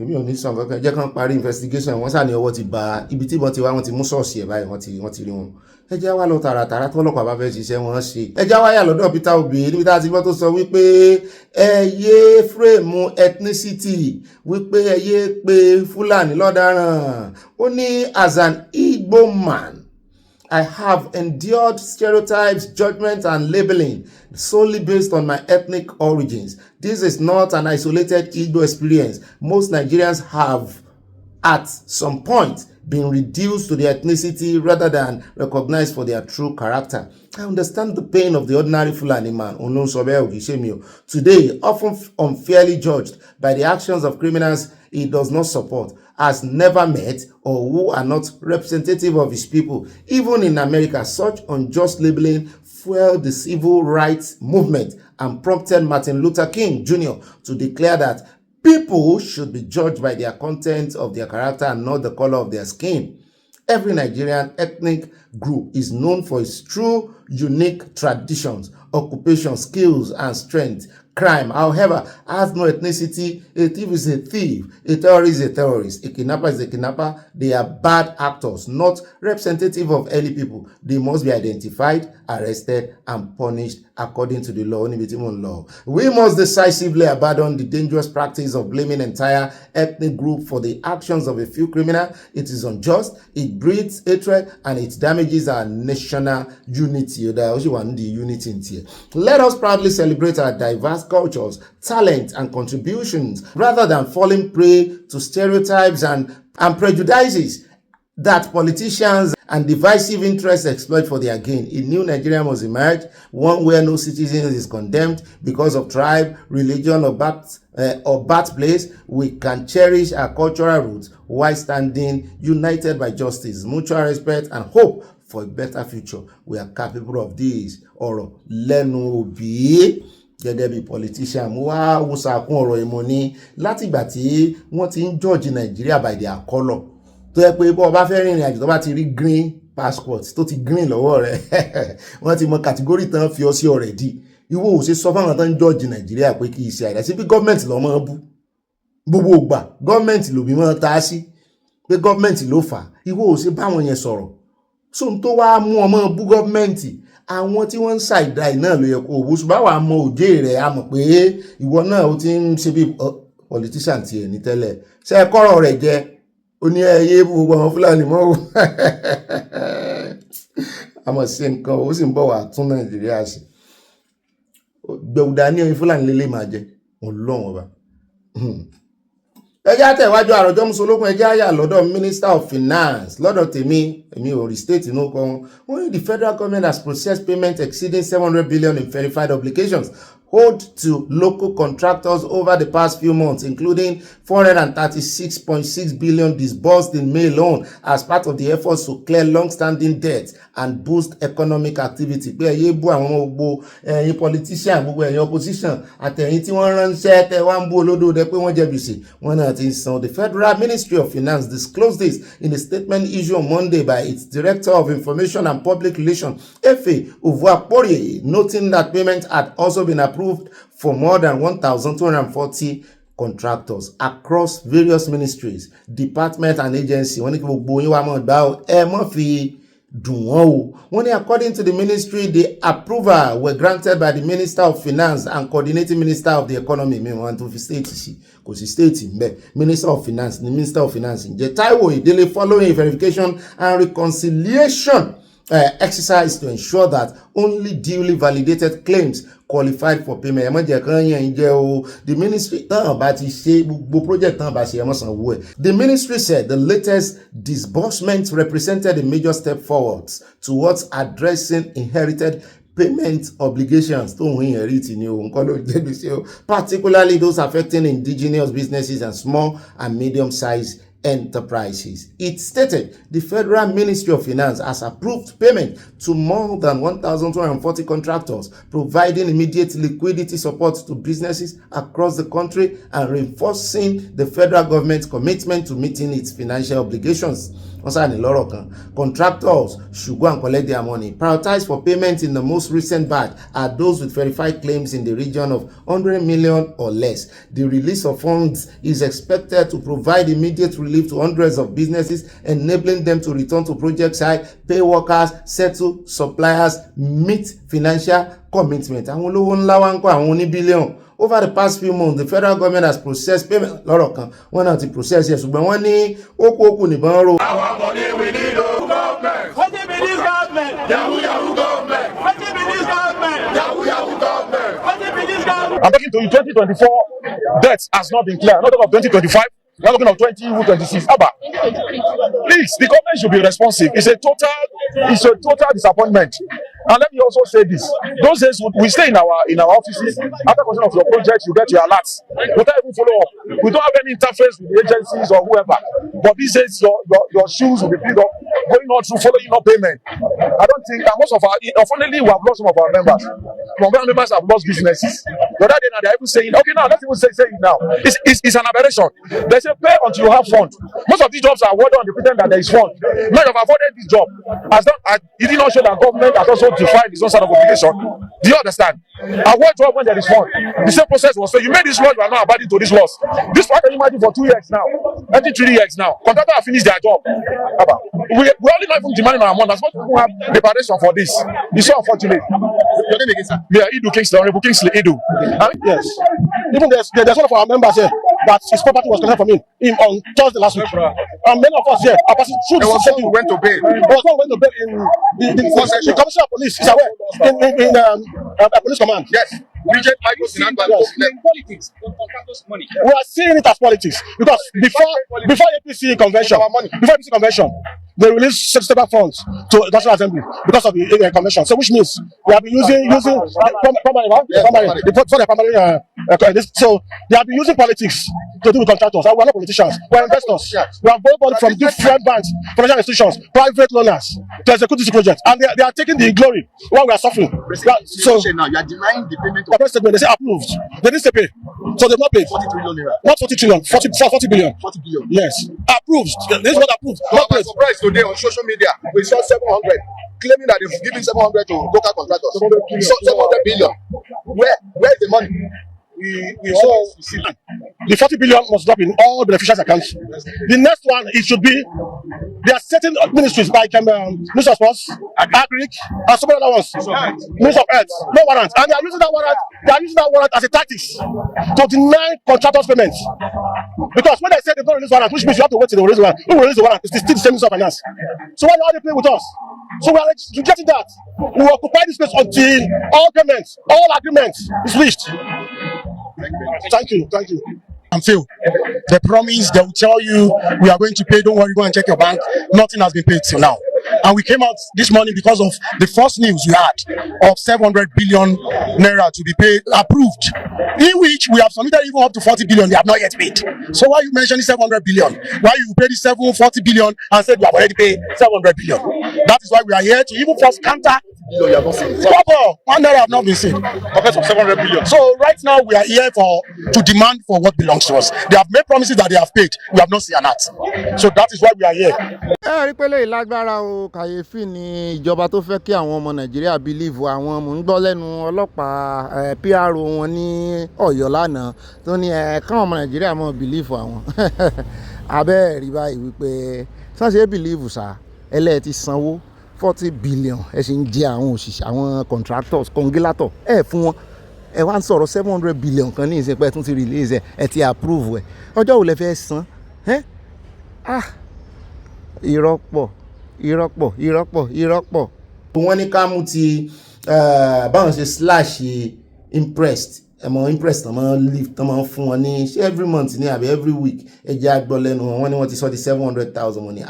èmi ò ní sàn kankan jẹ́ kán parí investigation wọ́n sà ní ọwọ́ ti ba ibi tí wọ́n ti wá wọ́n ti mú ṣọ́ọ̀ṣì ẹ̀ báyìí wọ́n ti rí wọn. Ẹ jẹ́ wá lọ tààràtàrà tó ọlọ́pàá bá fẹ́ ṣiṣẹ́ wọn ṣe. Ẹ jẹ́ wá yà lọ́dọ̀ Peter Obi níbi tá a ti gbọ́ tó sọ wípé ẹ yé fírèmù ethnicity wípé ẹ yé pé Fúlàní lọ́daràn. Ó ní as an Igbo man, I have endured stereotypes, judgment, and labeling solely based on my ethnic origins. This is not an isolated Igbo experience. Most Nigerians have, at some point, been reduced to their ethnicity rather than recognized for their true character. I understand the pain of the ordinary Fulani man, today often unfairly judged by the actions of criminals he does not support, has never met, or who are not representative of his people. Even in America, such unjust labeling fueled the civil rights movement and prompted Martin Luther King Jr. to declare that people should be judged by their content of their character and not the color of their skin. Every Nigerian ethnic group is known for its true, unique traditions, occupations, skills, and strengths. Crime, however, has no ethnicity. A thief is a thief. A terrorist is a terrorist. A kidnapper is a kidnapper. They are bad actors, not representative of any people. They must be identified, arrested, and punished according to the law. We must decisively abandon the dangerous practice of blaming entire ethnic group for the actions of a few criminals. It is unjust, it breeds hatred, and it damages our national unity. Let us proudly celebrate our diverse cultures, talent, and contributions rather than falling prey to stereotypes and prejudices that politicians and divisive interests exploit for their gain. A new Nigeria must emerge, one where no citizen is condemned because of tribe, religion, or birthplace. We can cherish our cultural roots while standing united by justice, mutual respect, and hope for a better future. We are capable of this. Ọ̀rọ̀ lẹ́nu Obi gẹ́gẹ́ bí politician mo wá wùsàkún ọ̀rọ̀ ìmọ̀ ní látìgbà tí wọ́n ti ń judge Nàìjíríà by their colour. Tó yẹ pé bó bá fẹ́ rìnrìn àjò tó bá ti rí green passport tó ti green lọ́wọ́ rẹ̀ wọ́n ti mọ category tán fi ọ sí already. Ìwọ ò ṣe sọ fáwọn tán ń judge Nàìjíríà pé kì í ṣe àìdá sí bí gọ́ọ̀mẹ̀ntì lọ́ mọ́ bú gbogbo ìgbà gọ́ọ̀mẹ̀ntì ló bí mọ́ ta sí pé gọ́ọ̀mẹ̀ntì ló fà. Ìwọ ò ṣe báwọn yẹn sọ̀rọ̀ so n tó wá mú ọmọ bú gọ́ọ̀mẹ̀ntì àwọn tí wọ́n ń ṣàìdá iná ló yẹ kó owó ṣùgbọ́n àwọn àmọ́ òjé rẹ̀ a mọ̀ pé ìwọ náà ó ti ń ṣe bí politician tiẹ̀ ní tẹ́lẹ̀ ṣe kọ́rọ̀ rẹ̀ jẹ́ ó ní ẹyẹ gbogbo àwọn Fúlàní mọ́ o àmọ́ sí nǹkan ó sì ń bọ̀ wá tún Nàìjíríà sí gbẹ̀wùdá ní ẹyin Fúlàní lélẹ̀ máa jẹ Ọlọ́run ọba. Ẹjẹ́ àtẹ̀wájú àròjọ́ musolókun ẹjẹ́ àyà lọ́dọ̀ Minister of Finance lọ́dọ̀ èmi ò rí state inú kan wọ́n ní the federal government has processed payment exceeding 700 billion in verified obligations owed to local contractors over the past few months, including 436.6 billion disbursed in May alone as part of the efforts to clear long-standing debts and boost economic activity. Pé ẹyẹ bú àwọn gbogbo ẹ̀yin politician, gbogbo ẹ̀yin opposition, àtẹ̀yin tí wọ́n ránṣẹ́ tẹ́ wá ń bú olódòdó pé wọ́n jẹ gbèsè, wọ́n náà ti ń san. The Federal Ministry of Finance disclosed this in a statement issued on Monday by its Director of Information and Public Relations, Efe Uvuaporie, noting that payment had also been approved for more than 1,240 contractors across various ministries, departments and agencies. Wọ́n ní kí gbogbo yín wá mọ̀ gbà ó, ẹ mọ̀ fi dùn wọ́n o. Wọ́n ní according to the ministry, the approval were granted by the Minister of Finance and Coordinating Minister of the Economy. Mi wọ́n tó fi state sí, kò sí state ńbẹ̀. Minister of Finance ni Minister of Finance ǹjẹ́ Taiwo Idele following verification and reconciliation exercise to ensure that only duly validated claims qualified for payment. The ministry The ministry said the latest disbursement represented a major step forwards towards addressing inherited payment obligations, particularly those affecting indigenous businesses and small and medium-sized enterprises. It stated the Federal Ministry of Finance has approved payment to more than 1,240 contractors, providing immediate liquidity support to businesses across the country and reinforcing the federal government's commitment to meeting its financial obligations. Contractors should go and collect their money. Prioritized for payment in the most recent batch are those with verified claims in the region of 100 million or less. The release of funds is expected to provide immediate relief to hundreds of businesses, enabling them to return to project site, pay workers, settle suppliers, meet financial commitment. Over the past few months, the federal government has processed payment. Lọ́rọ̀ kan, wọ́n náà ti process yẹn, ṣùgbọ́n wọ́n ní ókú nìbọn ró. Our money we need government. What if it is government? Yahoo Yahoo government. What if it is government? Yahoo Yahoo government. What if it is government? I'm talking to you. 2024 debts has not been clear. I'm not talking of 2025. We're looking at 2026. Abba, please, the government should be responsive. It's a total disappointment. And let me also say this: those days we stay in our offices. After completion of your project, you get your alerts. We don't even follow up. We don't have any interface with the agencies or whoever. But these days, your shoes will be filled up, going on through following up payment. I don't think that most of our, unfortunately, we have lost some of our members. Some of our members have lost businesses. The other day, now they're even saying, okay, now let's even say it now. It's an aberration. They say pay until you have fund. Most of these jobs are awarded on the pretend that there is fund. Many have avoided this job. It did not show that government has also defined its own sort of obligation. Do you understand? Award job when there is fund. The same process was so you made this law, you are now abiding to this laws. This one can you imagine for 2 years now, 3 years now. Contractors have finished their job. We only not even demanding our money. As much people have preparation for this. It's so unfortunate. Your name again, sir? Yeah, Idu Kingsley, Honorable Kingsley Idu. Yes. Even there's one of our members here that his property was collected from him on Thursday last week. And many of us here are passing through the same thing. Went to bed. Went to bed in the commissioner of police is aware in police command. Yes. Politics, money. We are seeing it as politics because before APC convention, they released sensible funds to the National Assembly because of the convention. So which means we have been using so they have been using politics to do with contractors. And we are not politicians. We are investors. We have borrowed from different banks, financial institutions, private loaners to execute this project, and they are taking the glory while we are suffering. So now you are denying the payment. The press statement, they say approved. They didn't say pay, so they've not paid. 40 trillion naira. Not 40 trillion. 40 billion. 40 billion. Yes, approved. This is what approved. Not paid. Surprised today on social media we saw 700 claiming that they've given 700 to local contractors. So 700 billion. Where is the money? We also see the 40 billion must drop in all beneficiaries' accounts. The next one, it should be there are certain ministries like Minister of Sports, Agric, and some other ones. Minister of Health, no warrant, and they are using that warrant. They are using that warrant as a tactic to deny contractors payments. Because when they say they don't release warrant, which means you have to wait till they release warrant. Who will release the warrant? It's still the same Minister of Finance. So why are they playing with us? So we are getting that. We will occupy this place until all payments, all agreements is reached. Thank you. And Phil, they promise they will tell you we are going to pay, don't worry, go and check your bank. Nothing has been paid till now. And we came out this morning because of the first news we had of 700 billion naira to be paid, approved, in which we have submitted even up to 40 billion, they have not yet paid. So why you mentioning 700 billion? Why you paid 740 billion and said you have already paid 700 billion? That is why we are here to even first counter. One naira have not been seen. Okay, so 700 billion. So right now we are here to demand for what belongs to us. They have made promises that they have paid. We have not seen an act. So that is why we are here. ẹ rí pé lè lágbára o, kàyéfì ni ìjọba tó fẹ́ kí àwọn ọmọ nàìjíríà believe àwọn mò ń gbọ́ lẹ́nu ọlọ́pàá PRO wọn ní ọ̀yọ́ lánàá tó ní káwọn ọmọ nàìjíríà mọ̀ believe àwọn abẹ́ rí báyìí wípé sáṣẹ́ believe sá ẹlẹ́ẹ̀ ti sanwó 40 billion ẹ sì ń jẹ àwọn òṣìṣẹ́ àwọn contractors congelator ẹ fún wọn ẹ wá ń sọ̀rọ̀ 700 billion kan ní ìsìnkú ẹ tún ti release ẹ ti approve ẹ ọjọ́ wo lẹ fẹ́ san ìrọ́pọ̀. wọ́n ní ká mú ti báwọn ṣe slash impressed ẹmọ impressed tán máa leave tán máa fún wọn ní every month ní àbí every week ẹjẹ agbọ́ lẹ́nu wọn ní wọ́n ti sọ di 700,000 wọn ní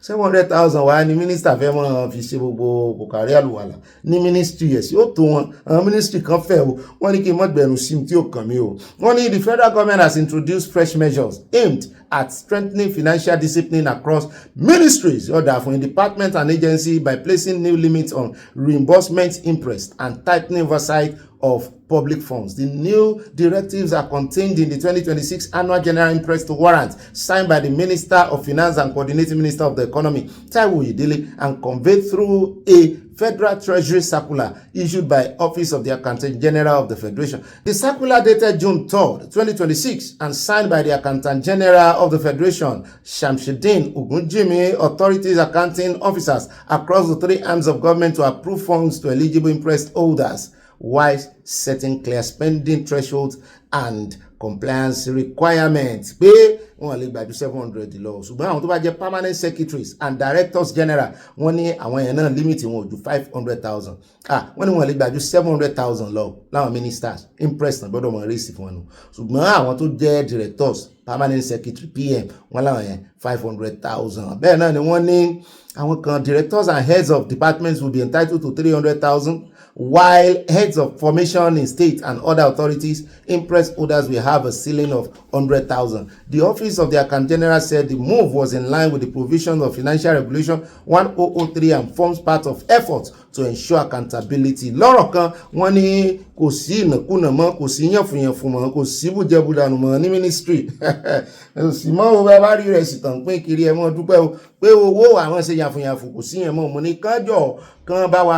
700,000 wà ní mínísítà fẹ́ mọ́ fi ṣe gbogbo kòkàrí àlùwàlà ní ministry yẹn sí ó tó wọn àwọn ministry kan fẹ́ o wọ́n ní kí n mọ́ gbẹ̀rù sí tí ó kàn mí o wọ́n ní the federal government has introduced fresh measures aimed at strengthening financial discipline across ministries order for department and agency by placing new limits on reimbursement interest and tightening oversight of public funds. The new directives are contained in the 2026 Annual General Interest Warrant signed by the Minister of Finance and Coordinating Minister of the Economy, Taiwo Oyedele, and conveyed through a Federal Treasury Circular issued by Office of the Accountant General of the Federation. The circular dated June 3rd, 2026 and signed by the Accountant General of the Federation, Shamsuddin Ogunjimi, authorities accounting officers across the three arms of government to approve funds to eligible interest holders, while setting clear spending thresholds and compliance requirements. Pé wọ́n lè gbàjú 700 lọ ṣùgbọ́n àwọn tó bá jẹ́ permanent secretaries and directors general wọ́n ní àwọn yẹn náà limit wọn ò ju 500,000 wọ́n ní wọ́n lè gbàjú 700,000 lọ láwọn ministers impress náà gbọ́dọ̀ mọ̀ rèsì fún wọn nù ṣùgbọ́n àwọn tó jẹ́ directors permanent secretary PM wọ́n láwọn yẹn 500,000 bẹ́ẹ̀ náà ni wọ́n ní àwọn kan directors and heads of departments will be entitled to 300,000 while heads of formation in state and other authorities, impress holders will have a ceiling of 100,000. The Office of the Accountant General said the move was in line with the provisions of Financial Regulation 1003 and forms part of efforts to ensure accountability. Lọ́rọ̀ kan wọ́n ní kò sí ìnàkúnà mọ́, kò sí yànfùyànfù mọ́, kò sí bùjẹ́bùdànù mọ́ ní ministry. Sì mọ́ owó bá rí rẹ̀ sì tàn pín kiri ẹ̀ mọ́ dúpẹ́ o pé owó àwọn ṣe yànfùyànfù kò sí yẹn mọ́ mo ní kánjọ́ kan bá wa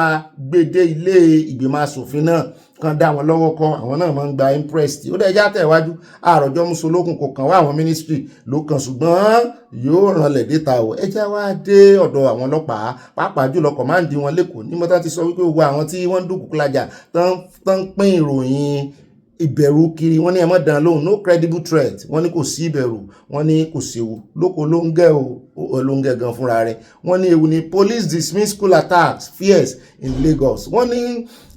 gbèdé ilé ìgbìmọ̀ asòfin náà kan dá wọn lọ́wọ́ kọ́ àwọn náà máa ń gba impressed ó dẹ̀ já tẹ̀wájú àròjọ musolókun kò kàn wá àwọn ministry ló kàn ṣùgbọ́n yóò rànlẹ̀ déta o ẹjá wá dé ọ̀dọ̀ àwọn ọlọ́pàá pàápàá jùlọ kọ̀máǹdì wọn lẹ́kọ̀ọ́ ní mọ́tà ti sọ wípé gbogbo àwọn tí wọ́n ń dúnkù lájà tán pín ìròyìn ìbẹ̀rù kiri wọ́n ní ẹ má dán lóhùn no credible threat wọ́n ní kò sí ìbẹ̀rù wọ́n ní kò séwu lóko ló ń gẹ́ o ló ń gẹ́ gan fúnra rẹ̀ wọ́n ní ewu ni police dismiss school attacks fears in Lagos wọ́n ní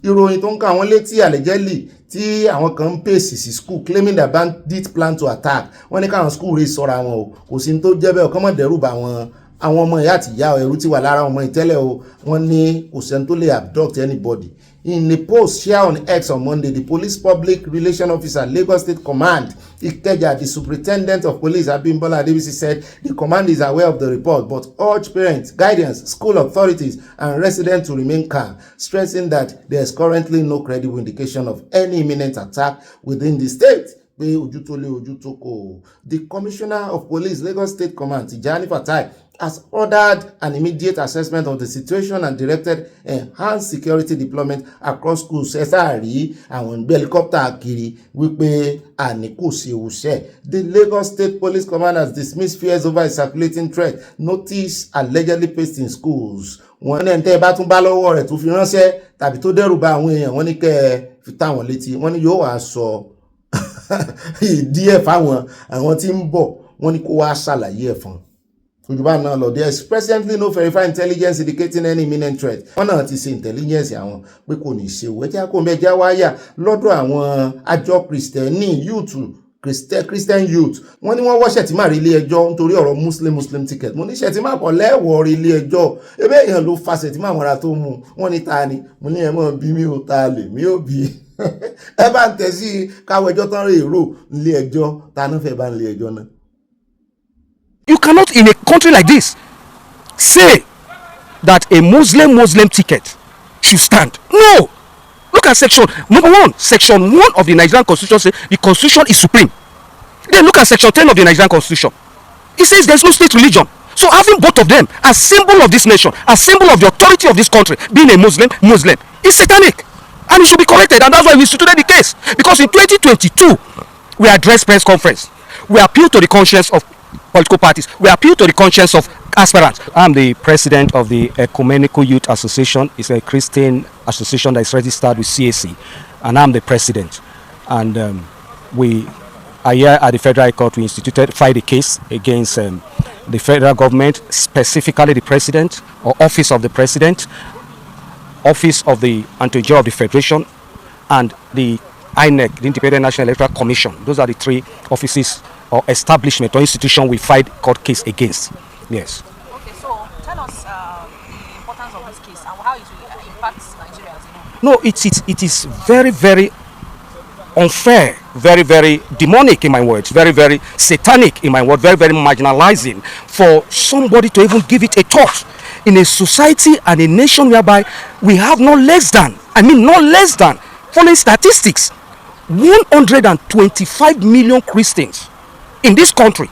ìròyìn tó ń ká àwọn létí allegedly tí àwọn kan ń pèsè sí school claiming that bandit plan to attack wọ́n ní káwọn school rè sọ́ra wọn o kò sí ní tó jẹ́ bẹ́ẹ̀ ọkàn mọ̀ dẹ́rù bá wọn àwọn ọmọ ìyá àti ìyá ẹ̀rù ti wà lára ọmọ ìtẹ́lẹ̀ o wọ́n ní kò sẹ́ni tó lè abduct anybody. In a post shared on X on Monday, the police public relation officer, Lagos State Command, Ikeja, the superintendent of police, Abimbola Adebisi, said the command is aware of the report, but urged parents, guidance, school authorities, and residents to remain calm, stressing that there is currently no credible indication of any imminent attack within the state. The Commissioner of Police, Lagos State Command, Tijani Fatai, has ordered an immediate assessment of the situation and directed enhanced security deployment across schools. Ẹ̀sàárí àwọn ìgbé helicopter kiri wípé àníkù sí òṣè. The Lagos State Police Command has dismissed fears over a circulating threat notice allegedly pasted in schools. Wọ́n ní ẹ̀ńtẹ́ bá tún bá lọ́wọ́ rẹ̀ tó fi ránṣẹ́ tàbí tó dẹ́rù bá àwọn èèyàn wọ́n ní kẹ́ ẹ fi táwọn létí wọ́n ní yóò wá sọ díẹ̀ fáwọn àwọn tí ń bọ̀ wọ́n ní kó wá ṣàlàyé ẹ̀ fún there is presently no verified intelligence indicating any imminent threat. Wọ́n náà ti ṣe intelligence àwọn pé kò ní ṣe òwe tí a kò mẹ́jà wáyà lọ́dọ̀ àwọn àjọ Kristẹni youth Christian youth wọ́n ní wọ́n wọ́ Shettima rí ilé ẹjọ́ nítorí ọ̀rọ̀ muslim ticket. Mo ní Shettima kọ́ lẹ́wọ̀ rí ilé ẹjọ́ ebe èèyàn ló fa Shettima mọ́ra tó mú wọ́n ní ta ni mo ní ẹ mọ́ bí mi ò ta lè mi ò bí ẹ bá ń tẹ̀ sí káwọ́ ẹjọ́ tán rè èrò ilé ẹjọ́ ta ló fẹ́ bá ń lé ẹjọ́ náà. You cannot in a country like this say that a Muslim ticket should stand. No. Look at section 1. Section 1 of the Nigerian Constitution says the Constitution is supreme. Then look at section 10 of the Nigerian Constitution. It says there's no state religion. So having both of them as symbol of this nation, as symbol of the authority of this country, being a Muslim, is satanic. And it should be corrected. And that's why we instituted the case. Because in 2022, we addressed press conference. We appealed to the conscience of political parties. We appeal to the conscience of aspirants. I'm the president of the Ecumenical Youth Association. It's a Christian association that is registered with CAC, and I'm the president. And we are here at the Federal High Court. We filed a case against the federal government, specifically the president or office of the president, office of the Attorney General of the Federation, and the INEC, the Independent National Electoral Commission. Those are the three offices or establishment or institution we filed court case against. Yes. Okay, so tell us the importance of this case and how it will impact Nigeria. No, it is very, very unfair, very, very demonic in my words, very, very satanic in my word, very, very marginalizing for somebody to even give it a thought in a society and a nation whereby we have no less than, following statistics, 125 million Christians in this country,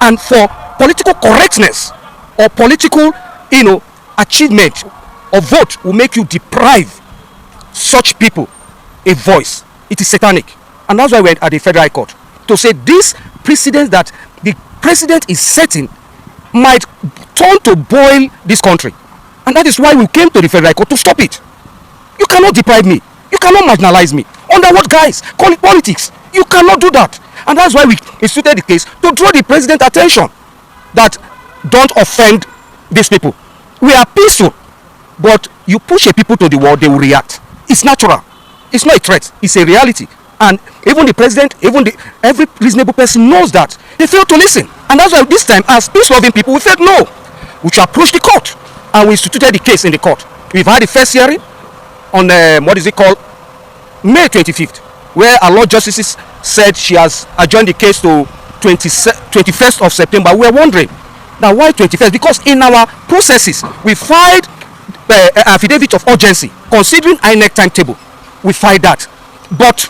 and for political correctness or political achievement or vote will make you deprive such people a voice. It is satanic, and that's why we went at the Federal High Court to say this precedent that the president is setting might turn to boil this country, and that is why we came to the Federal High Court to stop it. You cannot deprive me, you cannot marginalize me. Under what guise? Call it politics. You cannot do that. And that's why we instituted the case to draw the president's attention that don't offend these people. We are peaceful, but you push a people to the wall, they will react. It's natural. It's not a threat. It's a reality. And even the president, every reasonable person knows that. They fail to listen. And that's why this time, as peace-loving people, we said no. We should approach the court. And we instituted the case in the court. We've had the first hearing on, May 25th, where our Lord Justices said she has adjourned the case to 21st of September. We are wondering, now why 21st? Because in our processes, we filed affidavit of urgency, considering INEC timetable. We filed that. But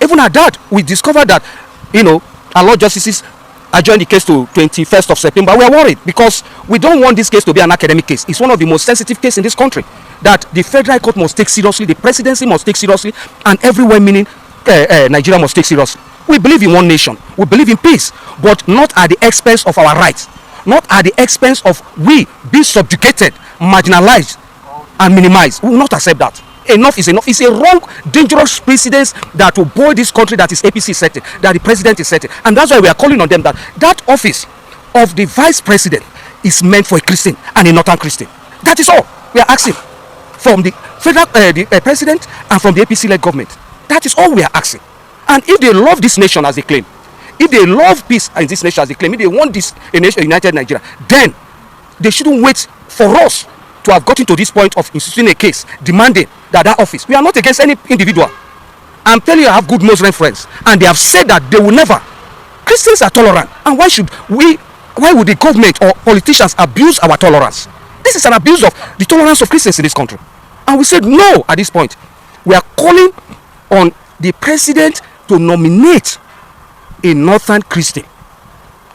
even at that, we discovered that, our Lord Justices adjourned the case to 21st of September. We are worried because we don't want this case to be an academic case. It's one of the most sensitive cases in this country that the Federal Court must take seriously, the presidency must take seriously, and everywhere meaning Nigeria must take seriously. We believe in one nation. We believe in peace, but not at the expense of our rights, not at the expense of we being subjugated, marginalized, and minimized. We will not accept that. Enough is enough. It's a wrong, dangerous precedence that will boil this country that is APC setting, that the president is setting. And that's why we are calling on them that office of the vice president is meant for a Christian and a northern Christian. That is all we are asking from the federal president and from the APC-led government. That is all we are asking. And if they love this nation as they claim, if they love peace in this nation as they claim, if they want this a nation, united Nigeria, then they shouldn't wait for us to have gotten to this point of instituting a case demanding that office. We are not against any individual. I'm telling you, I have good Muslim friends, and they have said that they will never. Christians are tolerant, and why would the government or politicians abuse our tolerance? This is an abuse of the tolerance of Christians in this country. And we said no at this point. We are calling on the president to nominate a northern Christian.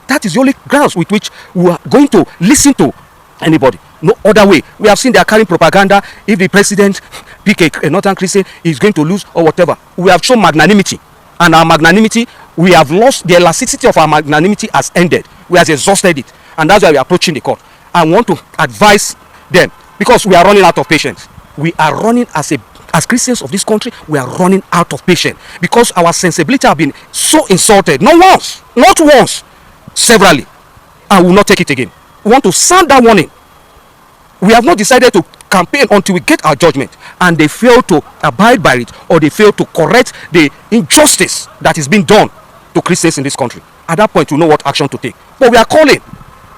That is the only grounds with which we are going to listen to anybody. No other way. We have seen they are carrying propaganda. If the president pick a northern Christian, he's going to lose or whatever. We have shown magnanimity, and our magnanimity, we have lost the elasticity of our magnanimity has ended. We have exhausted it, and that's why we are approaching the court. I want to advise them because we are running out of patience. We are running as Christians of this country. We are running out of patience because our sensibility have been so insulted. Not once, severally, and we will not take it again. We want to sound that warning. We have not decided to campaign until we get our judgment, and they fail to abide by it, or they fail to correct the injustice that is being done to Christians in this country. At that point, we know what action to take. But we are calling.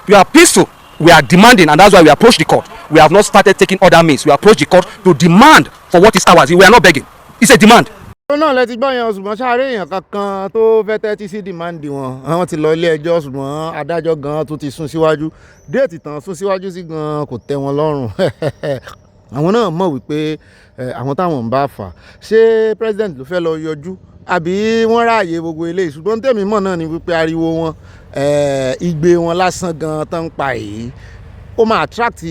We are peaceful. We are demanding, and that's why we approach the court. We have not started taking other means. We approach the court to demand for what is ours. We are not begging. It's a demand. náà lẹ ti gbọ́ yẹn ṣùgbọ́n sáré èèyàn kankan tó fẹ́ tẹ́tí sí dìmáàndì wọn àwọn ti lọ ilé ẹjọ́ ṣùgbọ́n adájọ́ gan tún ti sún síwájú déètì tán sún síwájú sí gan kò tẹ́ wọn lọ́rùn àwọn náà mọ̀ wípé àwọn táwọn ń bá fà ṣé president ló fẹ́ lọ yọjú àbí wọ́n ráàyè gbogbo eléyìí ṣùgbọ́n tèmi mọ̀ náà ni wípé ariwo wọn igbe wọn lásán gan tán ń pa èyí ó máa attract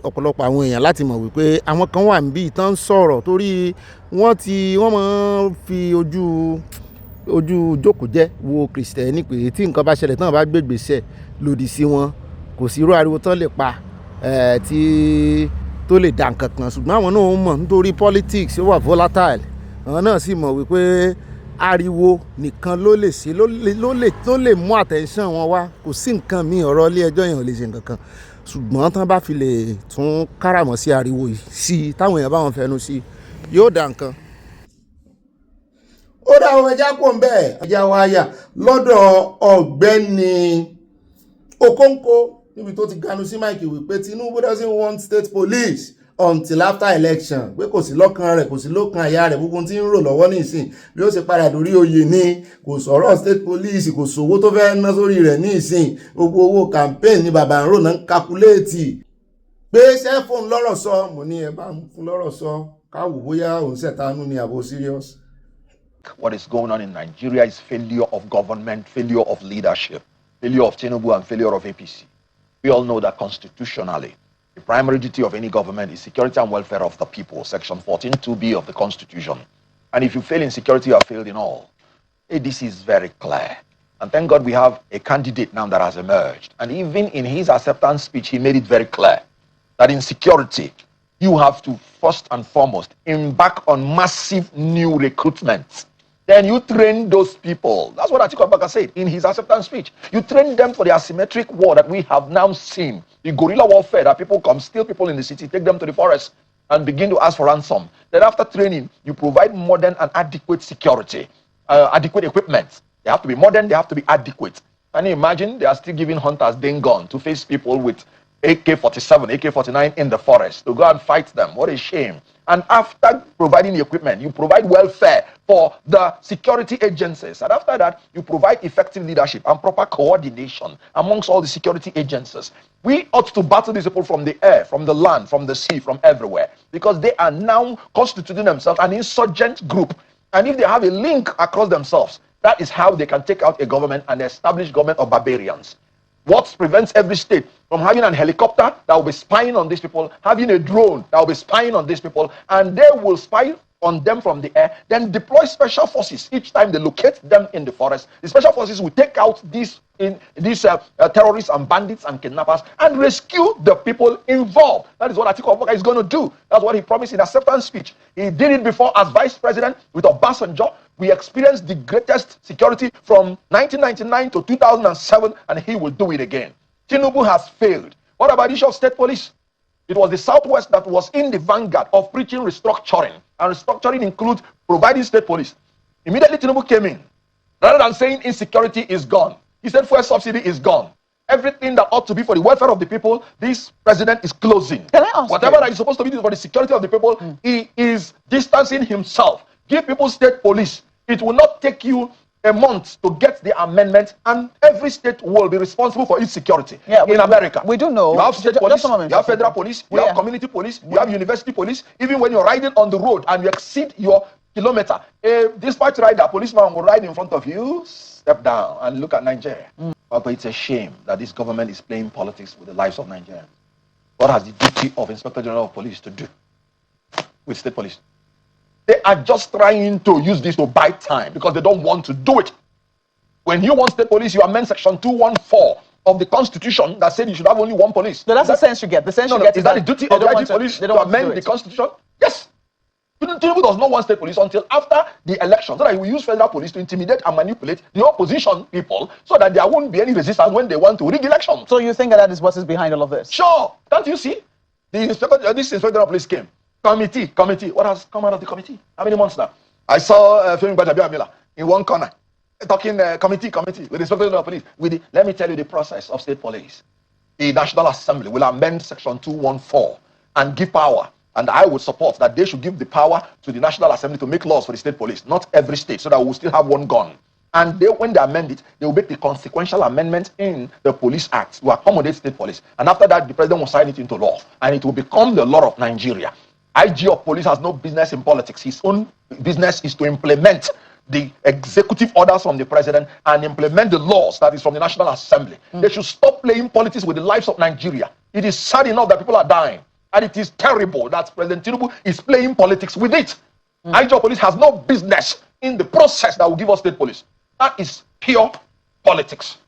ọ̀pọ̀lọpọ̀ àwọn èèyàn láti mọ̀ wípé àwọn kan wà níbí tán ń sọ̀rọ̀ torí wọ́n máa ń fi ojú jókòó jẹ́ wo kìrìsìtẹ́nì pé tí nǹkan bá ṣẹlẹ̀ tán bá gbègbèsẹ̀ lòdì sí wọn kò sí irú ariwo tán lè pa tí tó lè dà nǹkan kan ṣùgbọ́n àwọn náà mọ̀ nítorí politics ó wà volatile àwọn náà sì mọ̀ wípé ariwo nìkan ló lè ṣe ló lè mú attention wọn wá kò sí nǹkan míì ọ̀rọ̀ ilé ẹjọ́ yẹn ò lè ṣe nǹkan kan ṣùgbọ́n tán bá fi lè tún káràmọ́ sí ariwo yìí sí táwọn èèyàn bá wọn fẹnu sí yóò dà nǹkan. ó dá àwọn ẹja pọ̀ ń bẹ́ẹ̀ ẹja wáyà lọ́dọ̀ Ọ̀gbẹ́ni Okonkwo níbi tó ti ganu sí máìkì wípé Tinubu doesn't want state police until after election pé kò sí lọ́kàn rẹ̀ kò sí lọ́kàn àyà rẹ̀ gbogbo tí ń rò lọ́wọ́ nísìn bí ó ṣe padà lórí oyè ní kò sọ̀rọ̀ state police kò sówó tó fẹ́ ná sórí rẹ̀ nísìn gbogbo owó campaign ní bàbá ń rò náà ń kakuléètì pé sẹ́fóònù lọ́rọ̀ sọ mo ní ẹ bá ń fún lọ́rọ̀ sọ káwò bóyá òun ṣẹ̀tánú ni àbò serious. What is going on in Nigeria is failure of government, failure of leadership, failure of Tinubu and failure of APC. We all know that constitutionally the primary duty of any government is security and welfare of the people, Section 14(2)(b) of the Constitution. And if you fail in security, you have failed in all. This is very clear. And thank God we have a candidate now that has emerged. And even in his acceptance speech, he made it very clear that in security, you have to first and foremost embark on massive new recruitments. Then you train those people. That's what Atiku Abubakar said in his acceptance speech. You train them for the asymmetric war that we have now seen. The guerrilla warfare that people come, steal people in the city, take them to the forest, and begin to ask for ransom. Then after training, you provide modern and adequate security, adequate equipment. They have to be modern, they have to be adequate. Can you imagine? They are still giving hunters then gun to face people with AK-47, AK-49 in the forest to go and fight them. What a shame. And after providing the equipment, you provide welfare for the security agencies. And after that, you provide effective leadership and proper coordination amongst all the security agencies. We ought to battle these people from the air, from the land, from the sea, from everywhere. Because they are now constituting themselves an insurgent group. And if they have a link across themselves, that is how they can take out a government and establish government of barbarians. What prevents every state from having an helicopter that will be spying on these people, having a drone that will be spying on these people, and they will spy on them from the air, then deploy special forces each time they locate them in the forest. The special forces will take out these terrorists and bandits and kidnappers and rescue the people involved. That is what Atiku Abubakar is going to do. That's what he promised in acceptance speech. He did it before as vice president with Obasanjo. We experienced the greatest security from 1999 to 2007, and he will do it again. Tinubu has failed. What about the issue of state police? It was the Southwest that was in the vanguard of preaching restructuring. And restructuring includes providing state police. Immediately Tinubu came in. Rather than saying insecurity is gone, he said fuel subsidy is gone. Everything that ought to be for the welfare of the people, this president is closing. Whatever that is supposed to be for the security of the people, he is distancing himself. Give people state police. It will not take you a month to get the amendment, and every state will be responsible for its security. In America, we do know. You have state police, you have federal police, you have community police, you have university police. Even when you're riding on the road and you exceed your kilometer, a dispatch rider, policeman will ride in front of you, step down and look at Nigeria. But it's a shame that this government is playing politics with the lives of Nigerians. What has the duty of Inspector General of Police to do with state police? They are just trying to use this to buy time because they don't want to do it. When you want state police, you amend section 214 of the Constitution that said you should have only one police. No, that's the sense you get. The sense you get is that the duty of the IG police to amend the Constitution? Yes. Tinubu does not want state police until after the election, so that he will use federal police to intimidate and manipulate the opposition people so that there won't be any resistance when they want to rig elections. So you think that is what is behind all of this? Sure. Can't you see? This inspector of police came. Committee. What has come out of the committee? How many months now? I saw Femi Gbajabiamila in one corner. talking committee with the Inspector of Police. Let me tell you the process of state police. The National Assembly will amend Section 214 and give power. And I would support that they should give the power to the National Assembly to make laws for the state police, not every state, so that we will still have one gun. And when they amend it, they will make the consequential amendment in the Police Act to accommodate state police. And after that, the president will sign it into law, and it will become the law of Nigeria. IG of police has no business in politics. His own business is to implement the executive orders from the president and implement the laws that is from the National Assembly. They should stop playing politics with the lives of Nigeria. It is sad enough that people are dying, and it is terrible that President Tinubu is playing politics with it. IG of police has no business in the process that will give us state police. That is pure politics.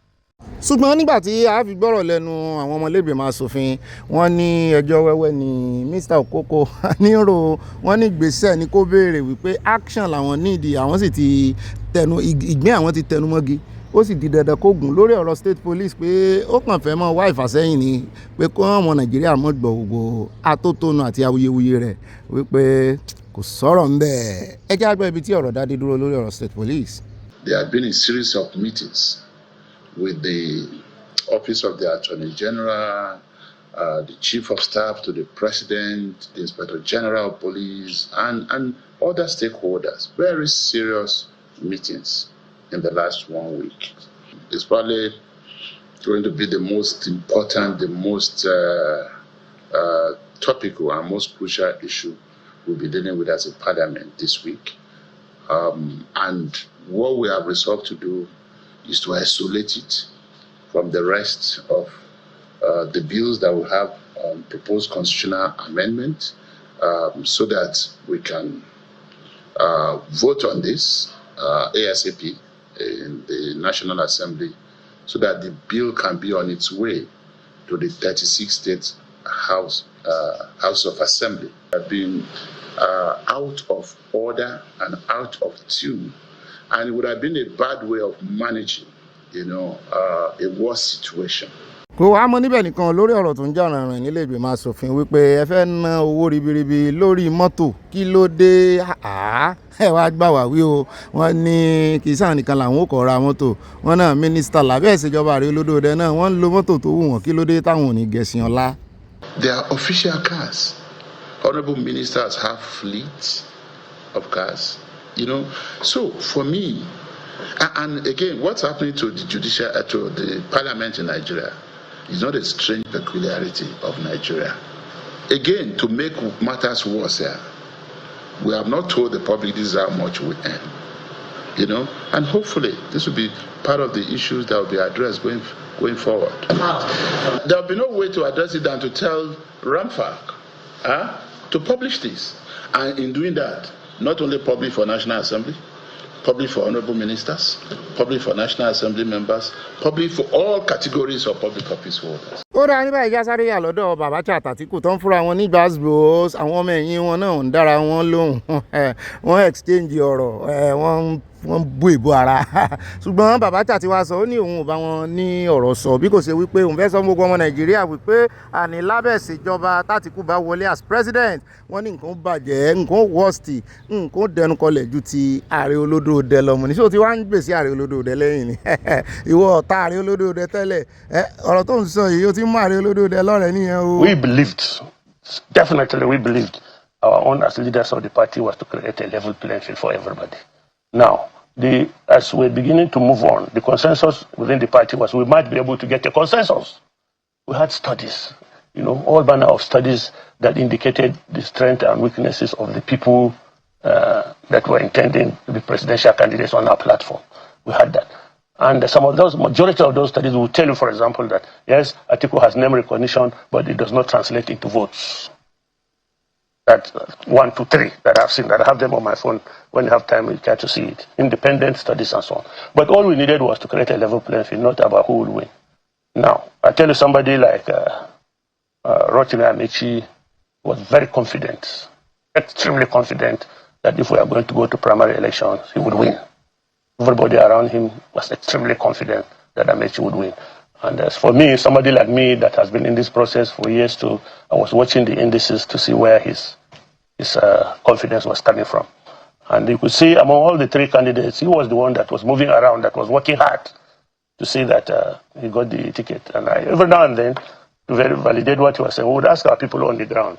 ṣùgbọ́n nígbà tí a fi gbọ́rọ̀ lẹ́nu àwọn ọmọlẹ́gbẹ̀mọ aṣòfin wọ́n ní ẹjọ́ wẹ́wẹ́ ní Mr. Okoko nírò wọ́n ní gbèsè ní kó béèrè wípé action làwọn nídìí, àwọn sì ti tẹnu ìgbín àwọn ti tẹnu mọ́gi, ó sì di dandan kó gùn lórí ọ̀rọ̀ state police pé ó kàn fẹ́ mọ́ wá ìfàsẹ́yìn ni pé kó ọmọ Nàìjíríà mọ́ gbọ́ gbogbo atótónu àti awuyewuye rẹ̀ wípé kò sọ̀rọ̀ ńbẹ̀. ẹ jẹ́ àgbẹ̀ ibi tí ọ̀rọ̀ dádé dúró lórí ọ̀rọ̀ state police. There have been a series of meetings with the Office of the Attorney General, the Chief of Staff to the President, the Inspector General of Police, and other stakeholders. Very serious meetings in the last 1 week. It's probably going to be the most important, the most topical and most crucial issue we'll be dealing with as a parliament this week. And what we have resolved to do is to isolate it from the rest of the bills that will have proposed constitutional amendment, so that we can vote on this ASAP in the National Assembly, so that the bill can be on its way to the 36 state House of Assembly. Have been out of order and out of tune, and it would have been a bad way of managing, a worse situation. kò wá mọ níbẹ̀ nìkan lórí ọ̀rọ̀ tó ń jà rìnrìn nílé ìgbìmọ̀ asòfin wípé ẹ fẹ́ ná owó ribiribi lórí mọ́tò kí ló dé ẹ wá gbà wá wí o wọ́n ní kì í sáà nìkan làwọn ò kọ̀ ra mọ́tò wọ́n náà mínísítà lábẹ́ ìṣèjọba Ààrẹ Olódòdẹ náà wọ́n ń lo mọ́tò tó wù wọ́n kí ló dé táwọn ò ní gẹ̀ẹ́sì ọ̀la. They are official cars. Honorable ministers have fleets of cars, So for me, and again, what's happening to the to the parliament in Nigeria is not a strange peculiarity of Nigeria. Again, to make matters worse here, we have not told the public this is how much we earn, and hopefully this will be part of the issues that will be addressed going forward. There will be no way to address it than to tell Ramfark to publish this, and in doing that, not only public for National Assembly, public for honorable ministers, public for National Assembly members, public for all categories of public office holders. ó dáa nígbà ìjà sáré yà lọ́dọ̀ Abacha àtàtìkù tó ń fúnra wọn ní gbàgbós àwọn ọmọ ẹ̀yìn wọn náà ń dára wọn lóhùn wọ́n exchange ọ̀rọ̀ wọ́n bú ìbò ara ṣùgbọ́n Abacha ti wá sọ ó ní òun ò bá wọn ní ọ̀rọ̀ sọ bí kò ṣe wípé òun fẹ́ sọ gbogbo ọmọ Nàìjíríà wípé àní lábẹ́ ìṣèjọba tàtìkù bá wọlé as president wọ́n ní nǹkan bàjẹ́ nǹkan worst nǹkan dẹnukọlẹ̀ ju ti Ààrẹ Olódòdẹ lọ mọ̀ ní ṣó ti wá ń gbèsè Ààrẹ Olódòdẹ lẹ́yìn ni ìwọ ọ̀tá Ààrẹ Olódòdẹ tẹ́lẹ̀ ọ̀rọ̀ tó ń sọ yìí ó ti mú Ààrẹ Olódòdẹ lọ́rẹ̀ nìyẹn o. Definitely we believed our own as leaders of the party was to create a level playing field for everybody. Now, as we're beginning to move on, the consensus within the party was we might be able to get a consensus. We had studies, all manner of studies that indicated the strengths and weaknesses of the people that were intending to be presidential candidates on our platform. We had that. And majority of those studies will tell you, for example, that yes, Atiku has name recognition, but it does not translate into votes. That 1, 2, 3 that I've seen, that I have them on my phone. When you have time, you get to see it. Independent studies and so on. But all we needed was to create a level playing field, not about who would win. Now, I tell you, somebody like Rotimi Amechi was very confident, extremely confident that if we are going to go to primary elections, he would win. Everybody around him was extremely confident that Amechi would win. And as for me, somebody like me that has been in this process for years too, I was watching the indices to see where his confidence was coming from. And you could see among all the three candidates, he was the one that was moving around, that was working hard to see that he got the ticket. And every now and then, to validate what he was saying, we would ask our people on the ground.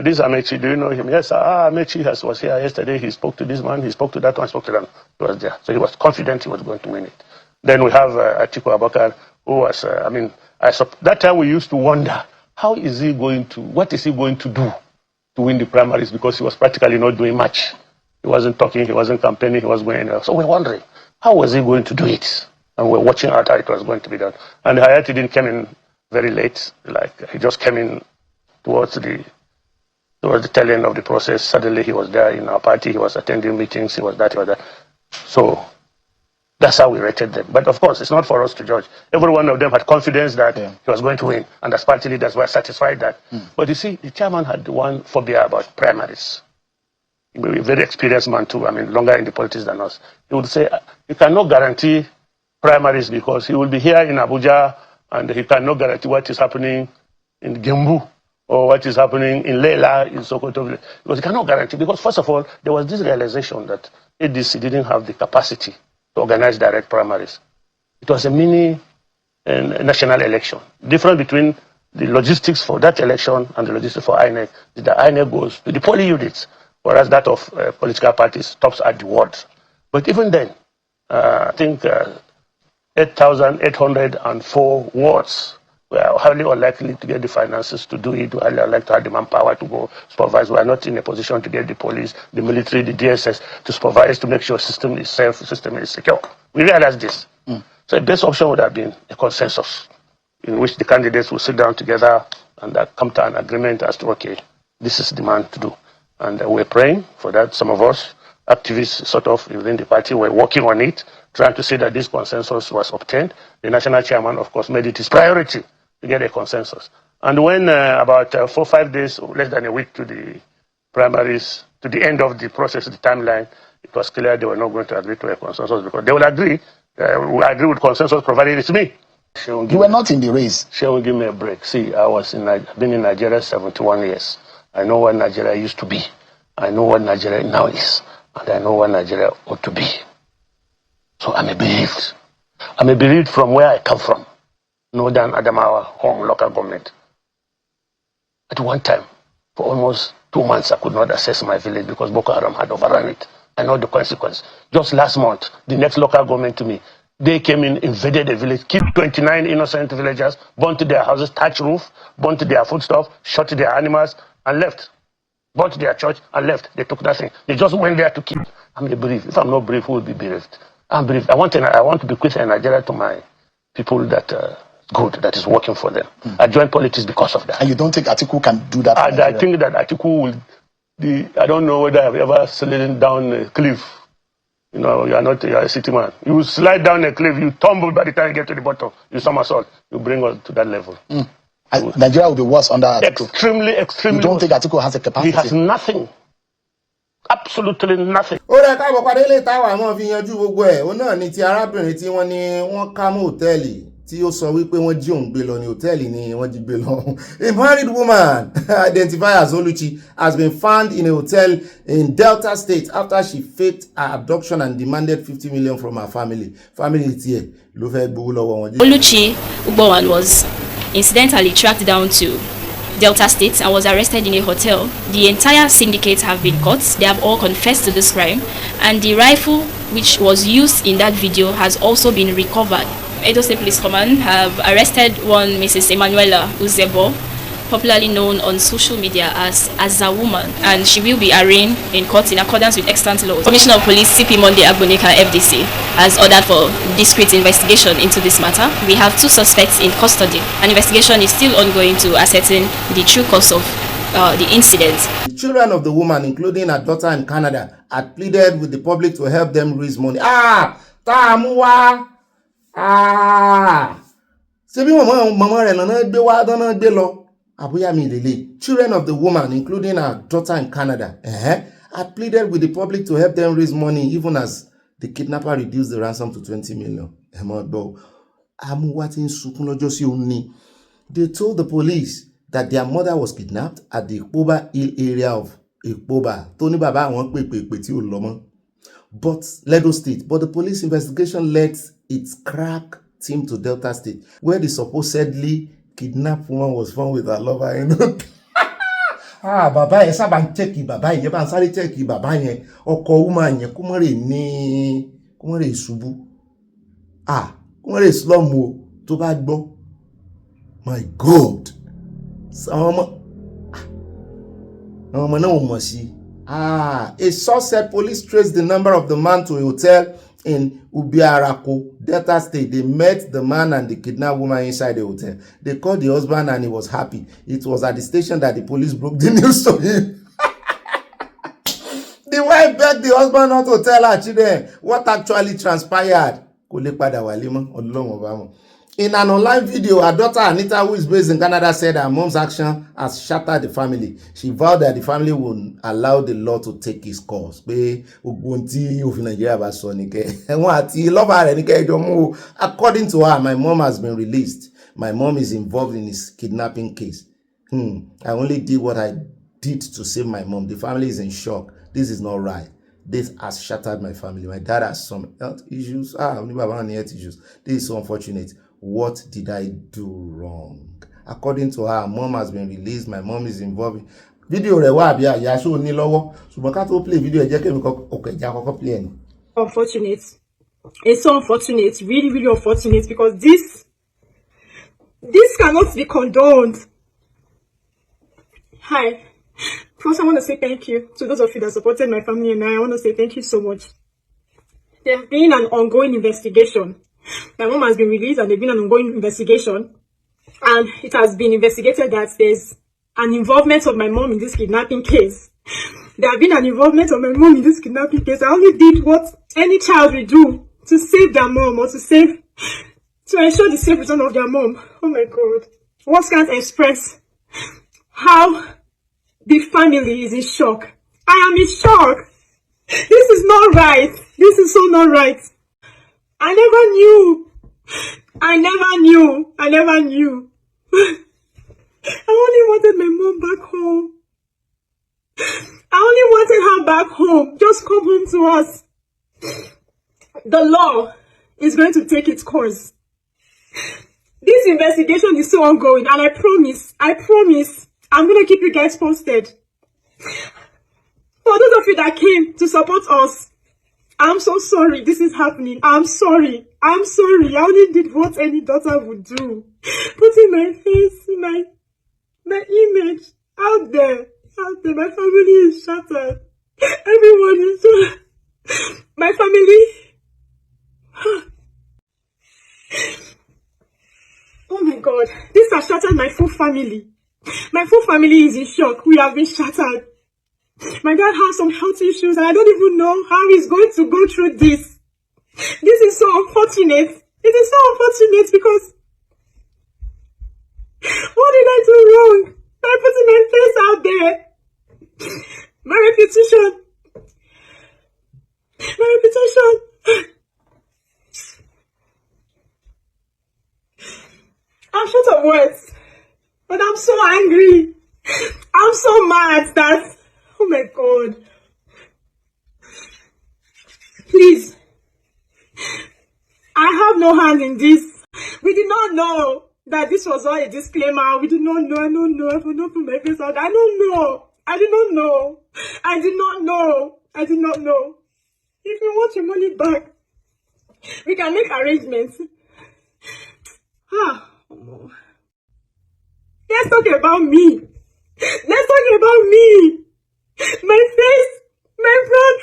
This Amechi, do you know him? Yes, Amechi was here yesterday. He spoke to this man, he spoke to that one, spoke to them. He was there. So he was confident he was going to win it. Then we have Atiku Abubakar, who was, that time we used to wonder, how is he going to, what is he going to do to win the primaries? Because he was practically not doing much. He wasn't talking, he wasn't campaigning, he was going anywhere. So we're wondering, how was he going to do it? And we're watching out how it was going to be done. And Hayati didn't come in very late, like he just came in towards the tail end of the process. Suddenly he was there in our party, he was attending meetings, he was that, he was that. So that's how we rated them. But of course, it's not for us to judge. Every one of them had confidence that he was going to win, and as party leaders were satisfied that. But you see, the chairman had one phobia about primaries. He was a very experienced man too, longer in the politics than us. He would say, you cannot guarantee primaries because he will be here in Abuja and he cannot guarantee what is happening in Gembu or what is happening in Lela, in Sokoto. Because he cannot guarantee, because first of all, there was this realization that ADC didn't have the capacity to organize direct primaries. It was a mini national election. Difference between the logistics for that election and the logistics for INEC is that INEC goes to the polling units, whereas that of political parties stops at the wards. But even then, I think 8,804 wards were highly unlikely to get the finances to do it, highly unlikely to have the manpower to go supervise. We are not in a position to get the police, the military, the DSS to supervise to make sure the system is safe, the system is secure. We realize this. So the best option would have been a consensus in which the candidates will sit down together and come to an agreement as to, okay, this is the man to do. And we're praying for that. Some of us, activists sort of within the party, were working on it, trying to see that this consensus was obtained. The national chairman, of course, made it his priority to get a consensus. And when about 4 or 5 days, or less than a week to the primaries, to the end of the process, the timeline, it was clear they were not going to agree to a consensus because they will agree. We agree with consensus provided it's me. You were not in the race. She will give me a break. See, I've been in Nigeria 71 years. I know what Nigeria used to be. I know what Nigeria now is. And I know what Nigeria ought to be. So I'm a bereaved. I'm a bereaved from where I come from. Northern Adamawa, home local government. At one time, for almost 2 months, I could not access my village because Boko Haram had overrun it. I know the consequence. Just last month, the next local government to me, they came in, invaded the village, killed 29 innocent villagers, burnt their houses, thatched roof, burnt their foodstuff, shot their animals, and left. Burnt their church and left. They took nothing. They just went there to kill. I'm a bereaved. If I'm not brave, who will be bereaved? I'm bereaved. I want to bequeath Nigeria to my people that good, that is working for them. I joined politics because of that. And you don't think Atiku can do that? I think that Atiku will. I don't know whether I've ever slid down a cliff. You know, you're a city man. You slide down a cliff, you tumble by the time you get to the bottom. You somersault. You bring us to that level. Nigeria will be worse under Atiku. Extremely. You don't think Atiku has the capacity? He has nothing. Absolutely nothing. ó rẹ káàbọ̀ padà ilé táwa àmọ́ fi yanjú gbogbo ẹ̀ ó náà ni ti arábìnrin tí wọ́n ní wọ́n ká mọ́ òtẹ́ẹ̀lì tí ó sọ wípé wọ́n jí òun gbé lọ ní òtẹ́ẹ̀lì ni wọ́n jí gbé lọ. A married woman identified as Oluchi has been found in a hotel in Delta State after she faked her abduction and demanded 50 million from her family. Family tiẹ̀ ló fẹ́ gbowó lọ́wọ́ wọn. Oluchi Ugbowan was incidentally tracked down to Delta State and was arrested in a hotel. The entire syndicate have been caught. They have all confessed to this crime, and the rifle which was used in that video has also been recovered. Edo State Police Command have arrested one Mrs. Emanuela Uzebo, popularly known on social media as a woman, and she will be arraigned in court in accordance with extant laws. Commissioner of Police CP Monday Agbonika FDC has ordered for discreet investigation into this matter. We have 2 suspects in custody. An investigation is still ongoing to ascertain the true cause of the incident. The children of the woman, including her daughter in Canada, had pleaded with the public to help them raise money. Ṣebí mama rẹ̀ lọ́nà gbé wá dáná gbé lọ. Abuyami Lele, children of the woman, including her daughter in Canada, had pleaded with the public to help them raise money, even as the kidnapper reduced the ransom to 20 million. They told the police that their mother was kidnapped at the Oba Hill area of Ìpòbà tó ní bàbá àwọn pèpèpè tí ò lọ mọ́. But Lagos State, but the police investigation led its crack team to Delta State, where the supposedly kidnapped woman was found with her lover. You know? Bàbá yẹn sábà ń chẹ́kì bàbá yẹn bá ń sáré chẹ́kì bàbá yẹn ọkọ woman yẹn kó mọ́ rè ṣubú. Kó mọ́ rè slum o tó bá gbọ́. My God. Àwọn ọmọ náà ò mọ̀ sí. A source said police traced the number of the man to a hotel in Ubiarako, Delta State. They met the man and the kidnapped woman inside the hotel. They called the husband and he was happy. It was at the station that the police broke the news to him. The wife begged the husband not to tell her children what actually transpired. In an online video, her daughter Anita, who is based in Canada, said her mom's action has shattered the family. She vowed that the family would allow the law to take its course. According to her, my mom has been released. My mom is involved in his kidnapping case. I only did what I did to save my mom. The family is in shock. This is not right. This has shattered my family. My dad has some health issues. This is so unfortunate. What did I do wrong? According to her, mom has been released. My mom is involved. Video rẹ̀ wá bí àyà ṣó ní lọ́wọ́. Ṣùgbọ́n ká tó play video ẹ jẹ́ kí mi kọ́kọ́ play ẹni. Unfortunate. It's so unfortunate. Really, really unfortunate because this cannot be condoned. Hi. First, I want to say thank you to those of you that supported my family and I want to say thank you so much. There has been an ongoing investigation. My mom has been released and there's been an ongoing investigation. And it has been investigated that there's an involvement of my mom in this kidnapping case. There has been an involvement of my mom in this kidnapping case. I only did what any child would do to save their mom or to ensure the safe return of their mom. Oh my God. Words can't express how the family is in shock. I am in shock. This is not right. This is so not right. I never knew. I only wanted my mom back home. I only wanted her back home. Just come home to us. The law is going to take its course. This investigation is so ongoing and I promise, I'm going to keep you guys posted. For those of you that came to support us, I'm so sorry this is happening. I'm sorry. I only did what any daughter would do. Putting my face, my image out there. My family is shattered. Everyone is my family. Oh my God. This has shattered my full family. My full family is in shock. We have been shattered. My dad has some health issues and I don't even know how he's going to go through this. This is so unfortunate. It is so unfortunate because what did I do wrong? By putting my face out there. My reputation. I'm short of words. But I'm so angry. I'm so mad that, oh my God. Please. I have no hand in this. We did not know that this was all a disclaimer. We did not know. I don't know. I will not put my face out. I don't know. I did not know. If you want your money back, we can make arrangements. Let's talk about me. My face, my front,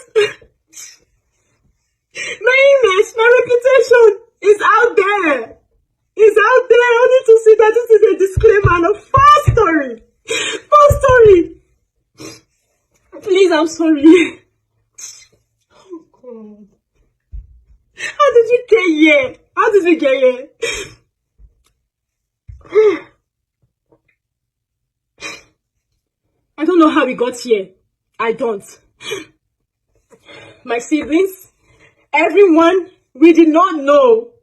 my image, my reputation is out there. I need to see that this is a disclaimer and a false story. Please, I'm sorry. Oh God. How did you get here? I don't know how we got here. I don't. My siblings, everyone, we did not know.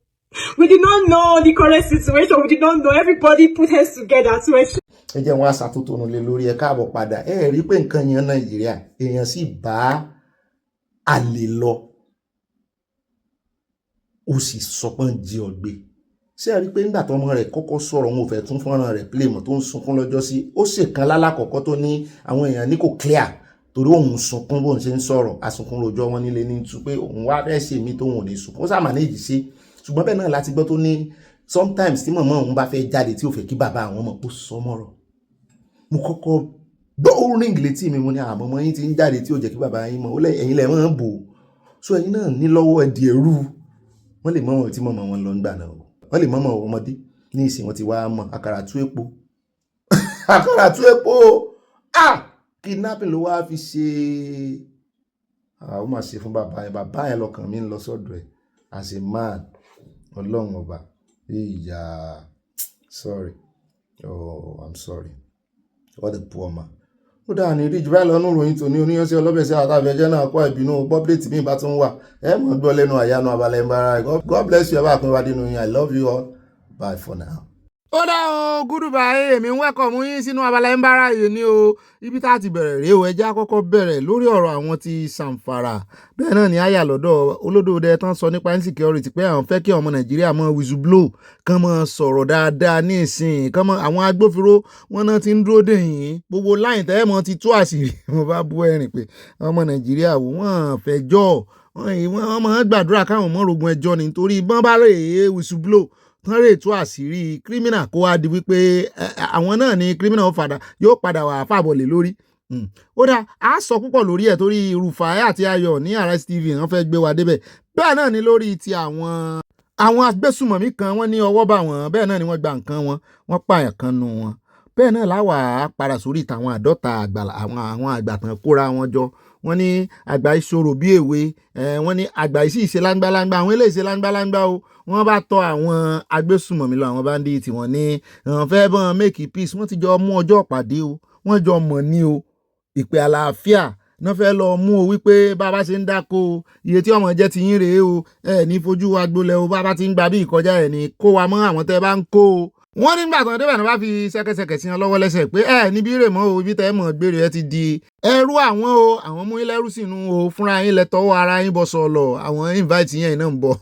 We did not know the correct situation. We did not know. Everybody put heads together to ensure. ẹ jẹ́ wọn aṣàtúntò lé lórí ẹ káàbọ̀ padà ẹ rí pé nǹkan yẹn Nàìjíríà èèyàn sì bá àlè lọ ó sì sọpọ́n jí ọgbẹ́ ṣé ẹ rí pé nígbà tọmọ rẹ̀ kọ́kọ́ sọ̀rọ̀ òun ò fẹ́ tún fọ́nrán rẹ̀ play mọ́ tó ń sunkún lọ́jọ́ sí ó ṣèkan lálàkọ́kọ́ tó ní àwọn èèyàn ní kò clear torí òun sunkún bóun ṣe ń sọ̀rọ̀ asunkún rojọ́ wọn nílé ní tú pé òun wá fẹ́ ṣe mí tóun ò ní sunkún ó sàmà ní ìjì sí ṣùgbọ́n bẹ́ẹ̀ náà láti gbọ́ tó ní sometimes tí màmá òun bá fẹ́ jáde tí ò fẹ́ kí bàbá àwọn ọmọ kó sọ mọ́rọ̀ mo kọ́kọ́ gbọ́ ring létí mi mo ní àmọ́ ọmọ yín ti ń jáde tí ò jẹ́ kí bàbá yín mọ̀ ó lẹ́yìn ẹ̀yin lẹ̀ mọ́ bò so ẹ̀yin náà ní lọ́wọ́ ẹ̀dì ẹ̀rú wọ́n lè mọ́mọ́ tí mọ́mọ́ wọn lọ ń gbà náà wọ́n lè mọ́mọ́ ọmọdé ní ìsìn wọn ti wá mọ̀ àkàrà tú epo àkàrà tú epo kidnapping ló wá fi ṣe ó mà ṣe fún bàbá yẹn lọ́kàn mi ń lọ sọ́dọ̀ ẹ̀ as a man ọlọ́run ọba ìyá sorry I'm sorry what a poor man ó dáa ní rí jùlọ lọ́nà ìròyìn tòní oníyanṣẹ ọlọ́bẹ̀ṣẹ àtàfẹ́jẹ́ náà kọ́ ìbínú bọ́bléètì mi bá tún wà ẹ mọ̀ gbọ́ lẹ́nu àyánu Abala Ẹ̀mbára God bless you ẹ bá pín wá nínú yín I love you all bye for now. ó dá o goodbye èmi ń wẹ́kọ̀mù yín sínú Abala Ẹ̀mbára yìí ni o ibi tá a ti bẹ̀rẹ̀ rèé o ẹjẹ́ àkọ́kọ́ bẹ̀rẹ̀ lórí ọ̀rọ̀ àwọn ti Zamfara bẹ́ẹ̀ náà ni àyà lọ́dọ̀ olódòdó tán sọ nípa insecurity pé àwọn fẹ́ kí ọmọ Nàìjíríà mọ whistleblow kán mọ sọ̀rọ̀ dáadáa ní ìsìn kán mọ àwọn agbófinró wọn náà ti ń dúró dè yín gbogbo láyìn tẹ́ mọ́ ti tú àṣírí mo bá bú ẹ̀rìn pé ọmọ Nàìjíríà wọ́n fẹjọ́ wọ́n máa ń gbàdúrà káwọn mọ́ rogun ẹjọ́ nítorí bọ́n bá rè é whistleblow tán rè tú àṣírí kírímìnà kó wá di wípé àwọn náà ni kírímìnà yóò padà wà fàbọ̀lẹ̀ lórí ó dá a sọ púpọ̀ lórí ẹ̀ torí Rufai àti Ayọ̀ ní Arise TV wọ́n fẹ́ gbé wa débẹ̀ bẹ́ẹ̀ náà ni lórí ti àwọn agbésùmọ̀mí kan wọ́n ní ọwọ́ bá wọn bẹ́ẹ̀ náà ni wọ́n gba nǹkan wọn wọ́n pààyàn kan nù wọn bẹ́ẹ̀ náà láwà á padà sórí ìtàwọn àdọ́ta àwọn àgbàtàn kóra wọn jọ wọ́n ní àgbà ìṣòro bí èwe wọ́n ní àgbà ìṣì ìṣe láńgbáláńgbá àwọn eléyìí ṣe láńgbáláńgbá o wọ́n bá tọ́ àwọn agbésùmọ̀mí lọ àwọn bandits wọ́n ní wọ́n fẹ́ bọ́n make peace wọ́n ti jọ mú ọjọ́ pàdé o wọ́n jọ mọ̀ ní o ìpè àlàáfíà náà fẹ́ lọ mú o wípé bàbá ṣe ń dáko iye tí ọmọ jẹ́ ti yín rèé o ní fojú wa gbolẹ̀ o bàbá ti ń gba bí ìkọjá ẹ̀ ní kó wa mọ́ àwọn tẹ́ bá ń kó o wọ́n nígbà tán débẹ̀ náà bá fi ṣẹ́kẹ́ṣẹkẹ̀ sí wọn lọ́wọ́ lẹ́sẹ̀ pé níbi rè mọ́ o ibi tẹ́ mọ̀ gbére ẹ ti di ẹrú àwọn o àwọn mú yín lẹ́rú sínú o fúnra yín lẹ́tọ́wọ́ ara yín bọ́ sọ̀lọ̀ àwọn invite yẹn náà ń bọ̀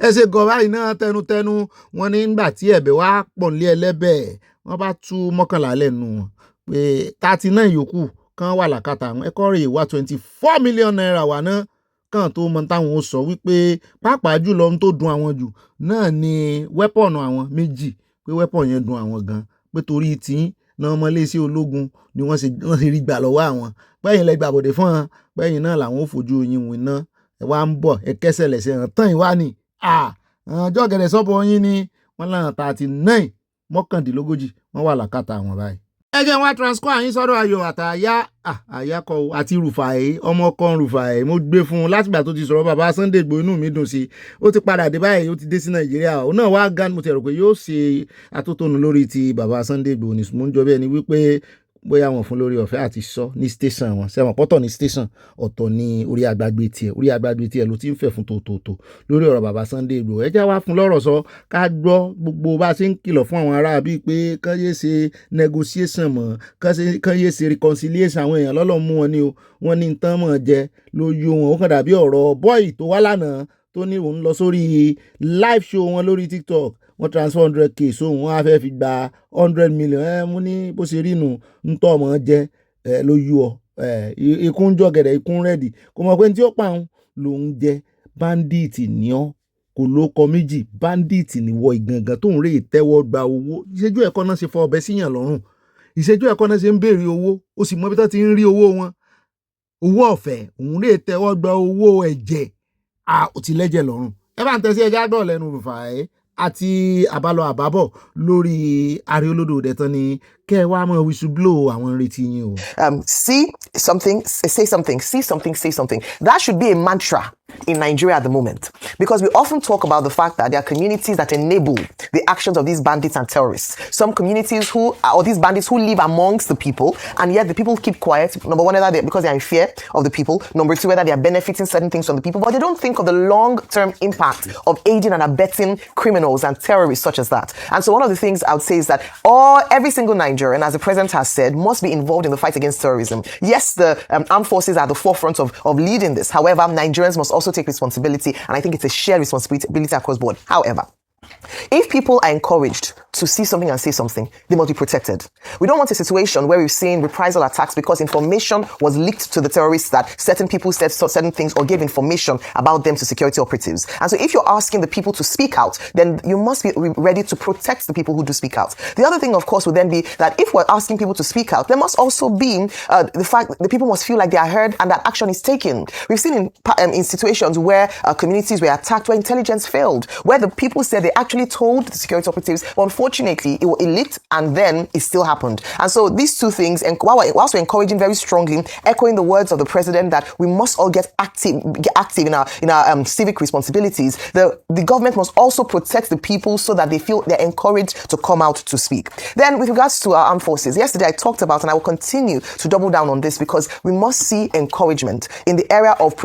ẹ ṣe gọ̀ báyìí náà tẹnutẹnu wọn nígbà tí ẹ̀bẹ̀ wá pọ̀ nílé ẹlẹ́bẹ̀ wọ́n bá tú 11 lẹ́nu wọn pé 39 yòókù kan wà làkàtà àwọn ẹ̀kọ́ rè wá 24 million naira wà náà kàn tó mọ táwọn ó sọ wípé pàápàá jùlọ ohun tó dùn àwọn jù náà ni wẹ́pọ̀nù àwọn méjì pé wẹ́pọ̀ yẹn dùn àwọn gan pé torí tí náà ọmọléeṣẹ́ ológun ni wọ́n ṣe rí gbà lọ́wọ́ àwọn pẹ́yìn lẹ gbàbọ̀dé fún wọn pẹ́yìn náà làwọn ò fojú yín wìn náà ẹ wá ń bọ̀ ẹ kẹsẹ̀ lẹ̀sẹ̀ hàn tán ìwá ni ọjọ́ gẹ̀dẹ̀ sọ́bọ̀ yín ni wọ́n láwọn 39 mọ́kàndínlógójì wọ́n wà làkàtà àwọn báyìí. ẹ jẹ́ wá transfer yín sọ́dọ̀ Ayọ̀ àtàyà àyàkọ àti Rufai ọmọ kan Rufai mo gbé fún un látìgbà tó ti sọ̀rọ̀ bàbá Sunday Igboho inú mi dùn sí i ó ti padà dé báyìí ó ti dé sí Nàìjíríà òun náà wá gan mo ti rò pé yóò ṣe atótónu lórí ti bàbá Sunday Igboho ní mo ń jọ bẹ́ẹ̀ ni wípé bóyá wọn fún lórí ọ̀fẹ́ àti sọ ní station wọn sẹ́wọ̀n pọ́tọ̀ ní station ọ̀tọ̀ ní orí agbágbé tiẹ̀ ló ti ń fẹ̀ fún tòótòótò lórí ọ̀rọ̀ bàbá Sunday Igboho ẹ já wá fún lọ́rọ̀ sọ ká gbọ́ gbogbo bá a ṣe ń kìlọ̀ fún àwọn ará bíi pé kán yé ṣe negotiation mọ́ kán yé ṣe reconciliation àwọn èèyàn lọ́lọ́ mú wọn ni o wọ́n ní tán mọ̀ jẹ ló yó wọn ó kàn dàbí ọ̀rọ̀ boy tó wá lánàá tó ní òun lọ sórí live show wọn lórí TikTok wọ́n transfer 100k sóhun wọ́n á fẹ́ fi gba 100 million mú ní bó ṣe rí nù ń tọ́ ọmọ jẹ́ ló yú ọ ikún jọ̀gẹ̀dẹ̀ ikún rẹ́dì kò mọ̀ pé tí ó pa òun lòún jẹ́ bandit ní ọ́ kò ló kọ méjì bandit níwọ ìgangan tó ń rè tẹ́wọ́ gba owó ìṣẹ́jú ẹ̀kọ́ náà ṣe fọ ọbẹ̀ síyàn lọ́rùn ìṣẹ́jú ẹ̀kọ́ náà ṣe ń béèrè owó ó sì mọ bí tó ti ń rí owó wọn owó ọ̀fẹ́ òun rè tẹ́wọ́ gba owó ẹ̀jẹ̀ ó ti lẹ́jẹ̀ lọ́rùn ẹ bá ń tẹ́sí ẹja gbọ́ lẹ́nu Rufai àti àbálọ àbábọ̀ lórí ààrẹ olódòdó tán ni kẹ́ ẹ wá mọ́ whistleblow àwọn retí yín o. See something, say something, see something, say something. That should be a mantra in Nigeria at the moment. Because we often talk about the fact that there are communities that enable the actions of these bandits and terrorists. Some communities or these bandits who live amongst the people, and yet the people keep quiet. Number one, because they're in fear of the people. Number two, whether they are benefiting certain things from the people, but they don't think of the long-term impact of aiding and abetting criminals and terrorists such as that. And so one of the things I would say is that every single Nigerian, as the president has said, must be involved in the fight against terrorism. Yes, the armed forces are the forefront of leading this. However, Nigerians must also take responsibility, and I think it's a shared responsibility across board. However, if people are encouraged to see something and say something, they must be protected. We don't want a situation where we've seen reprisal attacks because information was leaked to the terrorists that certain people said certain things or gave information about them to security operatives. And so if you're asking the people to speak out, then you must be ready to protect the people who do speak out. The other thing, of course, would then be that if we're asking people to speak out, there must also be the fact that the people must feel like they are heard and that action is taken. We've seen in situations where communities were attacked, where intelligence failed, where the people said they actually told the security operatives, but unfortunately it leaked and then it still happened. And so these two things, and whilst we're encouraging very strongly, echoing the words of the president that we must all get active in our civic responsibilities, the government must also protect the people so that they feel they're encouraged to come out to speak. Then with regards to our armed forces, yesterday I talked about, and I will continue to double down on this, because we must see encouragement in the area of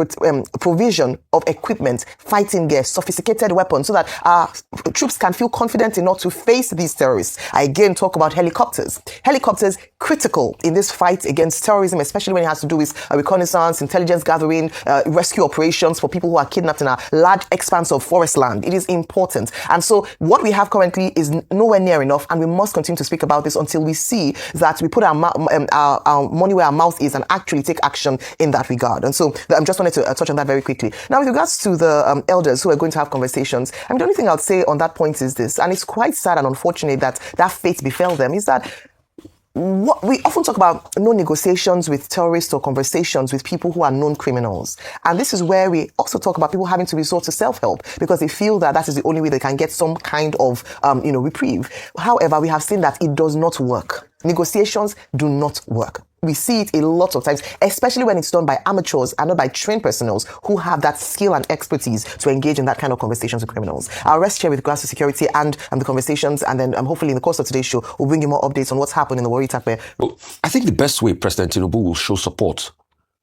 provision of equipment, fighting gear, sophisticated weapons, so that our troops can feel confident enough to face these terrorists. I again talk about helicopters. Helicopters critical in this fight against terrorism, especially when it has to do with reconnaissance, intelligence gathering, rescue operations for people who are kidnapped in a large expanse of forest land. It is important. And so what we have currently is nowhere near enough, and we must continue to speak about this until we see that we put our money where our mouth is and actually take action in that regard. And so I just wanted to touch on that very quickly. Now, with regards to the elders who are going to have conversations, the only thing I would say on that point is this, and it's quite sad and unfortunate that fate befell them, is that what we often talk about, no negotiations with terrorists or conversations with people who are known criminals. And this is where we also talk about people having to resort to self-help because they feel that is the only way they can get some kind of, reprieve. However, we have seen that it does not work. Negotiations do not work. We see it a lot of times, especially when it's done by amateurs and not by trained personnel who have that skill and expertise to engage in that kind of conversations with criminals. I'll rest here with regards to security and the conversations, and then hopefully in the course of today's show, we'll bring you more updates on what's happened in the Warri Takpe. Well, I think the best way President Tinubu will show support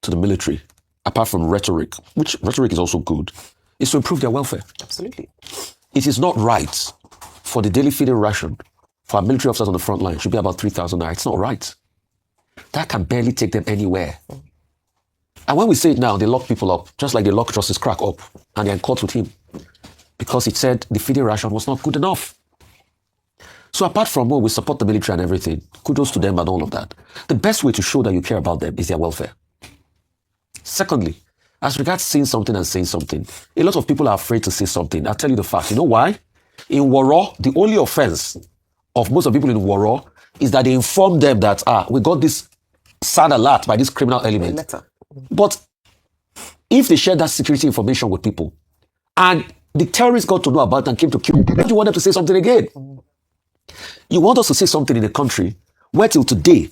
to the military, apart from rhetoric, which rhetoric is also good, is to improve their welfare. Absolutely. It is not right for the daily feeding ration for our military officers on the front line should be about 3,000 naira. It's not right. That can barely take them anywhere. And when we say it now, they lock people up, just like they lock Justice Crack up, and they're in court with him, because he said the feeding ration was not good enough. So apart from we support the military and everything, kudos to them and all of that, the best way to show that you care about them is their welfare. Secondly, as regards saying something and saying something, a lot of people are afraid to say something. I'll tell you the fact. You know why? In Woro, the only offense of most of the people in Woro is that they inform them that, we got this sad alert by this criminal element. But if they share that security information with people, and the terrorists got to know about it and came to kill them, you want them to say something again. You want us to say something in a country where till today,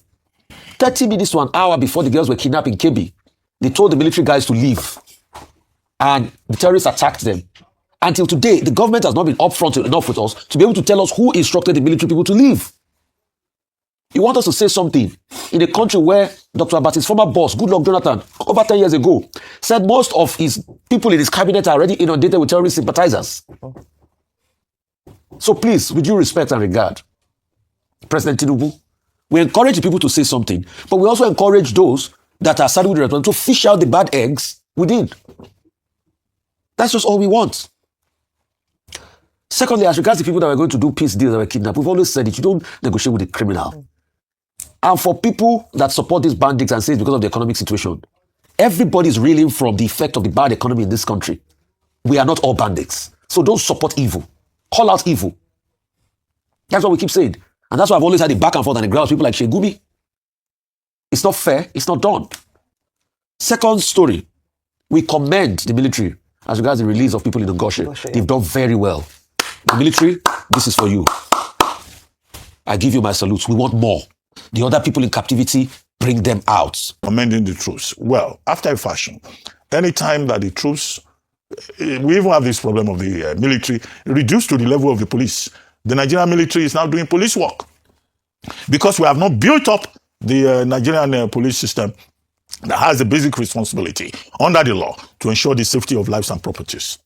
30 minutes to an hour before the girls were kidnapped in Kebbi, they told the military guys to leave. And the terrorists attacked them. Until today, the government has not been upfront enough with us to be able to tell us who instructed the military people to leave. You want us to say something in a country where Dr. Abacha's former boss, Goodluck Jonathan, over 10 years ago, said most of his people in his cabinet are already inundated with terrorist sympathizers. So please, with due respect and regard, President Tinubu, we encourage people to say something, but we also encourage those that are saddled with the responsibility to fish out the bad eggs within. That's just all we want. Secondly, as regards the people that were going to do peace deals that were kidnapped, we've always said it, you don't negotiate with the criminal. And for people that support these bandits and say it's because of the economic situation, everybody's reeling from the effect of the bad economy in this country. We are not all bandits. So don't support evil. Call out evil. That's what we keep saying. And that's why I've always had a back and forth and a ground with people like Shegumi. It's not fair. It's not done. Second story, we commend the military as regards the release of people in Ngoshe. They've done very well. The military, this is for you. I give you my salutes. We want more. The other people in captivity, bring them out. Commending the troops. Well, after a fashion, anytime that the troops We even have this problem of the military reduced to the level of the police. The Nigerian military is now doing police work because we have not built up the Nigerian police system that has the basic responsibility under the law to ensure the safety of lives and properties.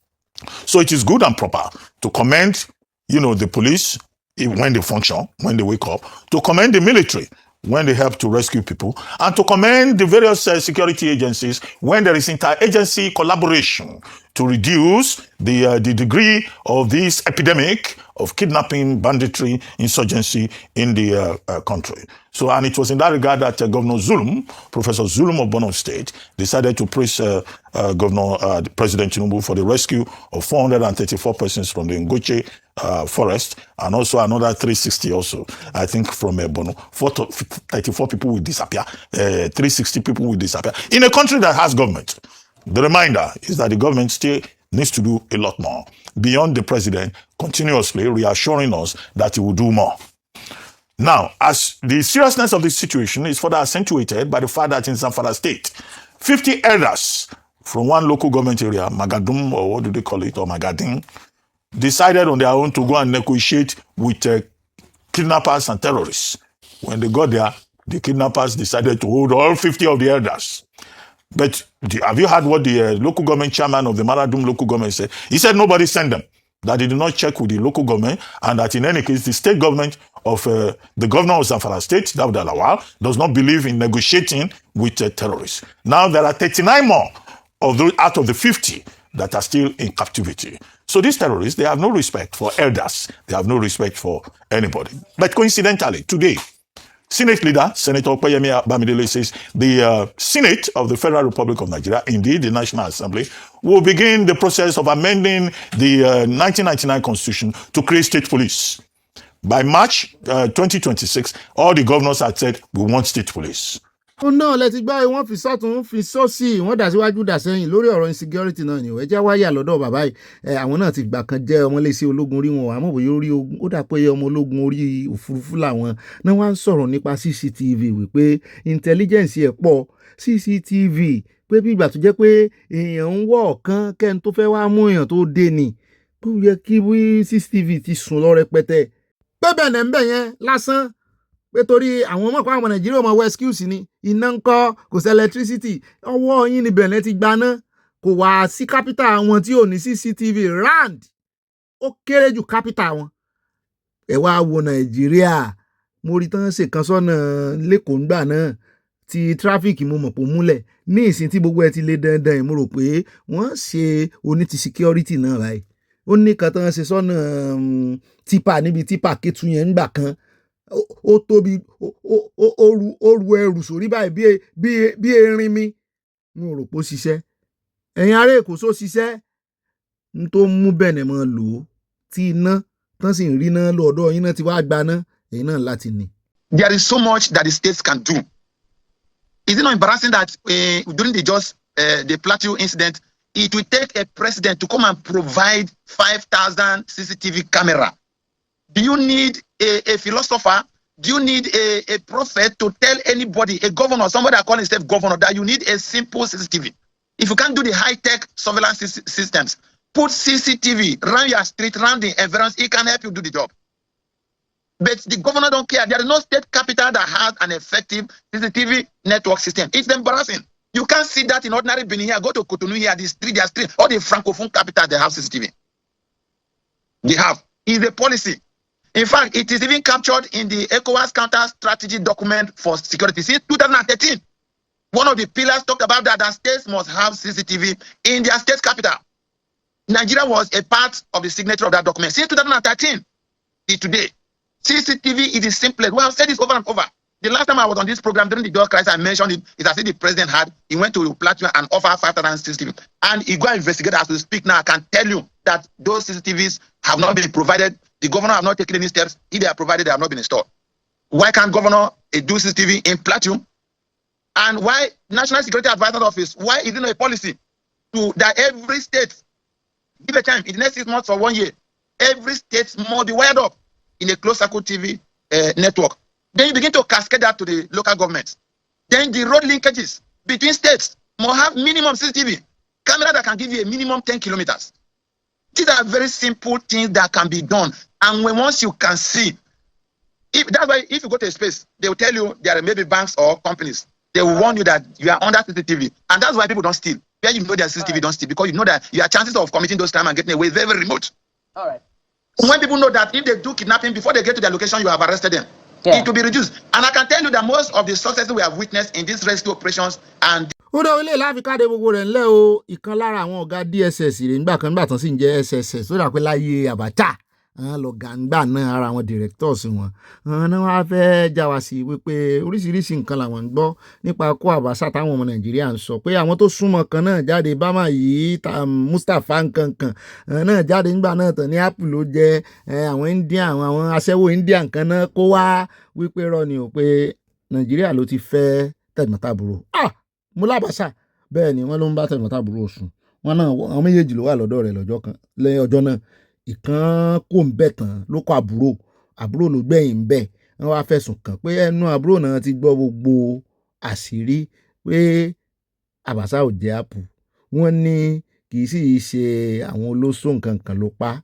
So it is good and proper to commend, the police when they function, when they wake up, to commend the military when they help to rescue people, and to commend the various security agencies when there is inter-agency collaboration to reduce the degree of this epidemic of kidnapping, banditry, insurgency in the country. So, and it was in that regard that Governor Zulum, Professor Zulum of Borno State, decided to praise President Tinubu for the rescue of 434 persons from the Ngoche forest, and also another 360 also, I think, from Borno. 34 people will disappear, 360 people will disappear. In a country that has government, the reminder is that the government still needs to do a lot more, beyond the president continuously reassuring us that he will do more. Now, as the seriousness of this situation is further accentuated by the fact that in Zamfara State, 50 elders from one local government area, Magadum, or what do they call it, or Magadin, decided on their own to go and negotiate with kidnappers and terrorists. When they got there, the kidnappers decided to hold all 50 of the elders. But have you heard what the local government chairman of the Maradum local government said? He said nobody sent them, that he did not check with the local government, and that in any case, the state government of the governor of Zamfara State, Dawud Lawal, does not believe in negotiating with terrorists. Now there are 39 more of those out of the 50 that are still in captivity. So these terrorists, they have no respect for elders. They have no respect for anybody. But coincidentally, today, Senate leader, Senator Ogbeni Bamidele, says the Senate of the Federal Republic of Nigeria, indeed the National Assembly, will begin the process of amending the 1999 Constitution to create state police. By March 2026, all the governors had said, we want state police. ó náà lẹ ti gbọ́ wọ́n fi sọ́tún fi sósì wọ́n dà síwájú dà sẹ́yìn lórí ọ̀rọ̀ insecurity náà ni ẹ jẹ́ wáyà lọ́dọ̀ bàbá yìí àwọn náà ti gbà kan jẹ́ ọmọléṣẹ́ ológun rí wọn àmọ́ bóyá orí ogun ó dà pé ọmọ ológun orí òfurufú làwọn náà wá ń sọ̀rọ̀ nípa CCTV wípé intelligence ẹ̀ pọ̀ CCTV pé bí ìgbà tó jẹ́ pé èèyàn ń wọ̀ ọ̀kan kẹ́ni tó fẹ́ wá mú èèyàn tó dé ni bó yẹ kí CCTV ti sùn lọ rẹpẹtẹ pé bẹ́ẹ̀ nẹ̀ yẹn lásán pé torí àwọn ọmọ kan àwọn Nàìjíríà ọmọ west excuse ni iná ń kọ́ kò sí electricity ọwọ́ yín ni bẹ̀rẹ̀ ti gbaná kò wá sí capital wọn tí ò ní CCTV rand ó kéré jù capital wọn ẹ wá wo Nàìjíríà mo rí tán ṣe kan sọ́nà lẹ́kọ̀ọ́ ńgbà náà ti traffic mo mọ̀ pò múlẹ̀ ní ìsìn tí gbogbo ẹ ti lé dandan mo rò pé wọ́n ṣe oní ti security náà báyìí ó ní kan tán ṣe sọ́nà tipa níbi tipa Kétu yẹn ńgbà kan ó tóbi ó ru ẹrù sórí báyìí bí erin mi mo rò pé ó ṣiṣẹ́ ẹ̀yin ará Èkó só ṣiṣẹ́ n tó mú bẹ̀nẹ̀ mọ́ lò ó tí iná tán sì ń rí náà lọ́dọ̀ yín náà ti wá gbaná ẹ̀yin náà láti ní. There is so much that the states can do. Is it not embarrassing that during the Plateau incident, it will take a president to come and provide 5,000 CCTV camera? Do you need a philosopher? Do you need a prophet to tell anybody, a governor, somebody that calls himself governor, that you need a simple CCTV? If you can't do the high-tech surveillance systems, put CCTV around your street, around the environs, it can help you do the job. But the governor don't care. There is no state capital that has an effective CCTV network system. It's embarrassing. You can't see that in ordinary Benin here. Go to Cotonou here, their street, all the Francophone capital, they have CCTV. They have. It's a policy. In fact, it is even captured in the ECOWAS counter strategy document for security. Since 2013, one of the pillars talked about that states must have CCTV in their state capital. Nigeria was a part of the signature of that document. Since 2013 till today, CCTV is the simplest. We have said this over and over. The last time I was on this program during the drug crisis, I mentioned it. It's as if the president he went to Plateau and offered 5,000 CCTV. And he go and investigate as we speak now. I can tell you that those CCTVs have not been provided. The governor have not taken any steps. If they are provided, they have not been installed. Why can't governor do CCTV in Plateau? And why National Security Advisor Office, why is it not a policy that every state, give a time, in the next 6 months or 1 year, every state must be wired up in a closed circuit TV network? Then you begin to cascade that to the local governments. Then the road linkages between states must have minimum CCTV. camera that can give you a minimum 10 kilometers. These are very simple things that can be done. And once you can see, that's why if you go to a space, they will tell you there are maybe banks or companies. They will warn you that you are under CCTV. And that's why people don't steal. Where you know there's CCTV, don't steal. Because you know that your chances of committing those crimes and getting away is very, very remote. All right. When people know that if they do kidnapping, before they get to their location, you have arrested them. Yeah. It will be reduced. And I can tell you that most of the successes we have witnessed in these rescue operations and ó dá ilé láfikáde gbogbo rẹ̀ ńlẹ́ o ìkan lára àwọn ọ̀gá DSS rẹ̀ nígbà kan nígbà tán sì ń jẹ́ SSS tó dà pé láyé Abacha lọ̀gá ńgbà náà ara àwọn directors wọn náà wọ́n á fẹ́ já wa sí wípé oríṣiríṣi nǹkan làwọn ń gbọ́ nípa kó Abacha táwọn ọmọ Nàìjíríà ń sọ pé àwọn tó súnmọ́ kan náà jáde bámà yìí Mustapha nkankan náà jáde nígbà náà tán ní Apple ló jẹ́ àwọn Indian àwọn aṣẹ́wó Indian kan náà kó wá wípé rọ ni ò pé Nàìjíríà ló ti fẹ́ tẹ̀gbọ́ntàbúrò mo lábàṣà bẹ́ẹ̀ ni wọ́n ló ń bá tẹ̀gbọ́ntàbúrò sùn wọn náà àwọn méjèèjì ló wà lọ́dọ̀ rẹ̀ lọ́jọ́ kan lẹ́yìn ọjọ́ náà ìkan kò ń bẹ̀ tán ló kọ àbúrò ló gbẹ̀yìn ń bẹ̀ wọ́n wá fẹ̀sùn kàn pé ẹnu àbúrò náà ti gbọ́ gbogbo àṣírí pé Abacha ò jẹ́ àpù wọ́n ní kì í sì ṣe àwọn olóṣó nǹkan kan ló pa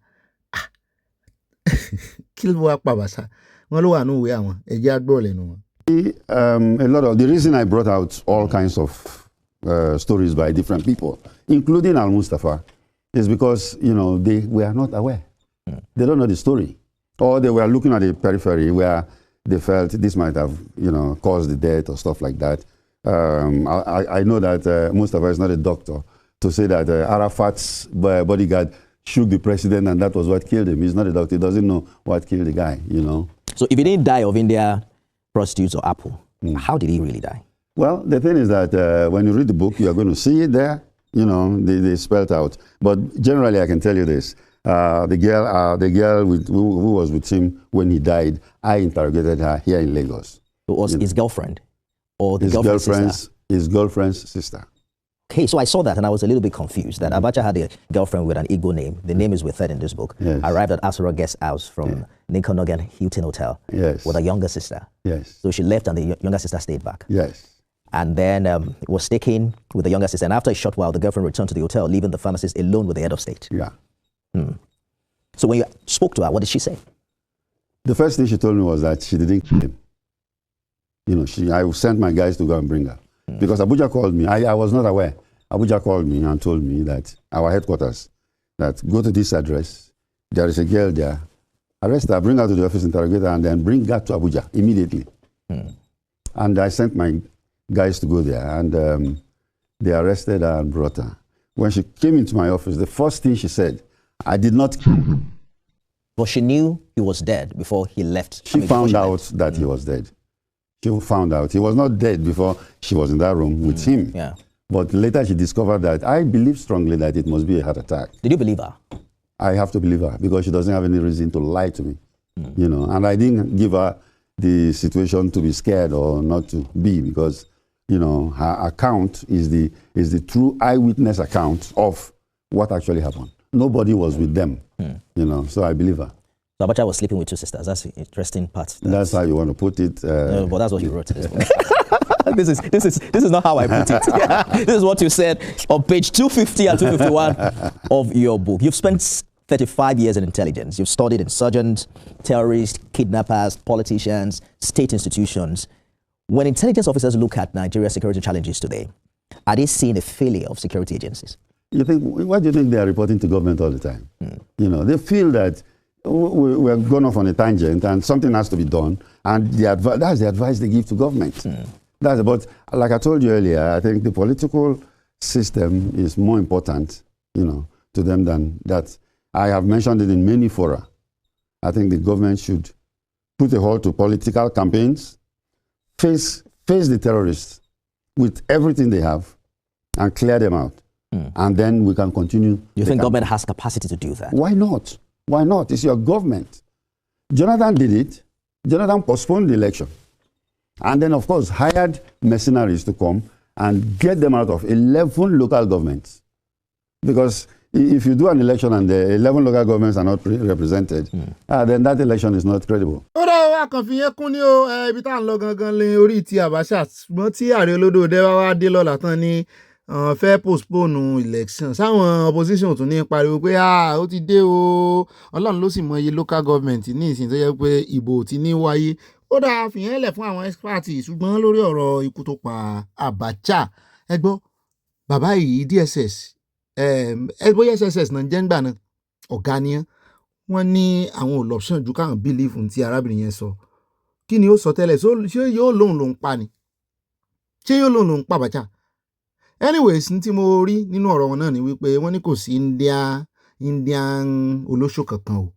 kí ló wá pa Abacha wọ́n ló wà ní òwe àwọn ẹ̀jẹ̀ àgbọ̀ lẹ́nu wọn. A lot of the reason I brought out all kinds of stories by different people, including Al Mustafa, is because they were not aware. They don't know the story, or they were looking at the periphery where they felt this might have caused the death or stuff like that. I know that Mustafa is not a doctor to say that Arafat's bodyguard shook the president and that was what killed him. He's not a doctor. He doesn't know what killed the guy. So if he didn't die of India prostitutes or Apple, how did he really die? Well, the thing is that when you read the book, you are going to see it there. They spelled out. But generally, I can tell you this: the girl who was with him when he died, I interrogated her here in Lagos. It was his girlfriend, or the his girlfriend's sister. Okay, so I saw that and I was a little bit confused that Abacha had a girlfriend with an Igbo name. The name is withheld in this book. Yes. Arrived at Asura Guest House from Lincoln Hilton Hotel with a younger sister. Yes. So she left and the younger sister stayed back. Yes. And then was taken with the younger sister. And after a short while, the girlfriend returned to the hotel, leaving the pharmacist alone with the head of state. Yeah. So when you spoke to her, what did she say? The first thing she told me was that she didn't kill him. I sent my guys to go and bring her. Because Abuja called me. I was not aware. Abuja called me and told me that our headquarters, that go to this address, there is a girl there, arrest her, bring her to the office, interrogate her, and then bring her to Abuja immediately. And I sent my guys to go there, and they arrested her and brought her. When she came into my office, the first thing she said, I did not kill him. But she knew he was dead before he left. She found out that he was dead. She found out. He was not dead before she was in that room with him. Yeah. But later she discovered that I believe strongly that it must be a heart attack. Did you believe her? I have to believe her because she doesn't have any reason to lie to me. And I didn't give her the situation to be scared or not to be because, her account is the true eyewitness account of what actually happened. Nobody was with them, so I believe her. So Abacha was sleeping with two sisters. That's the interesting part. That's how you want to put it. No, but that's what you wrote in this book. This is not how I put it. This is what you said on page 250 and 251 of your book. You've spent 35 years in intelligence. You've studied insurgents, terrorists, kidnappers, politicians, state institutions. When intelligence officers look at Nigeria's security challenges today, are they seeing a failure of security agencies? Why do you think they are reporting to government all the time? They feel that we're going off on a tangent and something has to be done, and that's the advice they give to government. But like I told you earlier, I think the political system is more important, to them than that. I have mentioned it in many fora. I think the government should put a halt to political campaigns, face the terrorists with everything they have, and clear them out. And then we can continue. You think government has capacity to do that? Why not? Why not? It's your government. Jonathan did it. Jonathan postponed the election. And then, of course, hired mercenaries to come and get them out of 11 local governments. Because if you do an election and the 11 local governments are not represented, then that election is not credible. ó rọ wá kan fi yẹn kún ní ibi tá à ń lọ gangan lé orí ti Abacha ṣùgbọ́n tí ààrẹ olódò dé wá dé lọ́la tán ní fẹ́ postpone election sáwọn opposition tún ní pariwo pé ó ti dé o ọlọ́run ló sì mọ iye local government ní ìsìn tó yẹ pé ìbò ti ní wáyé ó dáa fìyẹn lẹ̀ fún àwọn expert ṣùgbọ́n lórí ọ̀rọ̀ ikú tó pa Abacha ẹ gbọ́ bàbá yìí DSS bóyá SSS náà jẹ́ ń gbà náà ọ̀gá ni wọ́n ní àwọn ò lọ́pṣọ̀n ju káwọn bílíìfù tí arábìnrin yẹn sọ kí ni ó sọ tẹ́lẹ̀ ṣé yóò lóun ló ń pa ni ṣé yóò lóun ló ń pa Abacha anyways tí mo rí nínú ọ̀rọ̀ wọn náà ni wípé wọ́n ní kò sí Indian olóṣò kankan o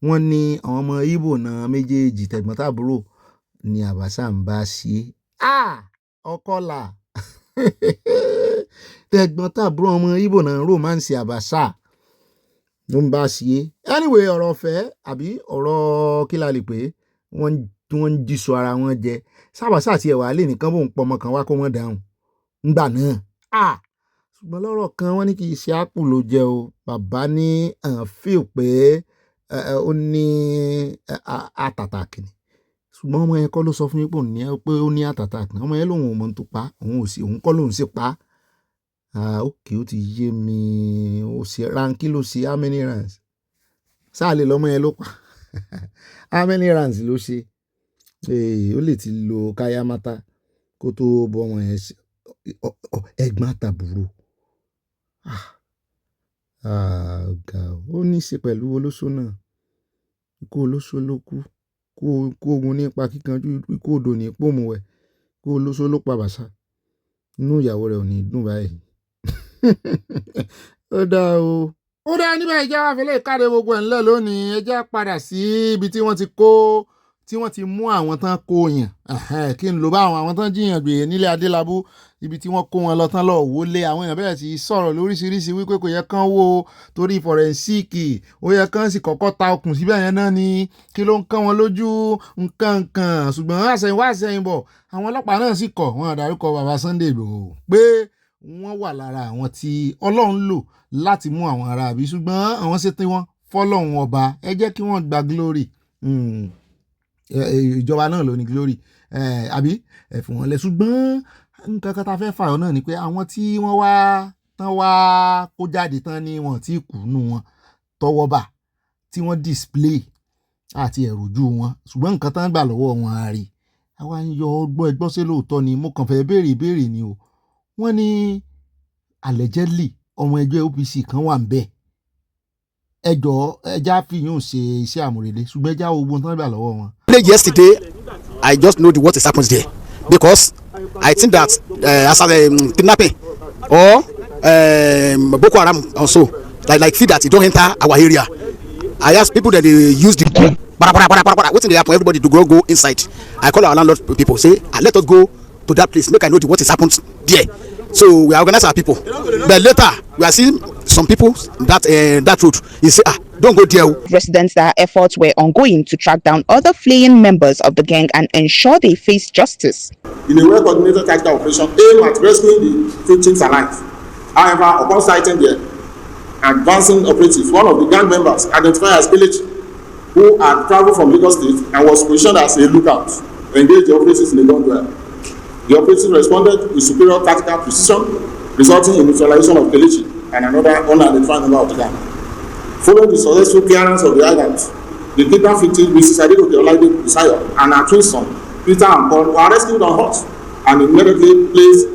wọ́n ní àwọn ọmọ Ìgbò náà méjèèjì tẹ̀gbọ́n-tàbúrò ni Abacha ń bá ṣe ọkọlà tẹ̀gbọ́n-tàbúrò ọmọ Ìgbò náà romance Abacha ló ń bá ṣe anyway ọ̀rọ̀ ọ̀fẹ́ àbí ọ̀rọ̀ kí la lè pè é wọ́n ń jísọ ara wọn jẹ sábàṣà àti ẹ̀wà lè nìkan bò ń pọmọ kan wá kó wọ́n dáhùn ńgbà náà ṣùgbọ́n lọ́rọ̀ kan wọ́n ní kì í ṣe ápù ló jẹ́ o bàbá ní fíl pé ó ní àtàtàkì ni ṣùgbọ́n ọmọ yẹn kọ́ ló sọ fún yín pé ó ní àtàtàkì ọmọ yẹn lòun ò mọ̀ tó pa òun kọ́ lòun sì pa ókè ó ti yé mi ó ṣe ránkì ló ṣe how many rounds sáà lè lọ́mọ yẹn ló pa how many rounds ló ṣe ó lè ti lo káyámátá kó tó bọ́ ọmọ yẹn ṣe ẹ̀gbọ́n àtàbúrò ó ní í ṣe pẹ̀lú olóṣó náà ikú olóṣó ló kú ogun nípa kíkanjú ikú odò ní pòmùwẹ̀ ikú olóṣó ló pa Abacha inú ìyàwó rẹ̀ ò ní dùn báyìí ó dáa o. ó dáa níbẹ̀ ìjà àfẹ́lẹ́ ìkáde gbogbo ẹ̀ ńlẹ̀ lónìí ẹ jẹ́ padà sí ibi tí wọ́n ti mú àwọn tán kó yàn kí n lò bá àwọn tán jiyàn gbé nílé Adélábù ibi tí wọ́n kó wọn lọ tán lọ́ọ́ wọlé àwọn èèyàn bẹ̀rẹ̀ sí í sọ̀rọ̀ lóríṣiríṣi wípé kò yẹ kán wò torí fọ̀rẹ́ǹsìkì ó yẹ kán sì kọ́kọ́ ta okùn síbẹ̀ yẹn náà ni kí ló ń kán wọn lójú nǹkan ṣùgbọ́n àṣẹyìnwá àṣẹyìnbọ̀ àwọn ọlọ́pàá náà sì kọ̀ wọ́n dárúkọ bàbá Sunday Igboho pé wọ́n wà lára àwọn tí Ọlọ́run lò láti mú àwọn ará àbí ṣùgbọ́n àwọn ṣe tí wọ́n fọ́lọ́run ọba ẹ jẹ́ kí wọ́n gba glory ìjọba náà ló ní glory àbí ẹ fún wọn lẹ ṣùgbọ́n nǹkan kan tá a fẹ́ fà ọ́ náà ni pé àwọn tí wọ́n wá kó jáde tán ni wọ́n ti kú nù wọn tọwọ́ bà tí wọ́n display àti ẹ̀rùjú wọn ṣùgbọ́n nǹkan tán gbà lọ́wọ́ wọn á rí àwa ń yọ ẹgbọ́n sí lóòótọ́ ni mo kàn fẹ́ béèrè ni o wọ́n ní allegedly ọmọ ẹgbẹ́ OPC kan wà ń bẹ̀ ẹjọ́ ẹja fìyún ṣe iṣẹ́ àmúrelé ṣùgbọ́n ẹja ogun tán gbà lọ́wọ́ wọn. Yesterday I just know what is happening there because I think that as a kidnapping or Boko Haram also like feel that it don't enter our area. I ask people that they use the wetin dey happen everybody to go inside. I call our landlord people say let us go to that place make I know what is happening there. So we organize our people but later we are seeing some people that road he say don't go there. Residents that efforts were ongoing to track down other fleeing members of the gang and ensure they face justice. In a well-coordinated tactical operation aimed at rescuing the victims alive. However, upon sighting the advancing operative, one of the gang members identified as Kelechi, who had traveled from Lagos State and was positioned as a lookout, engaged the operatives in a gun duel. The operatives responded with superior tactical precision, resulting in neutralization of Kelechi and another unidentified member of the gang. Following the successful clearance of the island, the kidnapped victims, Mrs. Adegoke Olaide Busayo and her twin son, Peter and Paul, were rescued on horse and immediately placed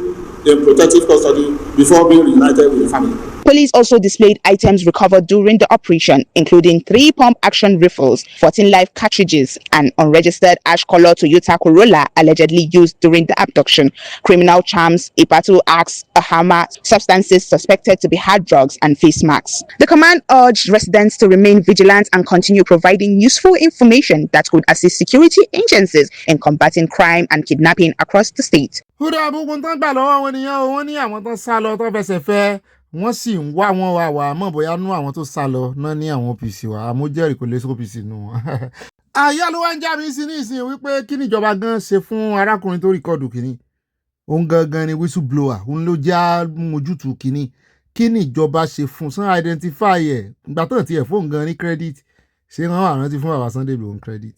in protective custody before being reunited with the family. Police also displayed items recovered during the operation, including 3 pump-action rifles, 14 live cartridges, and unregistered ash-color Toyota Corolla allegedly used during the abduction, criminal charms, a battle axe, a hammer, substances suspected to be hard drugs, and face masks. The command urged residents to remain vigilant and continue providing useful information that could assist security agencies in combating crime and kidnapping across the state. wọ́n sì ń wá wọn wà mọ̀ bóyá nú àwọn tó sá lọ náà ní àwọn OPC wa àmójẹ́rìí kò lè sí OPC nù wọn. àyà ló wá ń já mi sí ní ìsìn wípé kí ni ìjọba gan ṣe fún arákùnrin tó rìkọ́dù kìíní òun gangan ni whistleblower òun ló já mojútùú kìíní kí ni ìjọba ṣe fún sàn identify ẹ̀ ìgbà tó tiẹ̀ fóun gan ní credit ṣé wọ́n wà rántí fún bàbá Sunday Igboho credit